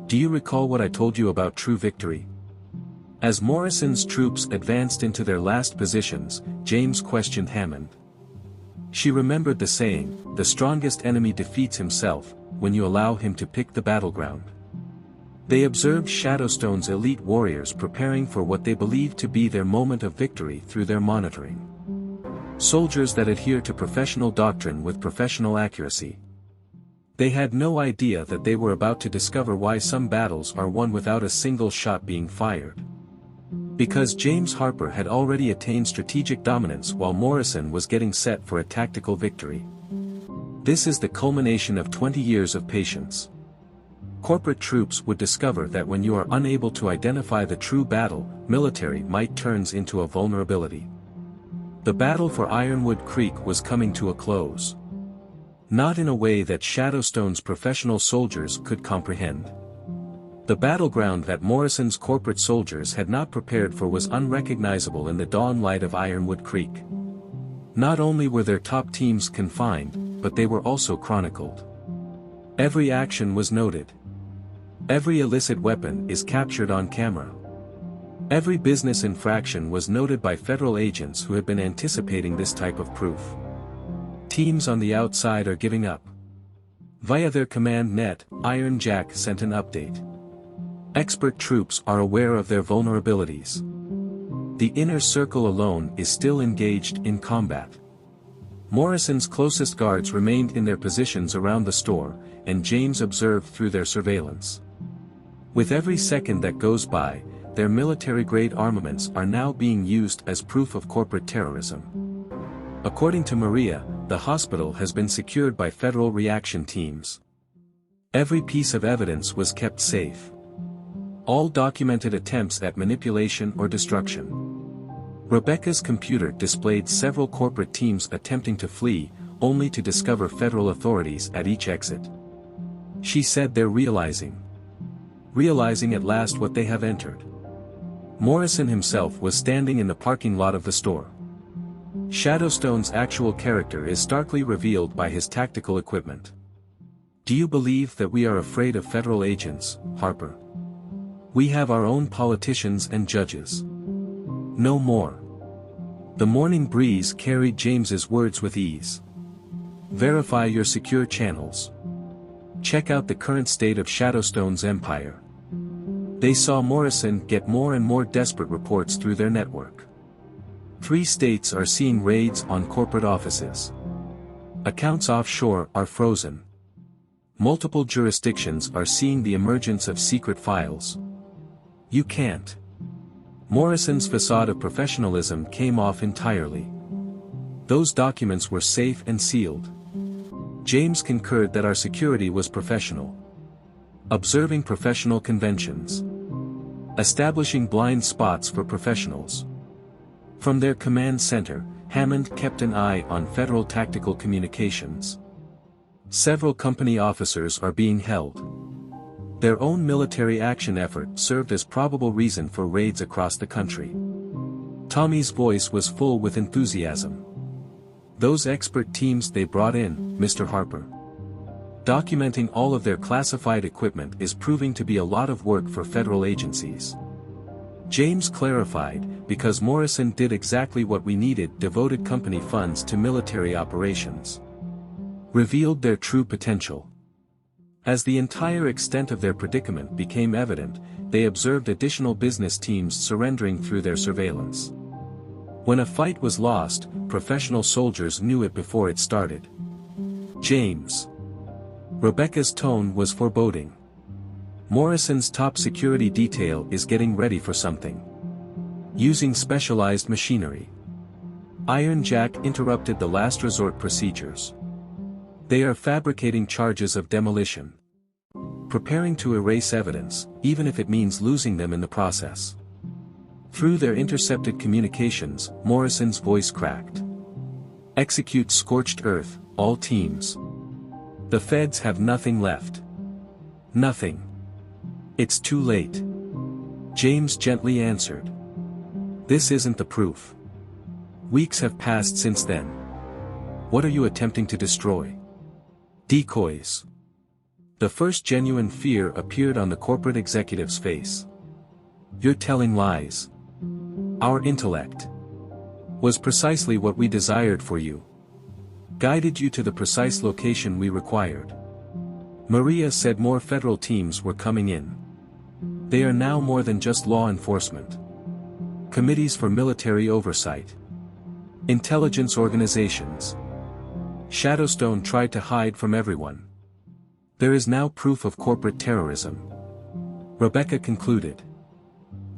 Do you recall what I told you about true victory? As Morrison's troops advanced into their last positions, James questioned Hammond. She remembered the saying, "The strongest enemy defeats himself, when you allow him to pick the battleground." They observed Shadowstone's elite warriors preparing for what they believed to be their moment of victory through their monitoring. Soldiers that adhere to professional doctrine with professional accuracy. They had no idea that they were about to discover why some battles are won without a single shot being fired. Because James Harper had already attained strategic dominance while Morrison was getting set for a tactical victory. This is the culmination of 20 years of patience. Corporate troops would discover that when you are unable to identify the true battle, military might turns into a vulnerability. The battle for Ironwood Creek was coming to a close. Not in a way that Shadowstone's professional soldiers could comprehend. The battleground that Morrison's corporate soldiers had not prepared for was unrecognizable in the dawn light of Ironwood Creek. Not only were their top teams confined, but they were also chronicled. Every action was noted. Every illicit weapon is captured on camera. Every business infraction was noted by federal agents who had been anticipating this type of proof. Teams on the outside are giving up. Via their command net, Iron Jack sent an update. Expert troops are aware of their vulnerabilities. The inner circle alone is still engaged in combat. Morrison's closest guards remained in their positions around the store, and James observed through their surveillance. With every second that goes by, their military-grade armaments are now being used as proof of corporate terrorism. According to Maria, the hospital has been secured by federal reaction teams. Every piece of evidence was kept safe. All documented attempts at manipulation or destruction. Rebecca's computer displayed several corporate teams attempting to flee, only to discover federal authorities at each exit. She said they're realizing at last what they have entered. Morrison himself was standing in the parking lot of the store. Shadowstone's actual character is starkly revealed by his tactical equipment. "Do you believe that we are afraid of federal agents, Harper? We have our own politicians and judges. No more." The morning breeze carried James's words with ease. "Verify your secure channels. Check out the current state of Shadowstone's empire." They saw Morrison get more and more desperate reports through their network. 3 states are seeing raids on corporate offices. Accounts offshore are frozen. Multiple jurisdictions are seeing the emergence of secret files. You can't. Morrison's facade of professionalism came off entirely. Those documents were safe and sealed. James concurred that our security was professional. Observing professional conventions. Establishing blind spots for professionals. From their command center, Hammond kept an eye on federal tactical communications. Several company officers are being held. Their own military action effort served as probable reason for raids across the country. Tommy's voice was full with enthusiasm. "Those expert teams they brought in, Mr. Harper. Documenting all of their classified equipment is proving to be a lot of work for federal agencies." James clarified, "Because Morrison did exactly what we needed, devoted company funds to military operations. Revealed their true potential." As the entire extent of their predicament became evident, they observed additional business teams surrendering through their surveillance. When a fight was lost, professional soldiers knew it before it started. "James." Rebecca's tone was foreboding. "Morrison's top security detail is getting ready for something. Using specialized machinery." Iron Jack interrupted the last resort procedures. "They are fabricating charges of demolition. Preparing to erase evidence, even if it means losing them in the process." Through their intercepted communications, Morrison's voice cracked. "Execute scorched earth, all teams. The feds have nothing left. Nothing. It's too late." James gently answered. "This isn't the proof. Weeks have passed since then. What are you attempting to destroy?" "Decoys." The first genuine fear appeared on the corporate executive's face. You're telling lies. Our intellect was precisely what we desired for you. Guided you to the precise location we required. Maria said more federal teams were coming in. They are now more than just law enforcement. Committees for military oversight. Intelligence organizations. Shadowstone tried to hide from everyone. There is now proof of corporate terrorism. Rebecca concluded.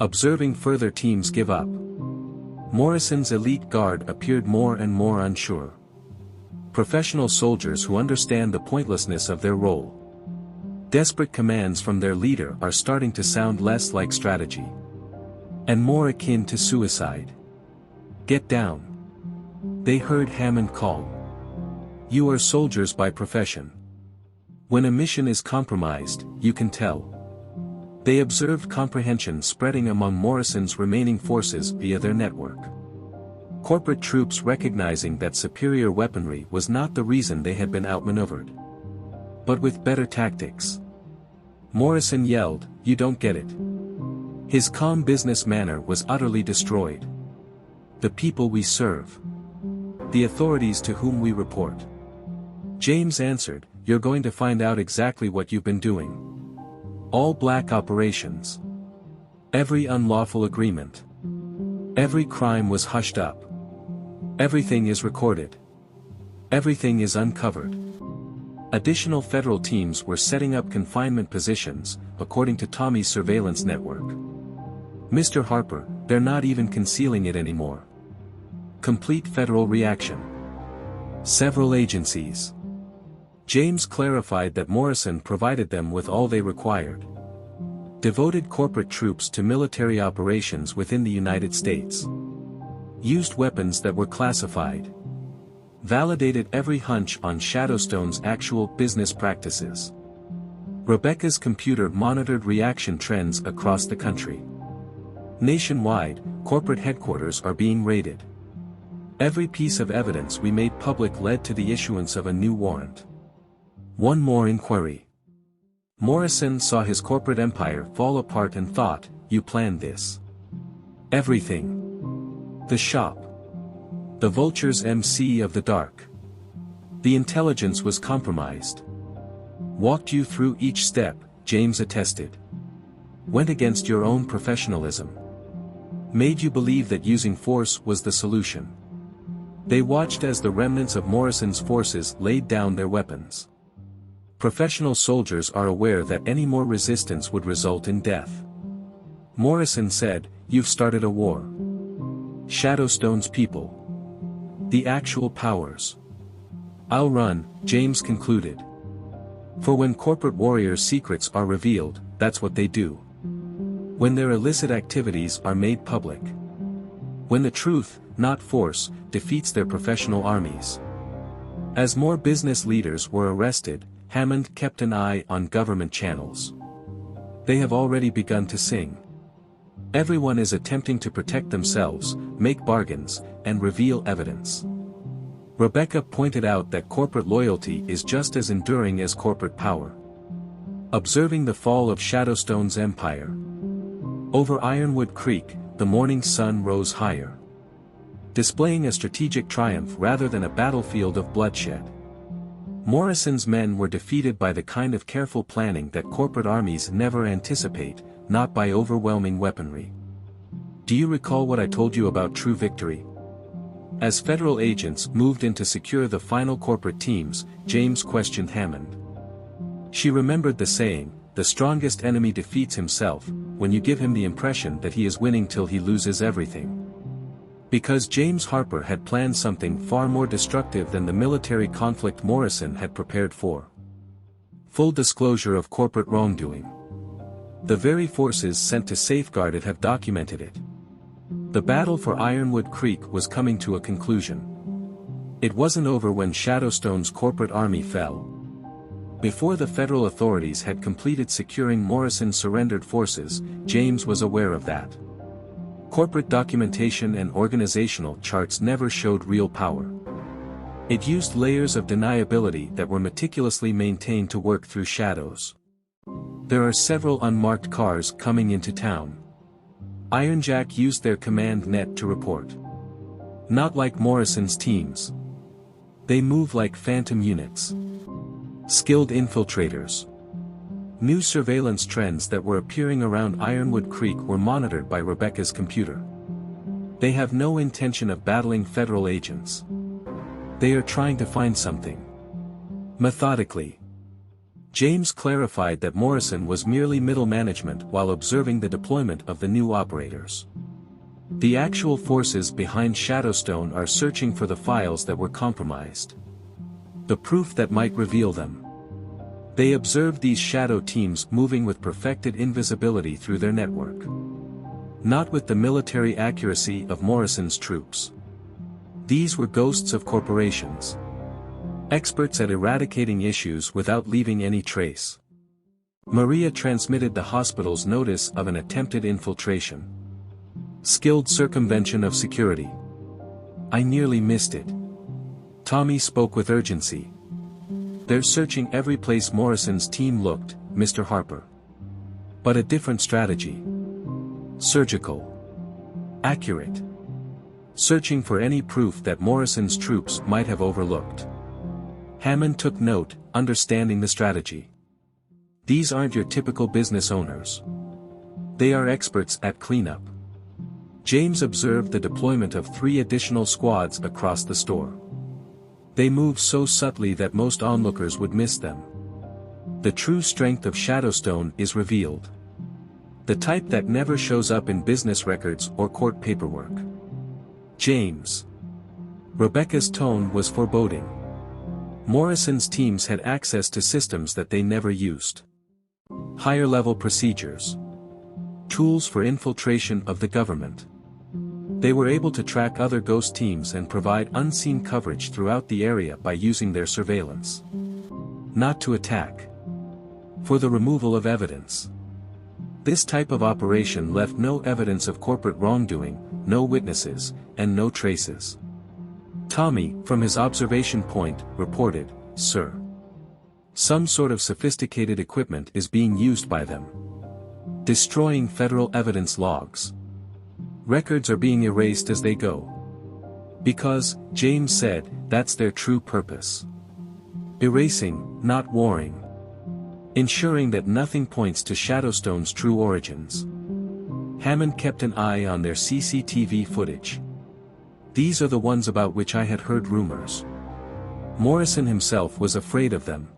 Observing further teams give up. Morrison's elite guard appeared more and more unsure. Professional soldiers who understand the pointlessness of their role. Desperate commands from their leader are starting to sound less like strategy. And more akin to suicide. Get down. They heard Hammond call. You are soldiers by profession. When a mission is compromised, you can tell. They observed comprehension spreading among Morrison's remaining forces via their network. Corporate troops recognizing that superior weaponry was not the reason they had been outmaneuvered. But with better tactics. Morrison yelled, "You don't get it." His calm business manner was utterly destroyed. The people we serve. The authorities to whom we report. James answered, "You're going to find out exactly what you've been doing. All black operations. Every unlawful agreement. Every crime was hushed up. Everything is recorded. Everything is uncovered." Additional federal teams were setting up confinement positions, according to Tommy's surveillance network. Mr. Harper, they're not even concealing it anymore. Complete federal reaction. Several agencies. James clarified that Morrison provided them with all they required. Devoted corporate troops to military operations within the United States. Used weapons that were classified. Validated every hunch on Shadowstone's actual business practices. Rebecca's computer monitored reaction trends across the country. Nationwide, corporate headquarters are being raided. Every piece of evidence we made public led to the issuance of a new warrant. One more inquiry. Morrison saw his corporate empire fall apart and thought, "You planned this." Everything. The shop. The Vultures MC of the dark. The intelligence was compromised. Walked you through each step, James attested. Went against your own professionalism. Made you believe that using force was the solution. They watched as the remnants of Morrison's forces laid down their weapons. Professional soldiers are aware that any more resistance would result in death. Morrison said, "You've started a war." Shadowstone's people. The actual powers. "I'll run," James concluded. For when corporate warriors' secrets are revealed, that's what they do. When their illicit activities are made public. When the truth, not force, defeats their professional armies. As more business leaders were arrested, Hammond kept an eye on government channels. They have already begun to sing. Everyone is attempting to protect themselves, make bargains, and reveal evidence. Rebecca pointed out that corporate loyalty is just as enduring as corporate power. Observing the fall of Shadowstone's empire. Over Ironwood Creek, the morning sun rose higher. Displaying a strategic triumph rather than a battlefield of bloodshed. Morrison's men were defeated by the kind of careful planning that corporate armies never anticipate, not by overwhelming weaponry. Do you recall what I told you about true victory? As federal agents moved in to secure the final corporate teams, James questioned Hammond. She remembered the saying, "The strongest enemy defeats himself," when you give him the impression that he is winning till he loses everything. Because James Harper had planned something far more destructive than the military conflict Morrison had prepared for. Full disclosure of corporate wrongdoing. The very forces sent to safeguard it have documented it. The battle for Ironwood Creek was coming to a conclusion. It wasn't over when Shadowstone's corporate army fell. Before the federal authorities had completed securing Morrison's surrendered forces, James was aware of that. Corporate documentation and organizational charts never showed real power. It used layers of deniability that were meticulously maintained to work through shadows. There are several unmarked cars coming into town. Ironjack used their command net to report. Not like Morrison's teams. They move like phantom units. Skilled infiltrators. New surveillance trends that were appearing around Ironwood Creek were monitored by Rebecca's computer. They have no intention of battling federal agents. They are trying to find something. Methodically. James clarified that Morrison was merely middle management while observing the deployment of the new operators. The actual forces behind Shadowstone are searching for the files that were compromised. The proof that might reveal them. They observed these shadow teams moving with perfected invisibility through their network. Not with the military accuracy of Morrison's troops. These were ghosts of corporations. Experts at eradicating issues without leaving any trace. Maria transmitted the hospital's notice of an attempted infiltration. Skilled circumvention of security. I nearly missed it. Tommy spoke with urgency. They're searching every place Morrison's team looked, Mr. Harper. But a different strategy. Surgical. Accurate. Searching for any proof that Morrison's troops might have overlooked. Hammond took note, understanding the strategy. These aren't your typical business owners. They are experts at cleanup. James observed the deployment of 3 additional squads across the store. They move so subtly that most onlookers would miss them. The true strength of Shadowstone is revealed. The type that never shows up in business records or court paperwork. James. Rebecca's tone was foreboding. Morrison's teams had access to systems that they never used. Higher-level procedures. Tools for infiltration of the government. They were able to track other ghost teams and provide unseen coverage throughout the area by using their surveillance. Not to attack. For the removal of evidence. This type of operation left no evidence of corporate wrongdoing, no witnesses, and no traces. Tommy, from his observation point, reported, "Sir. Some sort of sophisticated equipment is being used by them. Destroying federal evidence logs. Records are being erased as they go. Because, James said, that's their true purpose. Erasing, not warring. Ensuring that nothing points to Shadowstone's true origins." Hammond kept an eye on their CCTV footage. These are the ones about which I had heard rumors. Morrison himself was afraid of them.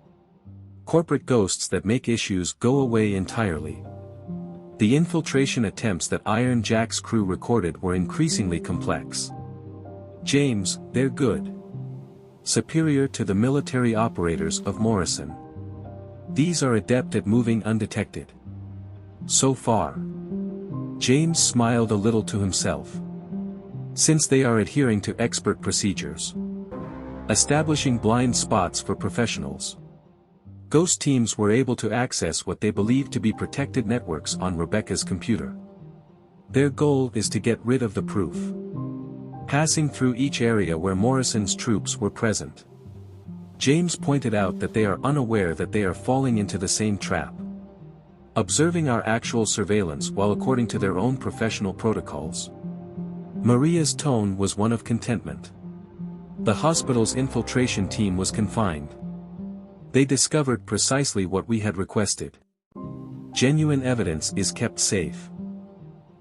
Corporate ghosts that make issues go away entirely. The infiltration attempts that Iron Jack's crew recorded were increasingly complex. James, they're good. Superior to the military operators of Morrison. These are adept at moving undetected. So far. James smiled a little to himself. Since they are adhering to expert procedures. Establishing blind spots for professionals. Ghost teams were able to access what they believed to be protected networks on Rebecca's computer. Their goal is to get rid of the proof. Passing through each area where Morrison's troops were present. James pointed out that they are unaware that they are falling into the same trap. Observing our actual surveillance while according to their own professional protocols. Maria's tone was one of contentment. The hospital's infiltration team was confined. They discovered precisely what we had requested. Genuine evidence is kept safe.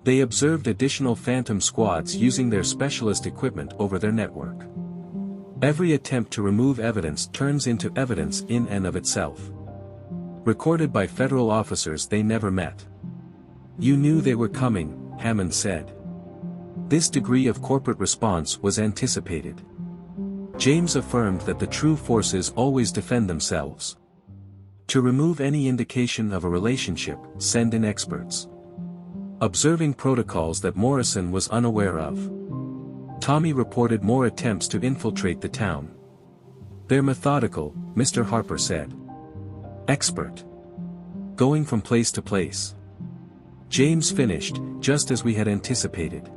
They observed additional phantom squads using their specialist equipment over their network. Every attempt to remove evidence turns into evidence in and of itself. Recorded by federal officers they never met. You knew they were coming, Hammond said. This degree of corporate response was anticipated. James affirmed that the true forces always defend themselves. To remove any indication of a relationship, send in experts. Observing protocols that Morrison was unaware of. Tommy reported more attempts to infiltrate the town. They're methodical, Mr. Harper said. Expert. Going from place to place. James finished, just as we had anticipated.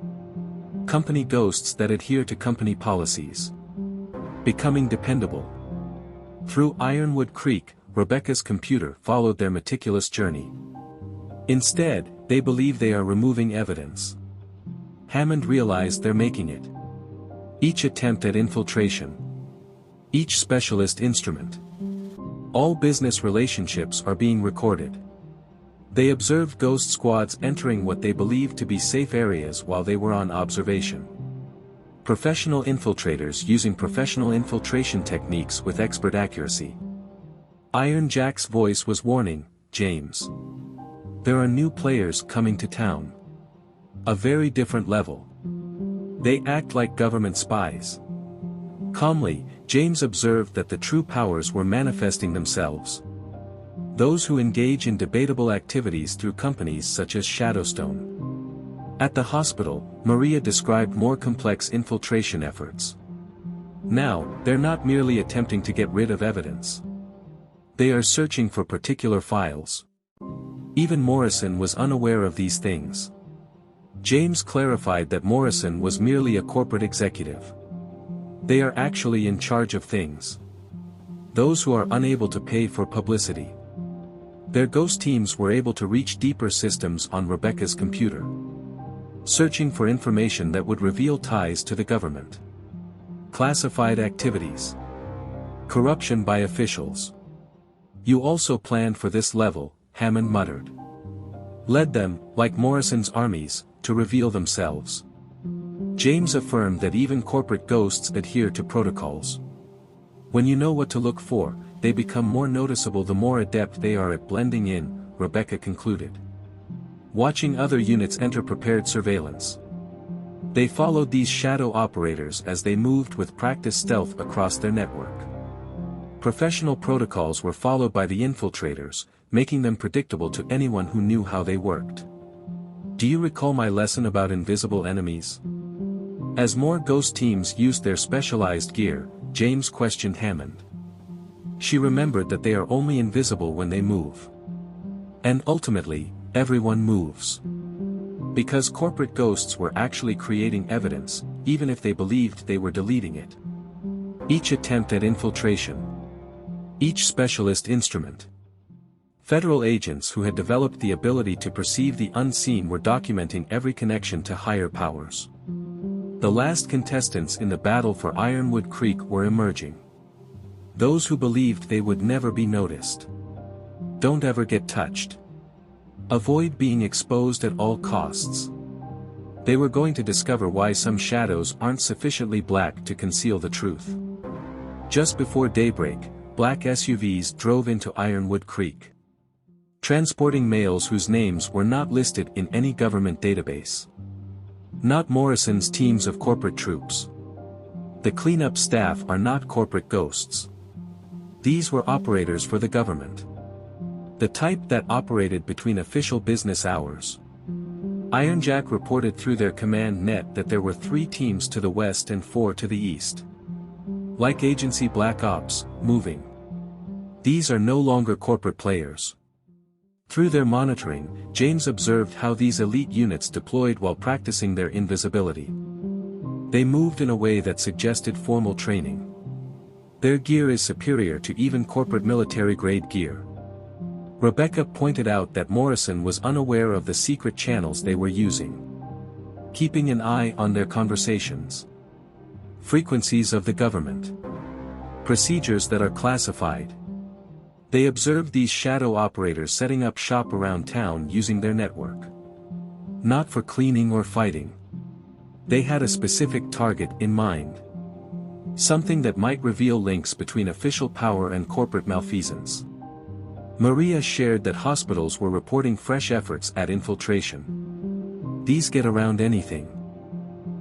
Company ghosts that adhere to company policies. Becoming dependable. Through Ironwood Creek, Rebecca's computer followed their meticulous journey. Instead, They believe they are removing evidence. Hammond realized they're making it. Each attempt at infiltration. Each specialist instrument. All business relationships are being recorded. They observed ghost squads entering what they believed to be safe areas while they were on observation. Professional infiltrators using professional infiltration techniques with expert accuracy. Iron Jack's voice was warning, James. There are new players coming to town. A very different level. They act like government spies. Calmly, James observed that the true powers were manifesting themselves. Those who engage in debatable activities through companies such as Shadowstone. At the hospital, Maria described more complex infiltration efforts. Now, they're not merely attempting to get rid of evidence. They are searching for particular files. Even Morrison was unaware of these things. James clarified that Morrison was merely a corporate executive. They are actually in charge of things. Those who are unable to pay for publicity. Their ghost teams were able to reach deeper systems on Rebecca's computer. Searching for information that would reveal ties to the government. Classified activities. Corruption by officials. You also planned for this level, Hammond muttered. Led them, like Morrison's armies, to reveal themselves. James affirmed that even corporate ghosts adhere to protocols. When you know what to look for, they become more noticeable the more adept they are at blending in, Rebecca concluded. Watching other units enter prepared surveillance. They followed these shadow operators as they moved with practiced stealth across their network. Professional protocols were followed by the infiltrators, making them predictable to anyone who knew how they worked. Do you recall my lesson about invisible enemies? As more ghost teams used their specialized gear, James questioned Hammond. She remembered that they are only invisible when they move. And ultimately, everyone moves. Because corporate ghosts were actually creating evidence, even if they believed they were deleting it. Each attempt at infiltration. Each specialist instrument. Federal agents who had developed the ability to perceive the unseen were documenting every connection to higher powers. The last contestants in the battle for Ironwood Creek were emerging. Those who believed they would never be noticed. Don't ever get touched. Avoid being exposed at all costs. They were going to discover why some shadows aren't sufficiently black to conceal the truth. Just before daybreak, black SUVs drove into Ironwood Creek. Transporting males whose names were not listed in any government database. Not Morrison's teams of corporate troops. The cleanup staff are not corporate ghosts. These were operators for the government. The type that operated between official business hours. Ironjack reported through their command net that there were 3 teams to the west and 4 to the east. Like Agency Black Ops, moving. These are no longer corporate players. Through their monitoring, James observed how these elite units deployed while practicing their invisibility. They moved in a way that suggested formal training. Their gear is superior to even corporate military-grade gear. Rebecca pointed out that Morrison was unaware of the secret channels they were using. Keeping an eye on their conversations. Frequencies of the government. Procedures that are classified. They observed these shadow operators setting up shop around town using their network. Not for cleaning or fighting. They had a specific target in mind. Something that might reveal links between official power and corporate malfeasance. Maria shared that hospitals were reporting fresh efforts at infiltration. These get around anything.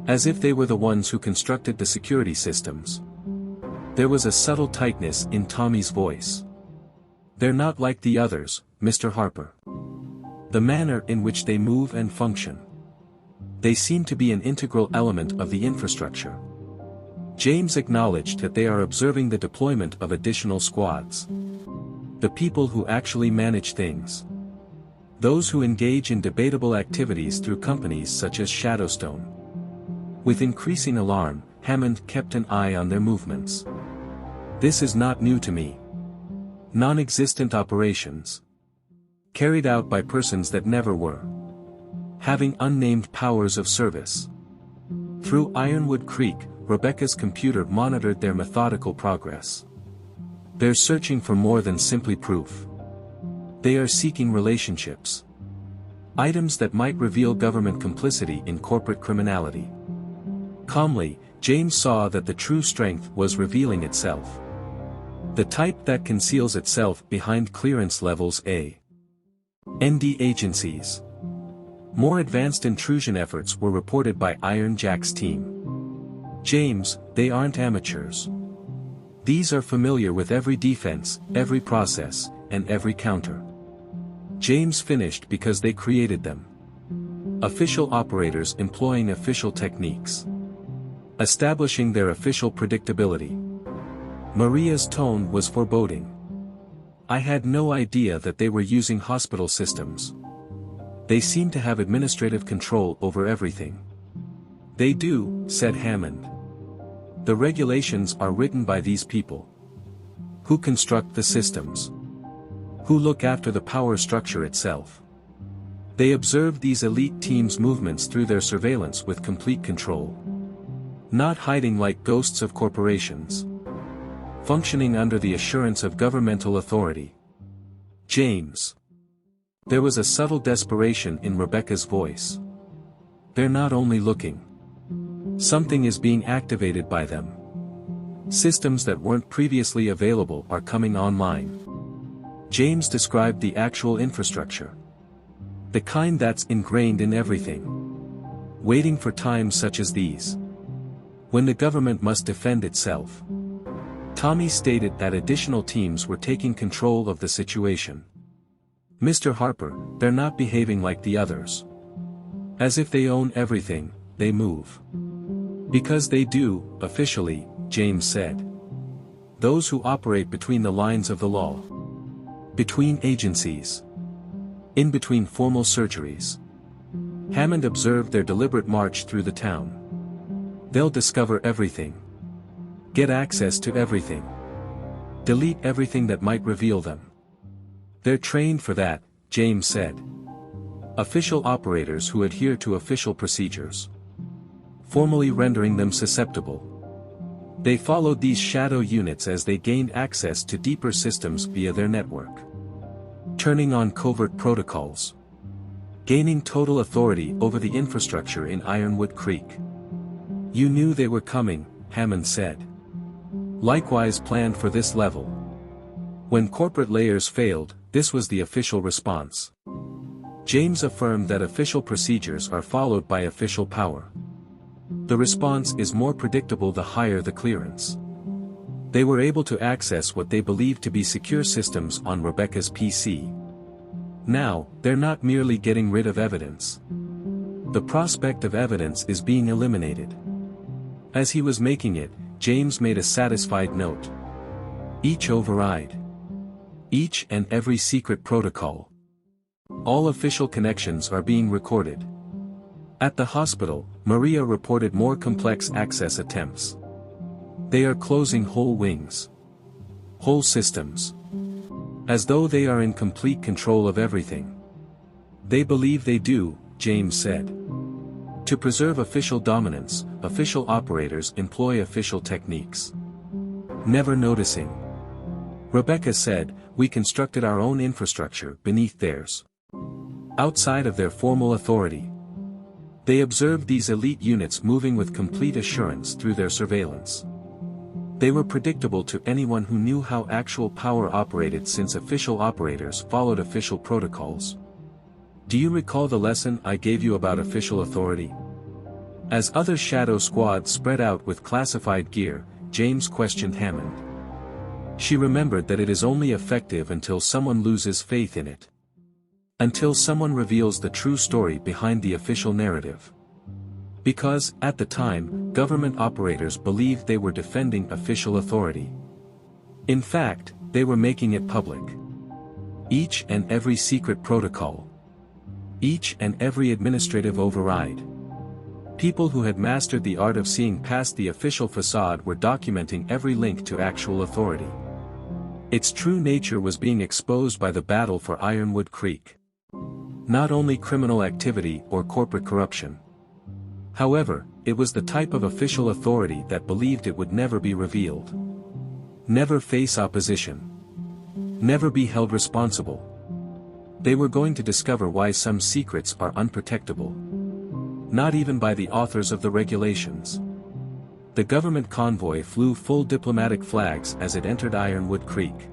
As if they were the ones who constructed the security systems. There was a subtle tightness in Tommy's voice. They're not like the others, Mr. Harper. The manner in which they move and function. They seem to be an integral element of the infrastructure. James acknowledged that they are observing the deployment of additional squads. The people who actually manage things. Those who engage in debatable activities through companies such as Shadowstone. With increasing alarm, Hammond kept an eye on their movements. This is not new to me. Non-existent operations. Carried out by persons that never were. having unnamed powers of service. Through Ironwood Creek, Rebecca's computer monitored their methodical progress. They're searching for more than simply proof. They are seeking relationships. Items that might reveal government complicity in corporate criminality. Calmly, James saw that the true strength was revealing itself. The type that conceals itself behind clearance levels A. ND agencies. More advanced intrusion efforts were reported by Iron Jack's team. James, they aren't amateurs. These are familiar with every defense, every process, and every counter. James finished because they created them. Official operators employing official techniques. Establishing their official predictability. Maria's tone was foreboding. I had no idea that they were using hospital systems. They seem to have administrative control over everything. They do, said Hammond. The regulations are written by these people. Who construct the systems? Who look after the power structure itself? They observe these elite teams' movements through their surveillance with complete control. Not hiding like ghosts of corporations. Functioning under the assurance of governmental authority. James. There was a subtle desperation in Rebecca's voice. They're not only looking. Something is being activated by them. Systems that weren't previously available are coming online. James described the actual infrastructure. The kind that's ingrained in everything. Waiting for times such as these. When the government must defend itself. Tommy stated that additional teams were taking control of the situation. Mr. Harper, they're not behaving like the others. As if they own everything, they move. Because they do, officially, James said. Those who operate between the lines of the law. Between agencies. In between formal surgeries. Hammond observed their deliberate march through the town. They'll discover everything. Get access to everything. Delete everything that might reveal them. They're trained for that, James said. Official operators who adhere to official procedures. Formally rendering them susceptible. They followed these shadow units as they gained access to deeper systems via their network. Turning on covert protocols. Gaining total authority over the infrastructure in Ironwood Creek. You knew they were coming, Hammond said. Likewise planned for this level. When corporate layers failed, this was the official response. James affirmed that official procedures are followed by official power. The response is more predictable the higher the clearance. They were able to access what they believed to be secure systems on Rebecca's PC. Now, they're not merely getting rid of evidence. The prospect of evidence is being eliminated. As he was making it, James made a satisfied note. Each override. Each and every secret protocol. All official connections are being recorded. At the hospital, Maria reported more complex access attempts. They are closing whole wings. Whole systems. As though they are in complete control of everything. They believe they do, James said. To preserve official dominance, official operators employ official techniques. Never noticing. Rebecca said, we constructed our own infrastructure beneath theirs. Outside of their formal authority. They observed these elite units moving with complete assurance through their surveillance. They were predictable to anyone who knew how actual power operated since official operators followed official protocols. Do you recall the lesson I gave you about official authority? As other shadow squads spread out with classified gear, James questioned Hammond. She remembered that it is only effective until someone loses faith in it. Until someone reveals the true story behind the official narrative. Because, at the time, government operators believed they were defending official authority. In fact, they were making it public. Each and every secret protocol. Each and every administrative override. People who had mastered the art of seeing past the official facade were documenting every link to actual authority. Its true nature was being exposed by the battle for Ironwood Creek. not only criminal activity or corporate corruption. However, it was the type of official authority that believed it would never be revealed. Never face opposition. Never be held responsible. They were going to discover why some secrets are unprotectable. Not even by the authors of the regulations. The government convoy flew full diplomatic flags as it entered Ironwood Creek.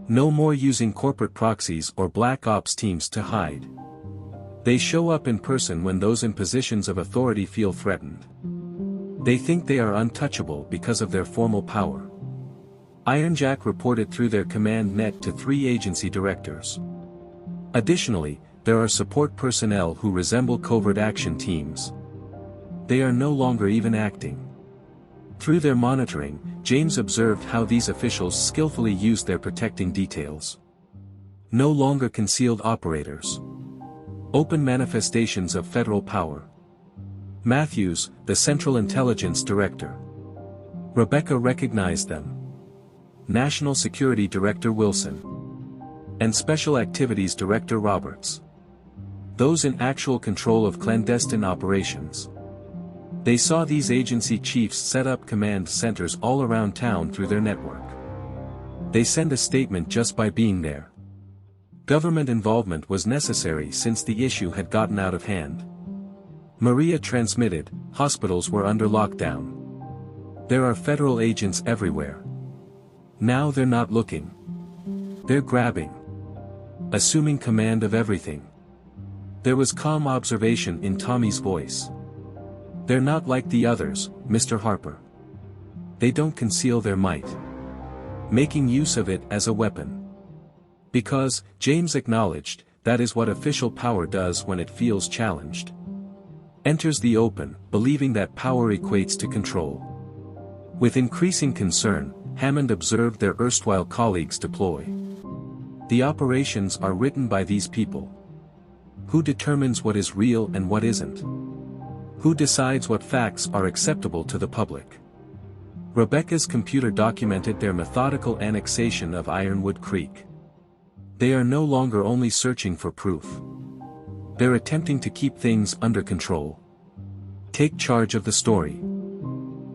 No more using corporate proxies or black ops teams to hide. They show up in person when those in positions of authority feel threatened. They think they are untouchable because of their formal power. Iron Jack reported through their command net to 3 agency directors. Additionally, there are support personnel who resemble covert action teams. They are no longer even acting. Through their monitoring, James observed how these officials skillfully used their protecting details. No longer concealed operators. Open manifestations of federal power. Matthews, the Central Intelligence Director. Rebecca recognized them. National Security Director Wilson. And Special Activities Director Roberts. Those in actual control of clandestine operations. They saw these agency chiefs set up command centers all around town through their network. They send a statement just by being there. Government involvement was necessary since the issue had gotten out of hand. Maria transmitted, hospitals were under lockdown. There are federal agents everywhere. Now they're not looking. They're grabbing. Assuming command of everything. There was calm observation in Tommy's voice. They're not like the others, Mr. Harper. They don't conceal their might. Making use of it as a weapon. Because, James acknowledged, that is what official power does when it feels challenged. Enters the open, believing that power equates to control. With increasing concern, Hammond observed their erstwhile colleagues deploy. The operations are written by these people. Who determines what is real and what isn't? Who decides what facts are acceptable to the public? Rebecca's computer documented their methodical annexation of Ironwood Creek. They are no longer only searching for proof. They're attempting to keep things under control. Take charge of the story.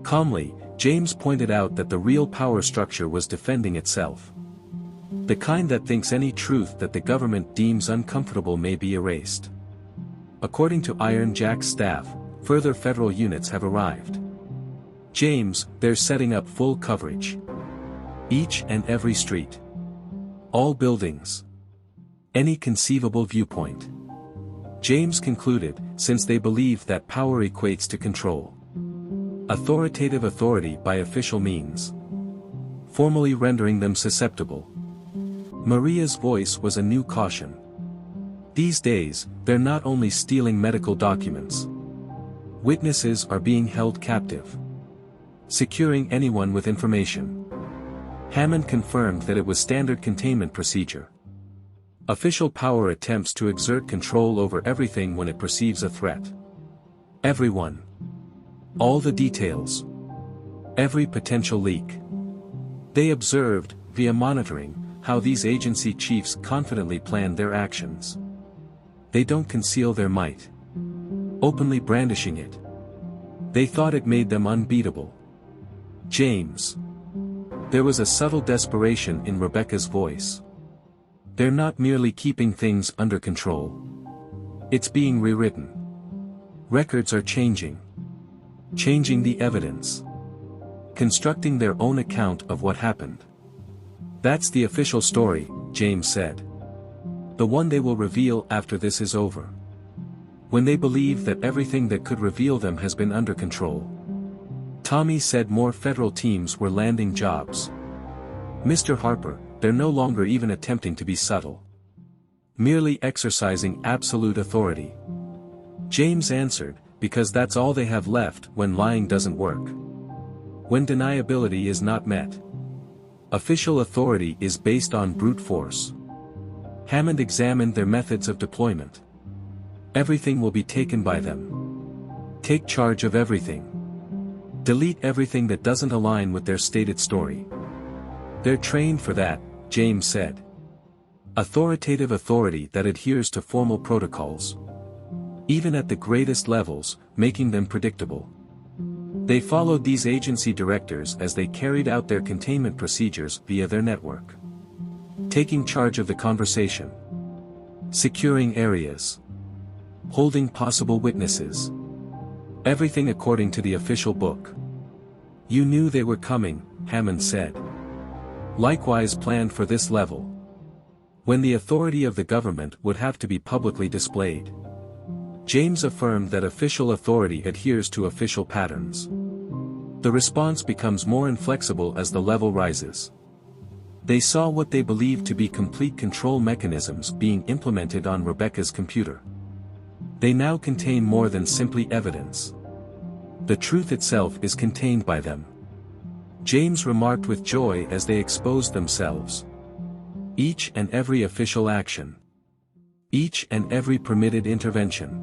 Calmly, James pointed out that the real power structure was defending itself. The kind that thinks any truth that the government deems uncomfortable may be erased. According to Iron Jack's staff, further federal units have arrived. James, they're setting up full coverage. Each and every street. All buildings. Any conceivable viewpoint. James concluded, since they believe that power equates to control. Authoritative authority by official means. Formally rendering them susceptible. Maria's voice was a new caution. These days, they're not only stealing medical documents. Witnesses are being held captive. Securing anyone with information. Hammond confirmed that it was standard containment procedure. Official power attempts to exert control over everything when it perceives a threat. Everyone. All the details. Every potential leak. They observed, via monitoring, how these agency chiefs confidently planned their actions. They don't conceal their might. Openly brandishing it. They thought it made them unbeatable. James. There was a subtle desperation in Rebecca's voice. They're not merely keeping things under control. It's being rewritten. Records are changing. Changing the evidence. Constructing their own account of what happened. That's the official story, James said. The one they will reveal after this is over. When they believe that everything that could reveal them has been under control. Tommy said more federal teams were landing jobs. Mr. Harper, they're no longer even attempting to be subtle. Merely exercising absolute authority. James answered, because that's all they have left when lying doesn't work. When deniability is not met. Official authority is based on brute force. Hammond examined their methods of deployment. Everything will be taken by them. Take charge of everything. Delete everything that doesn't align with their stated story. They're trained for that, James said. Authoritative authority that adheres to formal protocols. Even at the greatest levels, making them predictable. They followed these agency directors as they carried out their containment procedures via their network. Taking charge of the conversation. Securing areas. Holding possible witnesses. Everything according to the official book. You knew they were coming, Hammond said. Likewise planned for this level. When the authority of the government would have to be publicly displayed. James affirmed that official authority adheres to official patterns. The response becomes more inflexible as the level rises. They saw what they believed to be complete control mechanisms being implemented on Rebecca's computer. They now contain more than simply evidence. The truth itself is contained by them. James remarked with joy as they exposed themselves. Each and every official action. Each and every permitted intervention.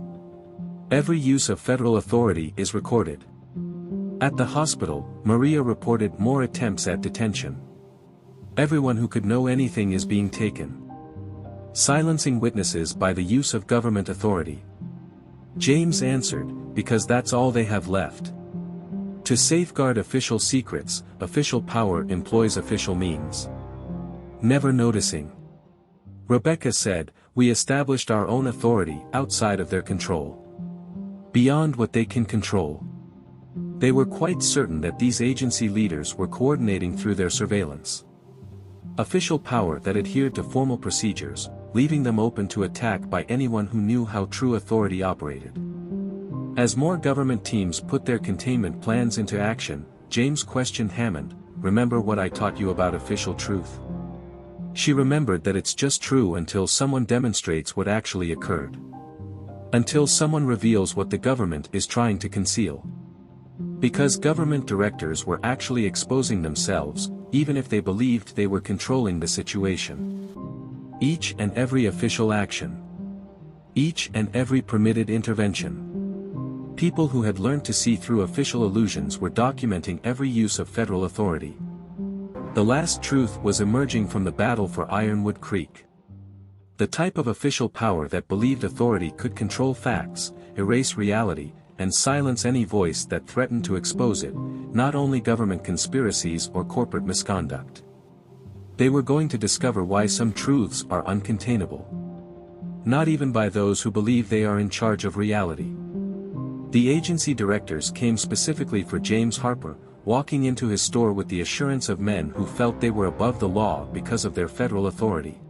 Every use of federal authority is recorded. At the hospital, Maria reported more attempts at detention. Everyone who could know anything is being taken. Silencing witnesses by the use of government authority. James answered, because that's all they have left. To safeguard official secrets, official power employs official means. Never noticing. Rebecca said, we established our own authority outside of their control. Beyond what they can control. They were quite certain that these agency leaders were coordinating through their surveillance. Official power that adhered to formal procedures, leaving them open to attack by anyone who knew how true authority operated. As more government teams put their containment plans into action, James questioned Hammond, remember what I taught you about official truth? She remembered that it's just true until someone demonstrates what actually occurred. Until someone reveals what the government is trying to conceal. Because government directors were actually exposing themselves, even if they believed they were controlling the situation. Each and every official action. Each and every permitted intervention. People who had learned to see through official illusions were documenting every use of federal authority. The last truth was emerging from the battle for Ironwood Creek. The type of official power that believed authority could control facts, erase reality, and silence any voice that threatened to expose it, not only government conspiracies or corporate misconduct. They were going to discover why some truths are uncontainable. Not even by those who believe they are in charge of reality. The agency directors came specifically for James Harper, walking into his store with the assurance of men who felt they were above the law because of their federal authority.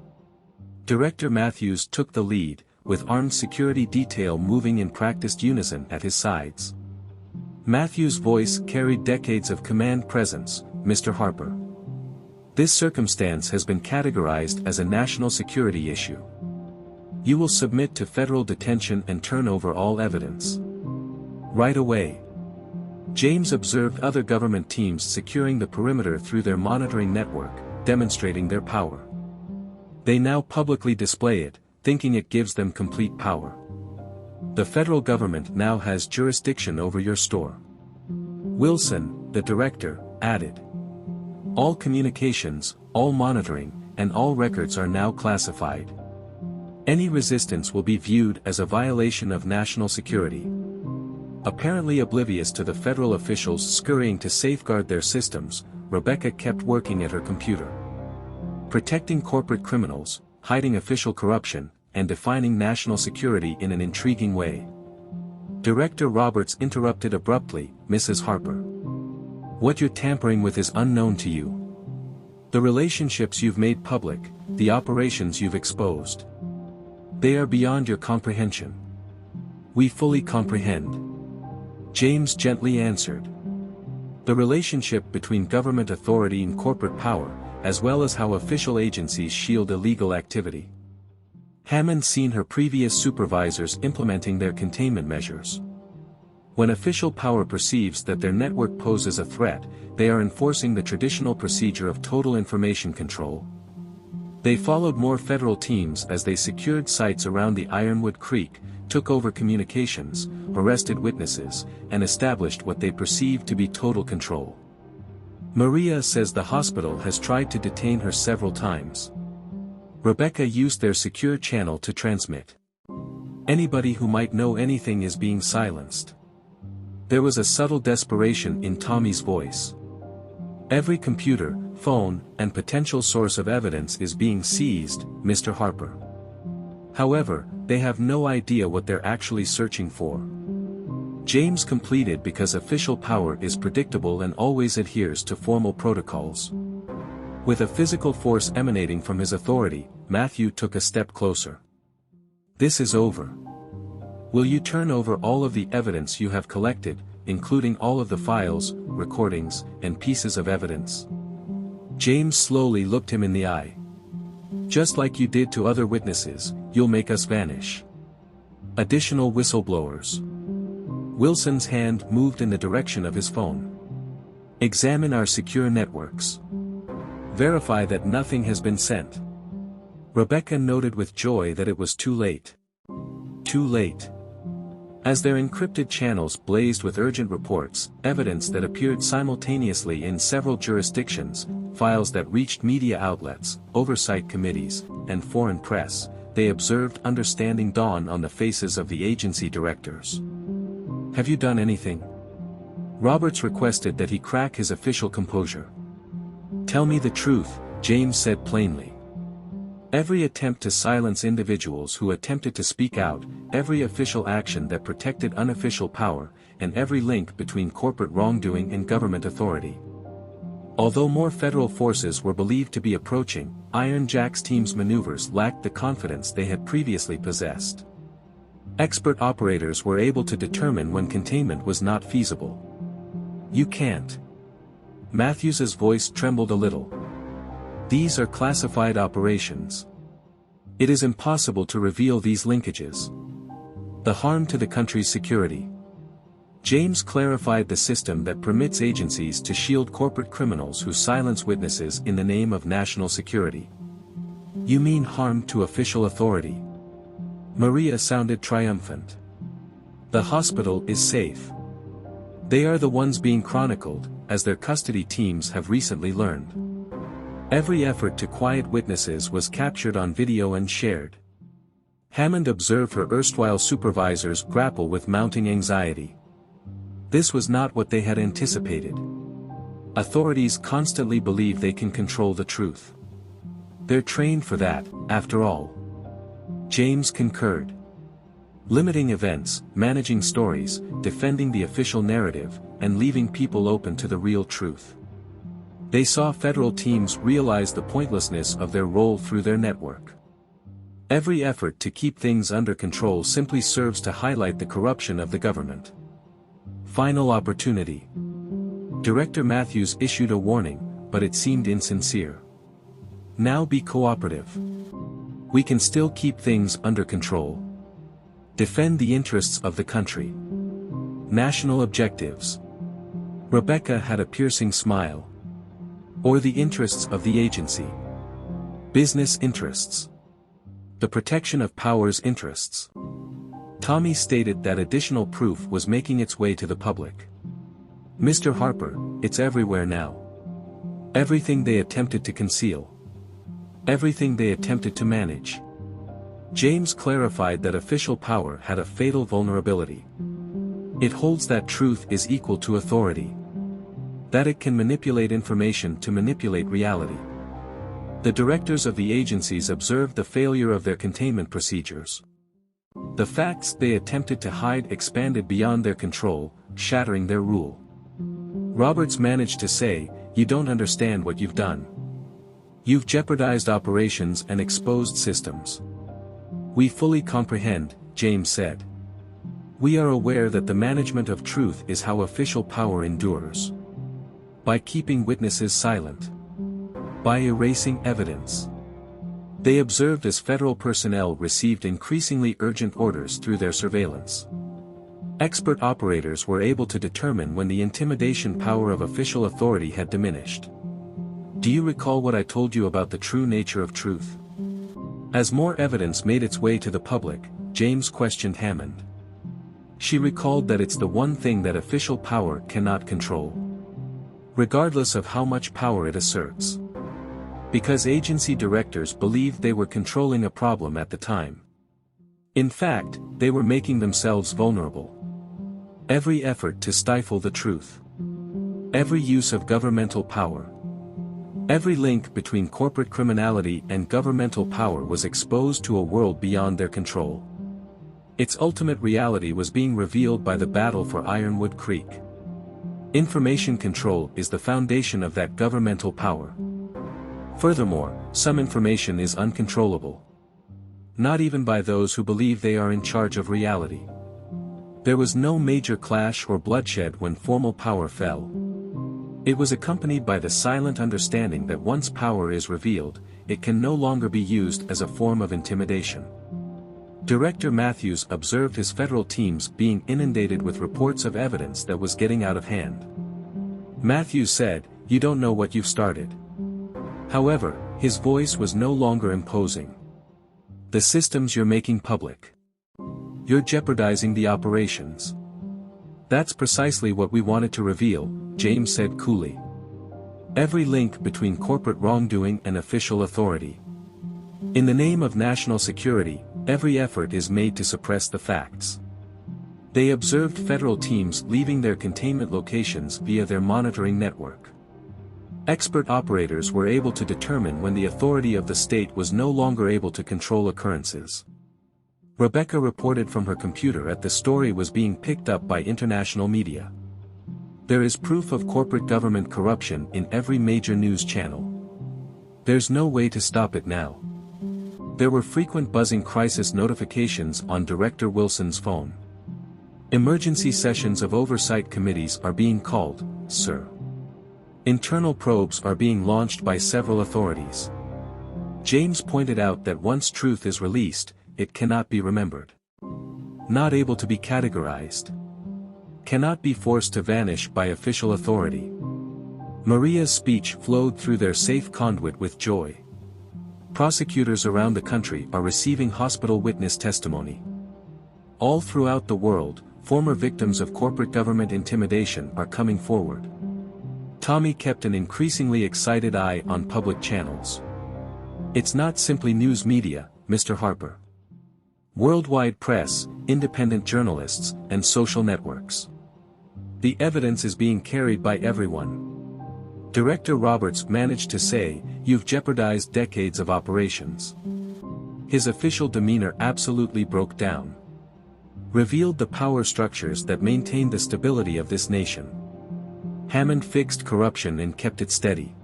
Director Matthews took the lead, with armed security detail moving in practiced unison at his sides. Matthews' voice carried decades of command presence, Mr. Harper. This circumstance has been categorized as a national security issue. You will submit to federal detention and turn over all evidence. Right away. James observed other government teams securing the perimeter through their monitoring network, demonstrating their power. They now publicly display it, thinking it gives them complete power. The federal government now has jurisdiction over your store. Wilson, the director, added. All communications, all monitoring, and all records are now classified. Any resistance will be viewed as a violation of national security. Apparently oblivious to the federal officials scurrying to safeguard their systems, Rebecca kept working at her computer. Protecting corporate criminals, hiding official corruption, and defining national security in an intriguing way. Director Roberts interrupted abruptly, Mrs. Harper. What you're tampering with is unknown to you. The relationships you've made public, the operations you've exposed. They are beyond your comprehension. We fully comprehend. James gently answered. The relationship between government authority and corporate power, as well as how official agencies shield illegal activity. Hammond seen her previous supervisors implementing their containment measures. When official power perceives that their network poses a threat, they are enforcing the traditional procedure of total information control. They followed more federal teams as they secured sites around the Ironwood Creek, took over communications, arrested witnesses, and established what they perceived to be total control. Maria says the hospital has tried to detain her several times. Rebecca used their secure channel to transmit. Anybody who might know anything is being silenced. There was a subtle desperation in Tommy's voice. Every computer, phone, and potential source of evidence is being seized, Mr. Harper. However, they have no idea what they're actually searching for. James completed because official power is predictable and always adheres to formal protocols. With a physical force emanating from his authority, Matthew took a step closer. This is over. Will you turn over all of the evidence you have collected, including all of the files, recordings, and pieces of evidence? James slowly looked him in the eye. Just like you did to other witnesses, you'll make us vanish. Additional whistleblowers. Wilson's hand moved in the direction of his phone. Examine our secure networks. Verify that nothing has been sent. Rebecca noted with joy that it was too late. Too late. As their encrypted channels blazed with urgent reports, evidence that appeared simultaneously in several jurisdictions, files that reached media outlets, oversight committees, and foreign press, they observed understanding dawn on the faces of the agency directors. Have you done anything? Roberts requested that he crack his official composure. Tell me the truth, James said plainly. Every attempt to silence individuals who attempted to speak out, every official action that protected unofficial power, and every link between corporate wrongdoing and government authority. Although more federal forces were believed to be approaching, Iron Jack's team's maneuvers lacked the confidence they had previously possessed. Expert operators were able to determine when containment was not feasible. You can't. Matthews's voice trembled a little. These are classified operations. It is impossible to reveal these linkages. The harm to the country's security. James clarified the system that permits agencies to shield corporate criminals who silence witnesses in the name of national security. You mean harm to official authority? Maria sounded triumphant. The hospital is safe. They are the ones being chronicled, as their custody teams have recently learned. Every effort to quiet witnesses was captured on video and shared. Hammond observed her erstwhile supervisors grapple with mounting anxiety. This was not what they had anticipated. Authorities constantly believe they can control the truth. They're trained for that, after all. James concurred. Limiting events, managing stories, defending the official narrative, and leaving people open to the real truth. They saw federal teams realize the pointlessness of their role through their network. Every effort to keep things under control simply serves to highlight the corruption of the government. Final opportunity. Director Matthews issued a warning, but it seemed insincere. Now be cooperative. We can still keep things under control. Defend the interests of the country. National objectives. Rebecca had a piercing smile. Or the interests of the agency. Business interests. The protection of power's interests. Tommy stated that additional proof was making its way to the public. Mr. Harper, it's everywhere now. Everything they attempted to conceal. Everything they attempted to manage. James clarified that official power had a fatal vulnerability. It holds that truth is equal to authority. That it can manipulate information to manipulate reality. The directors of the agencies observed the failure of their containment procedures. The facts they attempted to hide expanded beyond their control, shattering their rule. Roberts managed to say, "You don't understand what you've done. You've jeopardized operations and exposed systems." "We fully comprehend," James said. "We are aware that the management of truth is how official power endures. By keeping witnesses silent. By erasing evidence." They observed as federal personnel received increasingly urgent orders through their surveillance. Expert operators were able to determine when the intimidation power of official authority had diminished. "Do you recall what I told you about the true nature of truth?" As more evidence made its way to the public, James questioned Hammond. She recalled that it's the one thing that official power cannot control. Regardless of how much power it asserts. Because agency directors believed they were controlling a problem at the time. In fact, they were making themselves vulnerable. Every effort to stifle the truth. Every use of governmental power. Every link between corporate criminality and governmental power was exposed to a world beyond their control. Its ultimate reality was being revealed by the battle for Ironwood Creek. Information control is the foundation of that governmental power. Furthermore, some information is uncontrollable. Not even by those who believe they are in charge of reality. There was no major clash or bloodshed when formal power fell. It was accompanied by the silent understanding that once power is revealed, it can no longer be used as a form of intimidation. Director Matthews observed his federal teams being inundated with reports of evidence that was getting out of hand. Matthews said, "You don't know what you've started." However, his voice was no longer imposing. "The systems you're making public. You're jeopardizing the operations." "That's precisely what we wanted to reveal," James said coolly. "Every link between corporate wrongdoing and official authority. In the name of national security, every effort is made to suppress the facts." They observed federal teams leaving their containment locations via their monitoring network. Expert operators were able to determine when the authority of the state was no longer able to control occurrences. Rebecca reported from her computer that the story was being picked up by international media. There is proof of corporate government corruption in every major news channel. There's no way to stop it now. There were frequent buzzing crisis notifications on Director Wilson's phone. "Emergency sessions of oversight committees are being called, sir. Internal probes are being launched by several authorities." James pointed out that once truth is released, it cannot be remembered. Not able to be categorized. Cannot be forced to vanish by official authority. Maria's speech flowed through their safe conduit with joy. Prosecutors around the country are receiving hospital witness testimony. All throughout the world, former victims of corporate government intimidation are coming forward. Tommy kept an increasingly excited eye on public channels. "It's not simply news media, Mr. Harper. Worldwide press, independent journalists, and social networks. The evidence is being carried by everyone." Director Roberts managed to say, "You've jeopardized decades of operations." His official demeanor absolutely broke down. Revealed the power structures that maintained the stability of this nation. Hammond fixed corruption and kept it steady.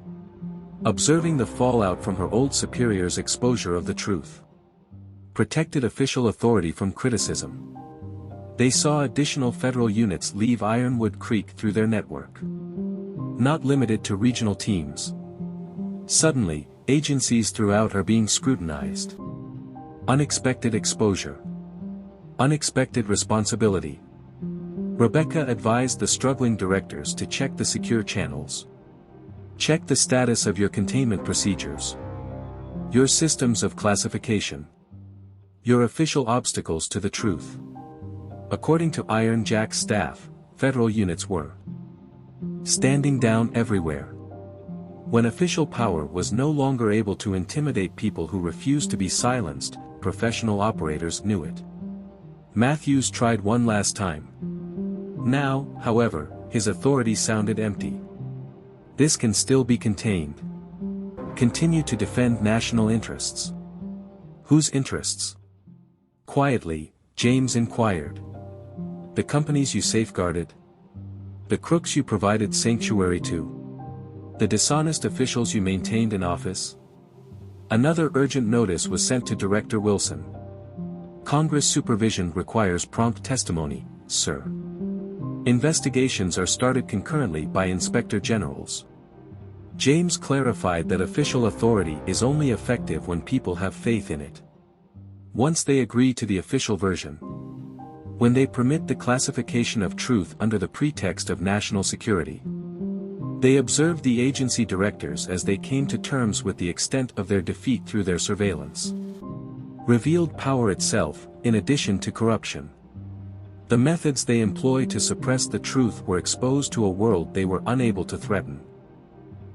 Observing the fallout from her old superior's exposure of the truth. Protected official authority from criticism. They saw additional federal units leave Ironwood Creek through their network. Not limited to regional teams. Suddenly, agencies throughout are being scrutinized. Unexpected exposure. Unexpected responsibility. Rebecca advised the struggling directors to check the secure channels. Check the status of your containment procedures. Your systems of classification. Your official obstacles to the truth. According to Iron Jack's staff, federal units were standing down everywhere. When official power was no longer able to intimidate people who refused to be silenced, professional operators knew it. Matthews tried one last time. Now, however, his authority sounded empty. This can still be contained. Continue to defend national interests. Whose interests? Quietly, James inquired. The companies you safeguarded? The crooks you provided sanctuary to? The dishonest officials you maintained in office? Another urgent notice was sent to Director Wilson. Congress supervision requires prompt testimony, sir. Investigations are started concurrently by inspector generals. James clarified that official authority is only effective when people have faith in it. Once they agree to the official version. When they permit the classification of truth under the pretext of national security. They observed the agency directors as they came to terms with the extent of their defeat through their surveillance. Revealed power itself, in addition to corruption. The methods they employ to suppress the truth were exposed to a world they were unable to threaten.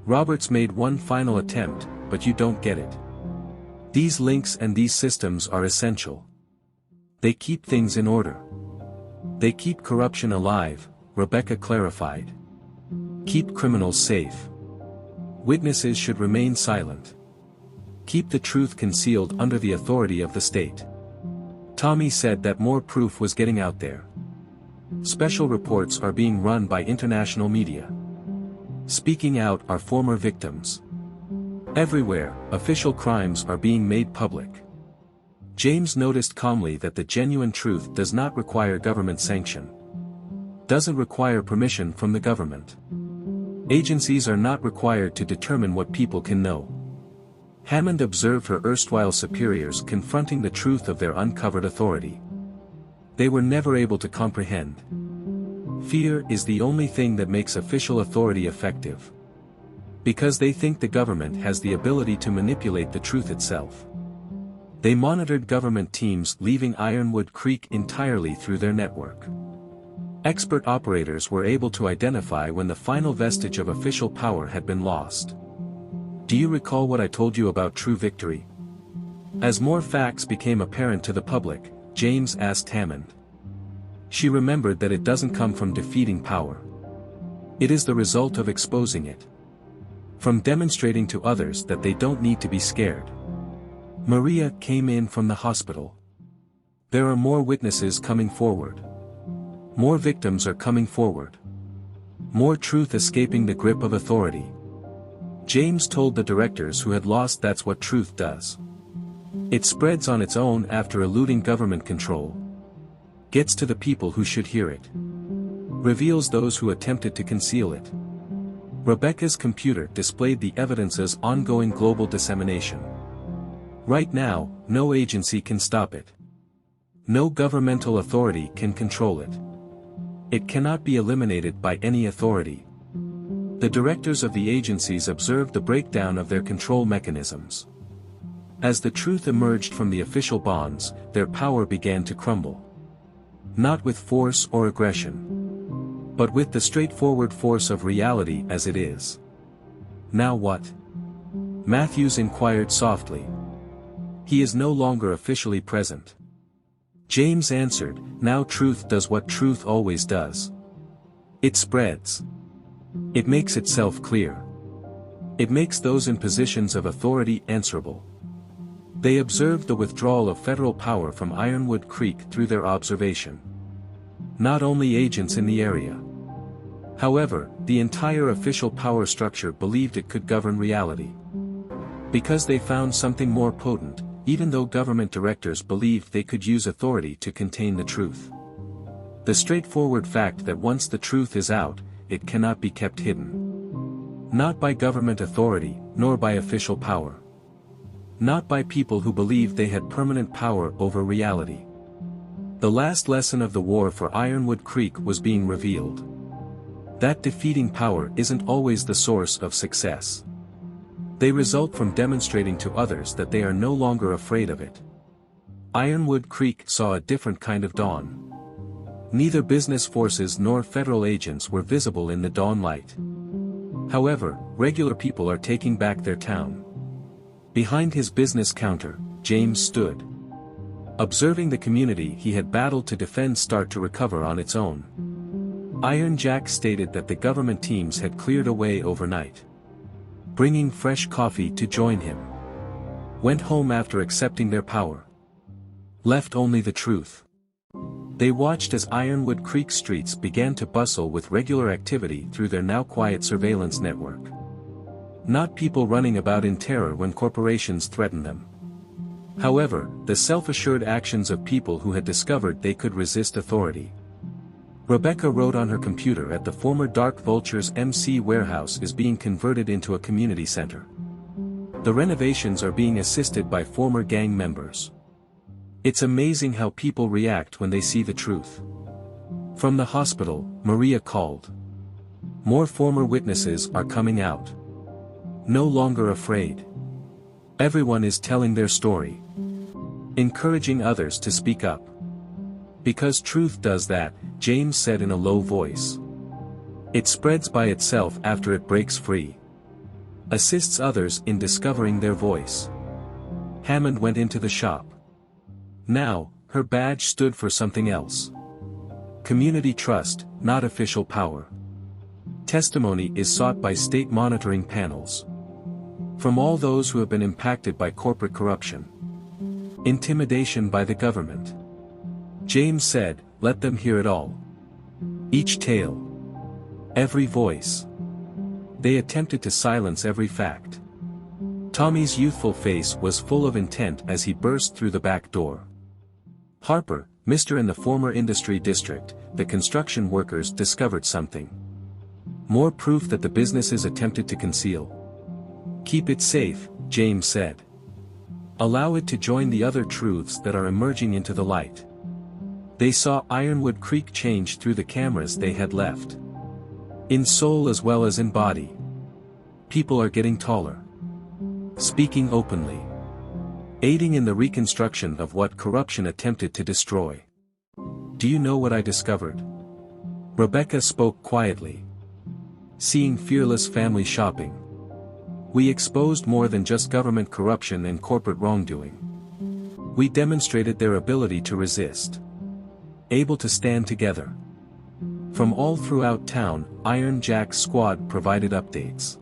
Roberts made one final attempt, but you don't get it. These links and these systems are essential. They keep things in order. They keep corruption alive, Rebecca clarified. Keep criminals safe. Witnesses should remain silent. Keep the truth concealed under the authority of the state. Tommy said that more proof was getting out there. Special reports are being run by international media. Speaking out are former victims. Everywhere, official crimes are being made public. James noticed calmly that the genuine truth does not require government sanction. Doesn't require permission from the government. Agencies are not required to determine what people can know. Hammond observed her erstwhile superiors confronting the truth of their uncovered authority. They were never able to comprehend. Fear is the only thing that makes official authority effective. Because they think the government has the ability to manipulate the truth itself. They monitored government teams leaving Ironwood Creek entirely through their network. Expert operators were able to identify when the final vestige of official power had been lost. Do you recall what I told you about true victory? As more facts became apparent to the public, James asked Hammond. She remembered that it doesn't come from defeating power. It is the result of exposing it. From demonstrating to others that they don't need to be scared. Maria came in from the hospital. There are more witnesses coming forward. More victims are coming forward. More truth escaping the grip of authority. James told the directors who had lost that's what truth does. It spreads on its own after eluding government control. Gets to the people who should hear it. Reveals those who attempted to conceal it. Rebecca's computer displayed the evidence's ongoing global dissemination. Right now, no agency can stop it. No governmental authority can control it. It cannot be eliminated by any authority. The directors of the agencies observed the breakdown of their control mechanisms. As the truth emerged from the official bonds, their power began to crumble. Not with force or aggression. But with the straightforward force of reality as it is. Now what? Matthews inquired softly. He is no longer officially present. James answered, now truth does what truth always does. It spreads. It makes itself clear. It makes those in positions of authority answerable. They observed the withdrawal of federal power from Ironwood Creek through their observation. Not only agents in the area. However, the entire official power structure believed it could govern reality. Because they found something more potent, even though government directors believed they could use authority to contain the truth. The straightforward fact that once the truth is out, it cannot be kept hidden. Not by government authority, nor by official power. Not by people who believed they had permanent power over reality. The last lesson of the war for Ironwood Creek was being revealed. That defeating power isn't always the source of success. They result from demonstrating to others that they are no longer afraid of it. Ironwood Creek saw a different kind of dawn. Neither business forces nor federal agents were visible in the dawn light. However, regular people are taking back their town. Behind his business counter, James stood. Observing the community he had battled to defend start to recover on its own. Iron Jack stated that the government teams had cleared away overnight. Bringing fresh coffee to join him. Went home after accepting their power. Left only the truth. They watched as Ironwood Creek streets began to bustle with regular activity through their now quiet surveillance network. Not people running about in terror when corporations threatened them. However, the self-assured actions of people who had discovered they could resist authority. Rebecca wrote on her computer at the former Dark Vultures MC warehouse is being converted into a community center. The renovations are being assisted by former gang members. It's amazing how people react when they see the truth. From the hospital, Maria called. More former witnesses are coming out. No longer afraid. Everyone is telling their story. Encouraging others to speak up. Because truth does that, James said in a low voice. It spreads by itself after it breaks free. Assists others in discovering their voice. Hammond went into the shop. Now, her badge stood for something else. Community trust, not official power. Testimony is sought by state monitoring panels. From all those who have been impacted by corporate corruption. Intimidation by the government. James said, let them hear it all. Each tale. Every voice. They attempted to silence every fact. Tommy's youthful face was full of intent as he burst through the back door. Harper, Mr. in the former industry district, the construction workers discovered something. More proof that the businesses attempted to conceal. Keep it safe, James said. Allow it to join the other truths that are emerging into the light. They saw Ironwood Creek change through the cameras they had left. In soul as well as in body. People are getting taller. Speaking openly. Aiding in the reconstruction of what corruption attempted to destroy. Do you know what I discovered? Rebecca spoke quietly. Seeing fearless family shopping. We exposed more than just government corruption and corporate wrongdoing. We demonstrated their ability to resist. Able to stand together. From all throughout town, Iron Jack's squad provided updates.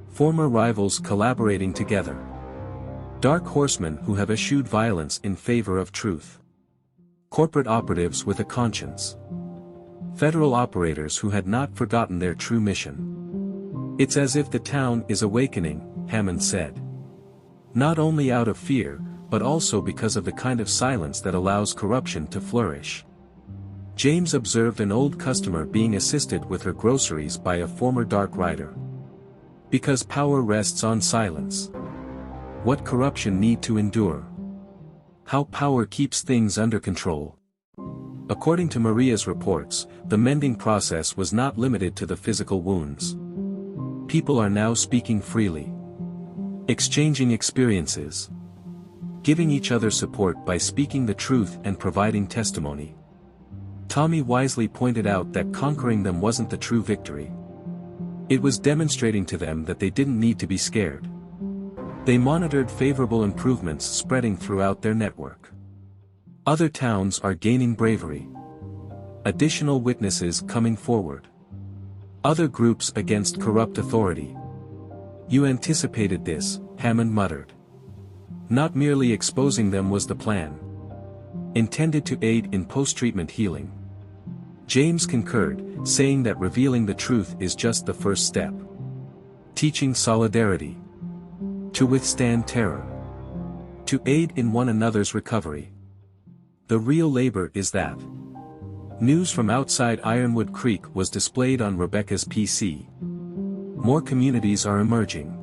Former rivals collaborating together. Dark horsemen who have eschewed violence in favor of truth. Corporate operatives with a conscience. Federal operators who had not forgotten their true mission. It's as if the town is awakening, Hammond said. Not only out of fear, but also because of the kind of silence that allows corruption to flourish. James observed an old customer being assisted with her groceries by a former Dark Rider. Because power rests on silence. What corruption need to endure. How power keeps things under control. According to Maria's reports, the mending process was not limited to the physical wounds. People are now speaking freely. Exchanging experiences. Giving each other support by speaking the truth and providing testimony. Tommy wisely pointed out that conquering them wasn't the true victory. It was demonstrating to them that they didn't need to be scared. They monitored favorable improvements spreading throughout their network. Other towns are gaining bravery. Additional witnesses coming forward. Other groups against corrupt authority. You anticipated this, Hammond muttered. Not merely exposing them was the plan. Intended to aid in post-treatment healing. James concurred, saying that revealing the truth is just the first step. Teaching solidarity. To withstand terror. To aid in one another's recovery. The real labor is that. News from outside Ironwood Creek was displayed on Rebecca's PC. More communities are emerging.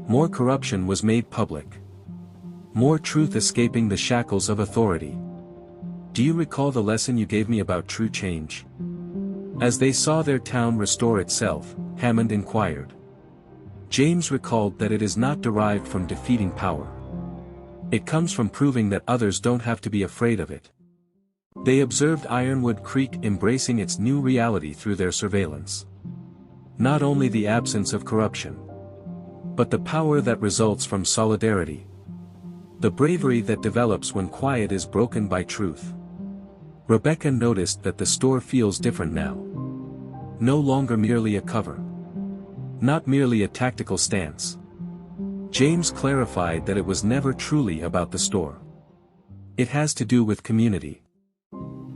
More corruption was made public. More truth escaping the shackles of authority. Do you recall the lesson you gave me about true change? As they saw their town restore itself, Hammond inquired. James recalled that it is not derived from defeating power. It comes from proving that others don't have to be afraid of it. They observed Ironwood Creek embracing its new reality through their surveillance. Not only the absence of corruption, but the power that results from solidarity. The bravery that develops when quiet is broken by truth. Rebecca noticed that the store feels different now. No longer merely a cover. Not merely a tactical stance. James clarified that it was never truly about the store. It has to do with community.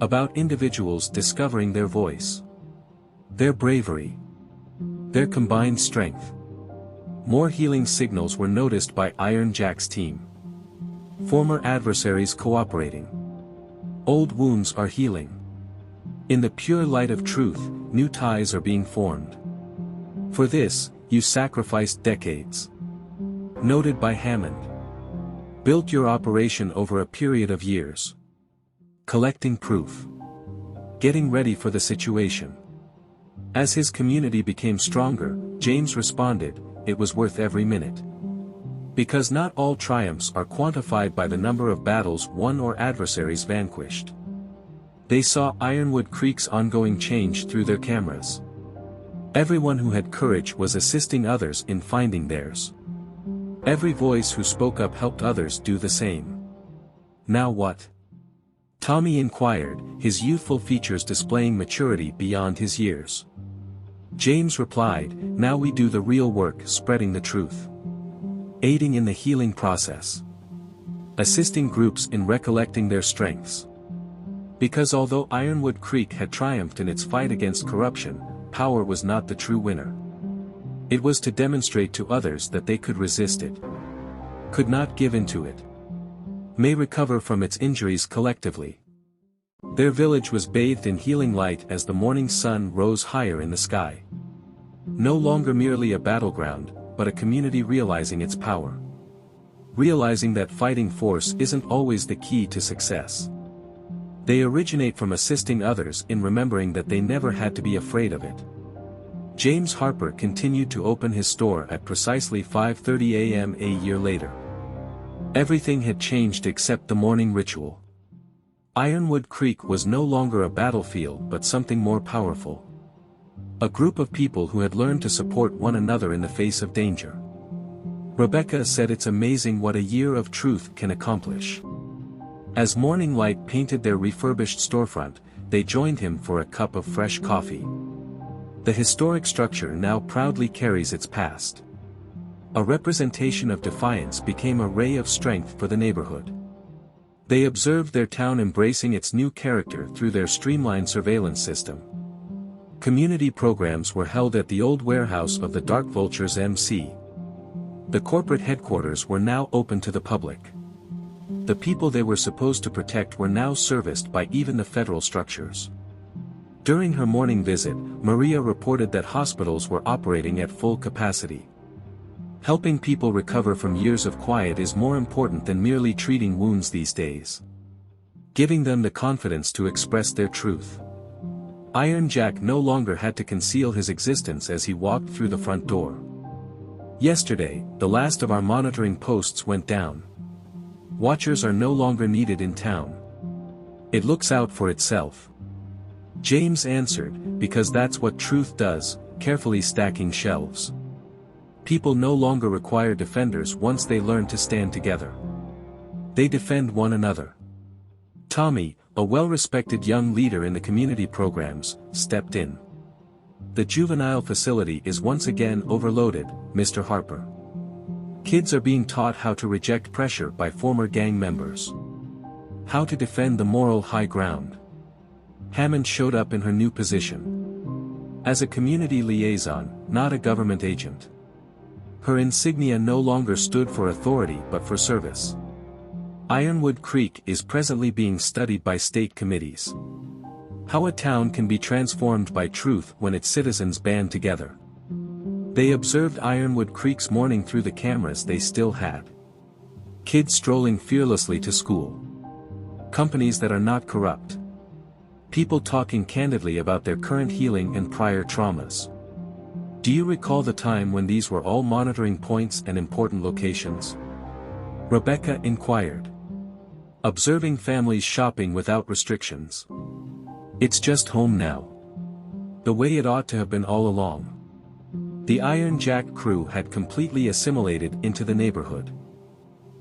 About individuals discovering their voice. Their bravery. Their combined strength. More healing signals were noticed by Iron Jack's team. Former adversaries cooperating. Old wounds are healing. In the pure light of truth, new ties are being formed. For this, you sacrificed decades. Noted by Hammond. Built your operation over a period of years. Collecting proof. Getting ready for the situation. As his community became stronger, James responded, it was worth every minute. Because not all triumphs are quantified by the number of battles won or adversaries vanquished. They saw Ironwood Creek's ongoing change through their cameras. Everyone who had courage was assisting others in finding theirs. Every voice who spoke up helped others do the same. Now what? Tommy inquired, his youthful features displaying maturity beyond his years. James replied, now we do the real work, spreading the truth. Aiding in the healing process. Assisting groups in recollecting their strengths. Because although Ironwood Creek had triumphed in its fight against corruption, power was not the true winner. It was to demonstrate to others that they could resist it. Could not give in to it. May recover from its injuries collectively. Their village was bathed in healing light as the morning sun rose higher in the sky. No longer merely a battleground, but a community realizing its power. Realizing that fighting force isn't always the key to success. They originate from assisting others in remembering that they never had to be afraid of it. James Harper continued to open his store at precisely 5:30 a.m. a year later. Everything had changed except the morning ritual. Ironwood Creek was no longer a battlefield but something more powerful. A group of people who had learned to support one another in the face of danger. Rebecca said it's amazing what a year of truth can accomplish. As morning light painted their refurbished storefront, they joined him for a cup of fresh coffee. The historic structure now proudly carries its past. A representation of defiance became a ray of strength for the neighborhood. They observed their town embracing its new character through their streamlined surveillance system. Community programs were held at the old warehouse of the Dark Vultures MC. The corporate headquarters were now open to the public. The people they were supposed to protect were now serviced by even the federal structures. During her morning visit, Maria reported that hospitals were operating at full capacity. Helping people recover from years of quiet is more important than merely treating wounds these days. Giving them the confidence to express their truth. Iron Jack no longer had to conceal his existence as he walked through the front door. Yesterday, the last of our monitoring posts went down. Watchers are no longer needed in town. It looks out for itself. James answered, because that's what truth does, carefully stacking shelves. People no longer require defenders once they learn to stand together. They defend one another. Tommy, a well-respected young leader in the community programs, stepped in. The juvenile facility is once again overloaded, Mr. Harper. Kids are being taught how to reject pressure by former gang members. How to defend the moral high ground. Hammond showed up in her new position. As a community liaison, not a government agent. Her insignia no longer stood for authority but for service. Ironwood Creek is presently being studied by state committees. How a town can be transformed by truth when its citizens band together. They observed Ironwood Creek's morning through the cameras they still had. Kids strolling fearlessly to school. Companies that are not corrupt. People talking candidly about their current healing and prior traumas. Do you recall the time when these were all monitoring points and important locations? Rebecca inquired. Observing families shopping without restrictions. It's just home now. The way it ought to have been all along. The Iron Jack crew had completely assimilated into the neighborhood.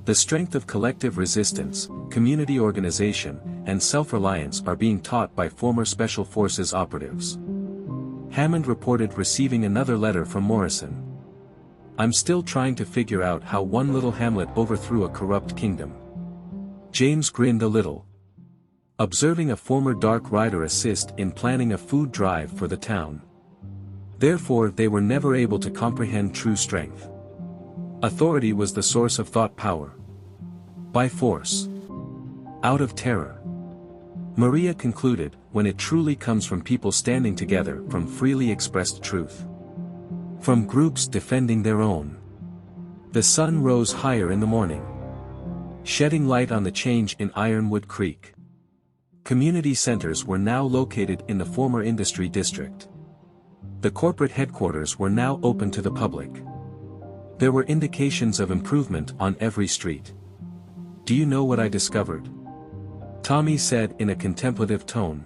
The strength of collective resistance, community organization, and self-reliance are being taught by former Special Forces operatives. Hammond reported receiving another letter from Morrison. I'm still trying to figure out how one little hamlet overthrew a corrupt kingdom. James grinned a little. Observing a former Dark Rider assist in planning a food drive for the town. Therefore they were never able to comprehend true strength. Authority was the source of thought power. By force. Out of terror. Maria concluded, when it truly comes from people standing together from freely expressed truth. From groups defending their own. The sun rose higher in the morning. Shedding light on the change in Ironwood Creek. Community centers were now located in the former industry district. The corporate headquarters were now open to the public. There were indications of improvement on every street. Do you know what I discovered? Tommy said in a contemplative tone.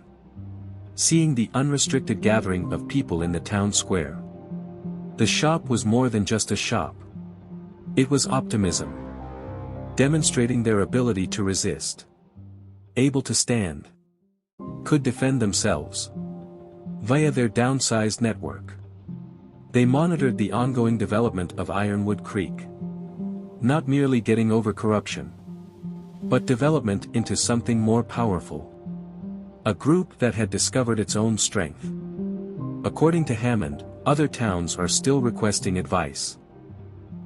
seeing the unrestricted gathering of people in the town square. The shop was more than just a shop. It was optimism, demonstrating their ability to resist, able to stand, could defend themselves via their downsized network. They monitored the ongoing development of Ironwood Creek, not merely getting over corruption, but development into something more powerful. A group that had discovered its own strength. According to Hammond, other towns are still requesting advice,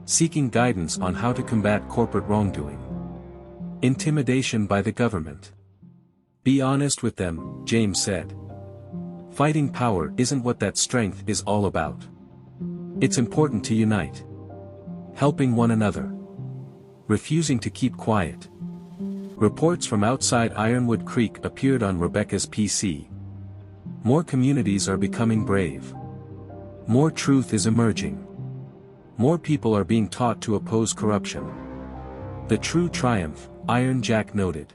seeking guidance on how to combat corporate wrongdoing, intimidation by the government. Be honest with them, James said. Fighting power isn't what that strength is all about. It's important to unite, helping one another, refusing to keep quiet. Reports from outside Ironwood Creek appeared on Rebecca's PC. More communities are becoming brave. More truth is emerging. More people are being taught to oppose corruption. The true triumph, Iron Jack noted,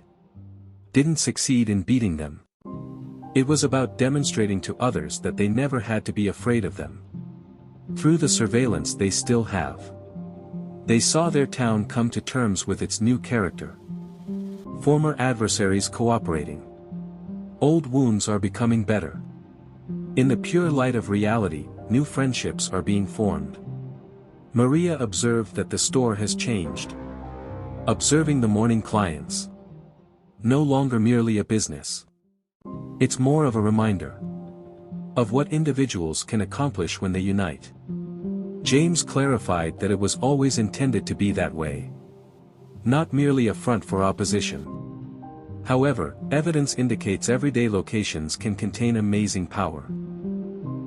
didn't succeed in beating them. It was about demonstrating to others that they never had to be afraid of them. Through the surveillance they still have. They saw their town come to terms with its new character. Former adversaries cooperating. Old wounds are becoming better. In the pure light of reality, new friendships are being formed. Maria observed that the store has changed. Observing the morning clients. No longer merely a business. It's more of a reminder of what individuals can accomplish when they unite. James clarified that it was always intended to be that way. Not merely a front for opposition. However, evidence indicates everyday locations can contain amazing power.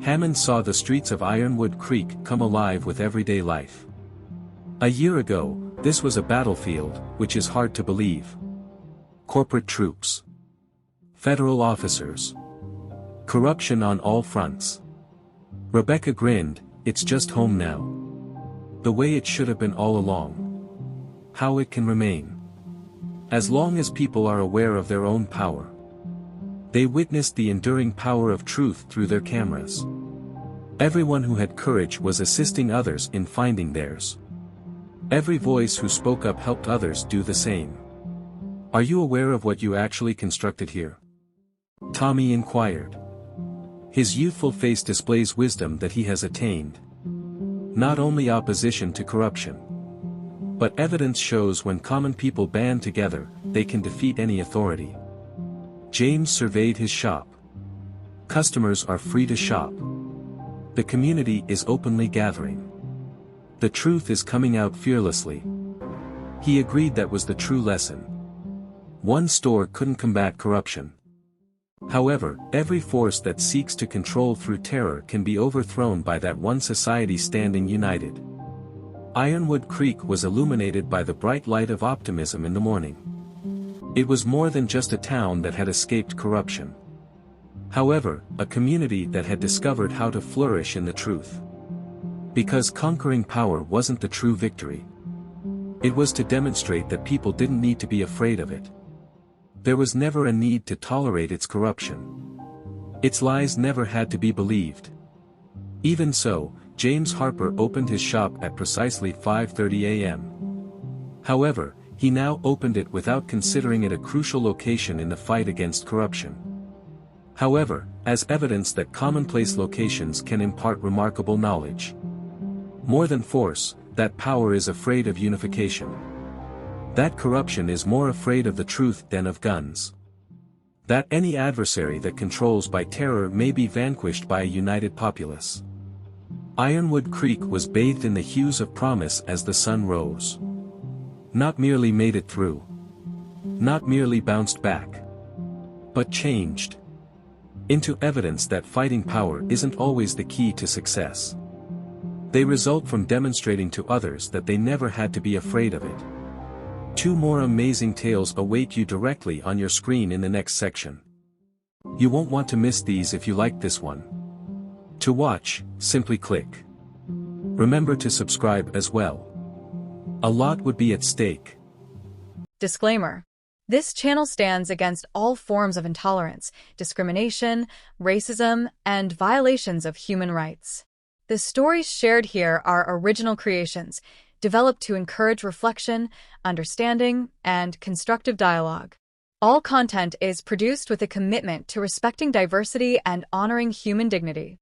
Hammond saw the streets of Ironwood Creek come alive with everyday life. A year ago, this was a battlefield, which is hard to believe. Corporate troops. Federal officers. Corruption on all fronts. Rebecca grinned, it's just home now. The way it should have been all along. How it can remain. As long as people are aware of their own power. They witnessed the enduring power of truth through their cameras. Everyone who had courage was assisting others in finding theirs. Every voice who spoke up helped others do the same. Are you aware of what you actually constructed here? Tommy inquired. His youthful face displays wisdom that he has attained. Not only opposition to corruption, but evidence shows when common people band together, they can defeat any authority. James surveyed his shop. Customers are free to shop. The community is openly gathering. The truth is coming out fearlessly. He agreed that was the true lesson. One store couldn't combat corruption. However, every force that seeks to control through terror can be overthrown by that one society standing united. Ironwood Creek was illuminated by the bright light of optimism in the morning. It was more than just a town that had escaped corruption. However, a community that had discovered how to flourish in the truth. Because conquering power wasn't the true victory. It was to demonstrate that people didn't need to be afraid of it. There was never a need to tolerate its corruption. Its lies never had to be believed. Even so, James Harper opened his shop at precisely 5:30 a.m. However, he now opened it without considering it a crucial location in the fight against corruption. However, as evidence that commonplace locations can impart remarkable knowledge. More than force, that power is afraid of unification. That corruption is more afraid of the truth than of guns. That any adversary that controls by terror may be vanquished by a united populace. Ironwood Creek was bathed in the hues of promise as the sun rose. Not merely made it through. Not merely bounced back. But changed. Into evidence that fighting power isn't always the key to success. They result from demonstrating to others that they never had to be afraid of it. 2 more amazing tales await you directly on your screen in the next section. You won't want to miss these if you like this one. To watch, simply click. Remember to subscribe as well. A lot would be at stake. Disclaimer. This channel stands against all forms of intolerance, discrimination, racism, and violations of human rights. The stories shared here are original creations, developed to encourage reflection, understanding, and constructive dialogue. All content is produced with a commitment to respecting diversity and honoring human dignity.